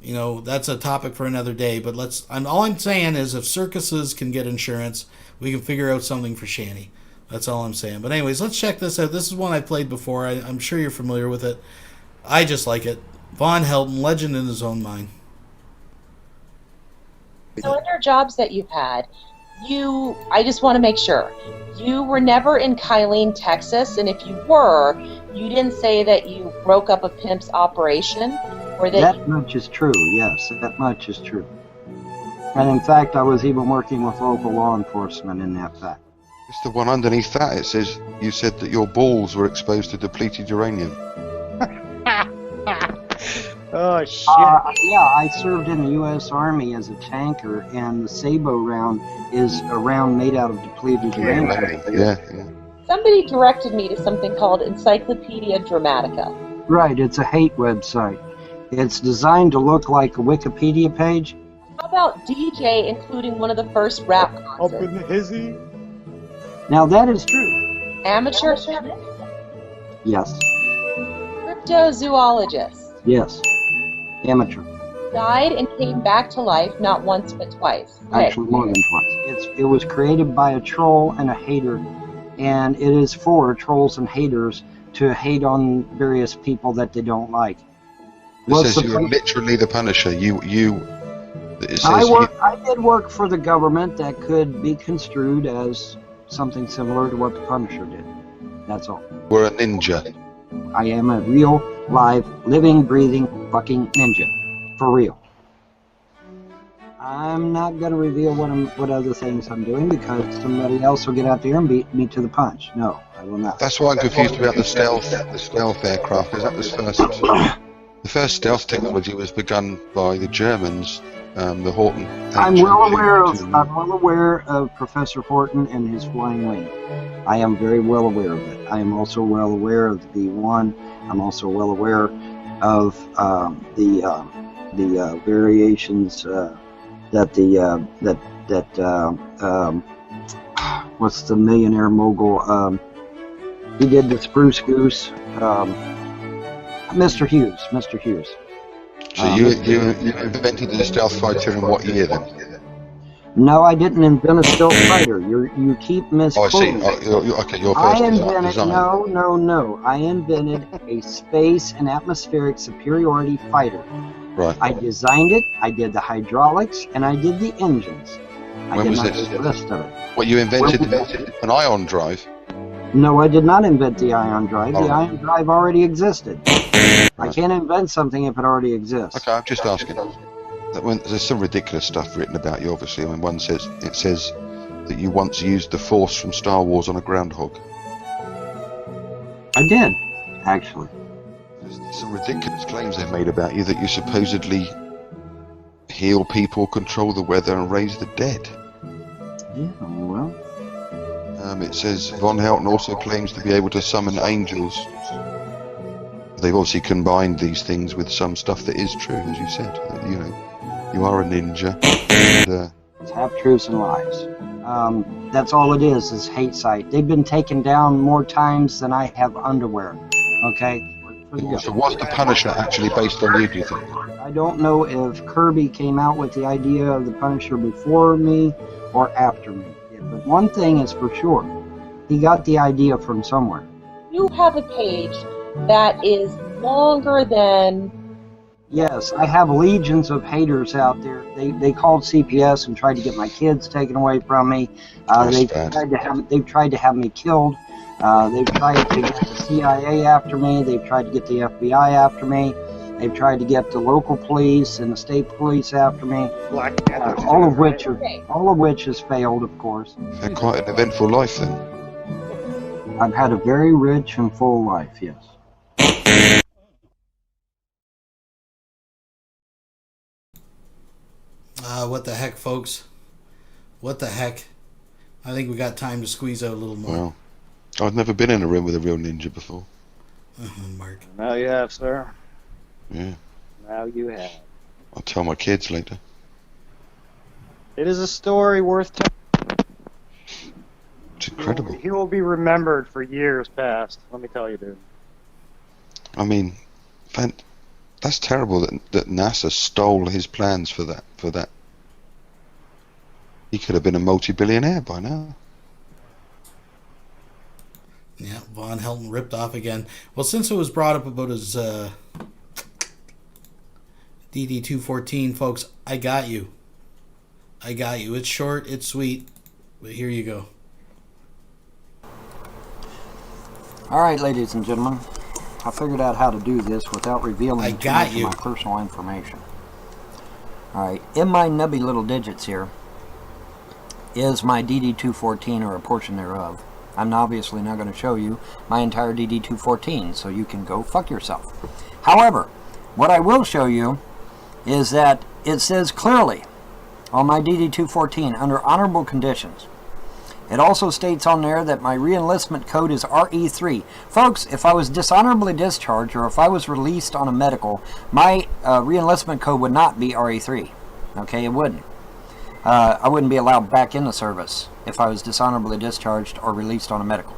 You know, that's a topic for another day. But all I'm saying is if circuses can get insurance, we can figure out something for Shanny. That's all I'm saying. But anyways, let's check this out. This is one I played before. I'm sure you're familiar with it. I just like it. Von Helton, legend in his own mind. So in your jobs that you've had, I just want to make sure, you were never in Kylene, Texas, and if you were, you didn't say that you broke up a pimp's operation, or that much is true, yes, that much is true. And in fact, I was even working with local law enforcement in that fact. It's the one underneath that. It says, you said that your balls were exposed to depleted uranium. Oh, shit. Yeah, I served in the U.S. Army as a tanker, and the Sabo round is a round made out of depleted uranium. Yeah. Somebody directed me to something called Encyclopedia Dramatica. Right, it's a hate website. It's designed to look like a Wikipedia page. How about DJ including one of the first rap concerts? Up in the hizzy. Now that is true. Amateur? Yes. Cryptozoologist. Yes. Amateur. Died and came back to life not once but twice. Actually, more than twice. It was created by a troll and a hater, and it is for trolls and haters to hate on various people that they don't like. It says you're literally the Punisher. I did work for the government that could be construed as something similar to what the Punisher did. That's all. We're a ninja. I am a real, live, living, breathing, fucking ninja. For real. I'm not going to reveal what other things I'm doing because somebody else will get out there and beat me to the punch. No, I will not. That's why I'm confused about the stealth aircraft, because that was the first stealth technology was begun by the Germans, the Horton. I'm well aware of Professor Horton and his flying wing. I am very well aware of it. I am also well aware of the B1. I'm also well aware of the variations what's the millionaire mogul? He did the Spruce Goose. Mr. Hughes. So you invented the stealth fighter in what year then? No, I didn't invent a stealth fighter. You keep misquoting. Oh, I see. Okay, your first design. No. I invented a space and atmospheric superiority fighter. Right. I designed it, I did the hydraulics, and I did the engines. When was this? The rest of it. What, you invented an ion drive? No, I did not invent the ion drive. The ion drive already existed. I can't invent something if it already exists. Okay, I'm just asking. There's some ridiculous stuff written about you, obviously. I mean, it says that you once used the Force from Star Wars on a groundhog. I did, actually. There's some ridiculous claims they've made about you, that you supposedly heal people, control the weather, and raise the dead. Yeah, well... it says Von Helton also claims to be able to summon angels. They've obviously combined these things with some stuff that is true, as you said. You know, you are a ninja. And, it's half-truths and lies. That's all it is hate site. They've been taken down more times than I have underwear. Okay? So was the Punisher actually based on you, do you think? I don't know if Kirby came out with the idea of the Punisher before me or after me. But one thing is for sure, he got the idea from somewhere. You have a page that is longer than... Yes, I have legions of haters out there. They called CPS and tried to get my kids taken away from me. They've tried to have me killed. They've tried to get the CIA after me. They've tried to get the FBI after me. They've tried to get the local police and the state police after me. All of which has failed, of course. Had quite an eventful life then. I've had a very rich and full life, yes. What the heck, folks? What the heck? I think we got time to squeeze out a little more. Well, I've never been in a room with a real ninja before. Mark. Now you have, sir. Yeah. Now you have. I'll tell my kids later. It is a story worth telling. It's incredible. He will be remembered for years past. Let me tell you, dude. I mean, that's terrible that NASA stole his plans for that. He could have been a multi-billionaire by now. Yeah, Von Helton ripped off again. Well, since it was brought up about his DD-214, folks, I got you. It's short, it's sweet, but here you go. All right, ladies and gentlemen, I figured out how to do this without revealing too much of my personal information. All right, in my nubby little digits here is my DD-214 or a portion thereof. I'm obviously not going to show you my entire DD-214, so you can go fuck yourself. However, what I will show you is that it says clearly on my DD-214 under honorable conditions. It also states on there that my reenlistment code is RE3. Folks, if I was dishonorably discharged or if I was released on a medical, my reenlistment code would not be RE3. Okay, it wouldn't. I wouldn't be allowed back in the service if I was dishonorably discharged or released on a medical.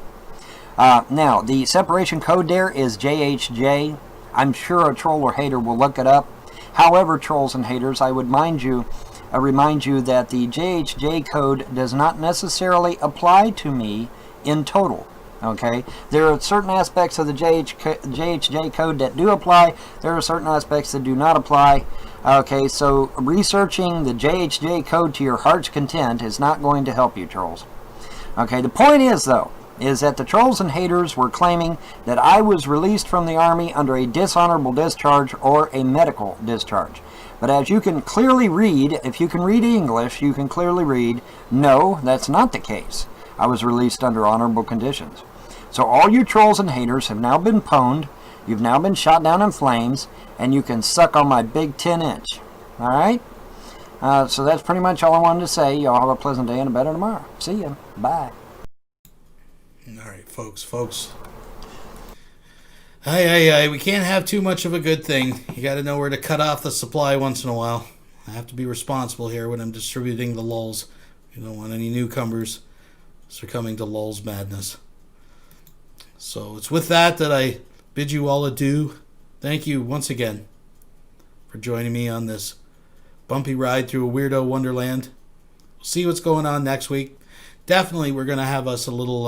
Now, the separation code there is JHJ. I'm sure a troll or hater will look it up. However, trolls and haters, I would remind you that the JHJ code does not necessarily apply to me in total. Okay, there are certain aspects of the JHJ code that do apply. There are certain aspects that do not apply. Okay, so researching the JHJ code to your heart's content is not going to help you, trolls. Okay, the point is, though, is that the trolls and haters were claiming that I was released from the Army under a dishonorable discharge or a medical discharge. But as you can clearly read, if you can read English, you can clearly read, no, that's not the case. I was released under honorable conditions. So all you trolls and haters have now been pwned, you've now been shot down in flames, and you can suck on my big 10-inch. Alright? So that's pretty much all I wanted to say. Y'all have a pleasant day and a better tomorrow. See ya. Bye. Alright, folks. Aye. We can't have too much of a good thing. You gotta know where to cut off the supply once in a while. I have to be responsible here when I'm distributing the lulz. You don't want any newcomers succumbing to lulz madness. So it's with that I bid you all adieu. Thank you once again for joining me on this bumpy ride through a weirdo wonderland. We'll see what's going on next week. Definitely we're gonna have us a little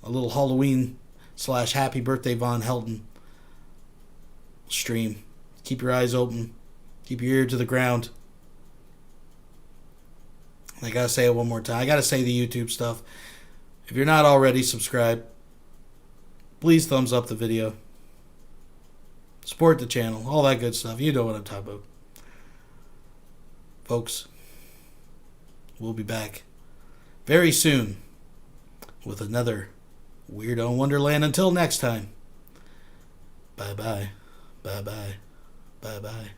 Halloween / happy birthday Von Helton stream. Keep your eyes open. Keep your ear to the ground. I gotta say it one more time. I gotta say the YouTube stuff. If you're not already subscribed, please thumbs up the video. Support the channel. All that good stuff. You know what I'm talking about. Folks, we'll be back very soon with another Weirdo Wonderland. Until next time. Bye-bye. Bye-bye. Bye-bye.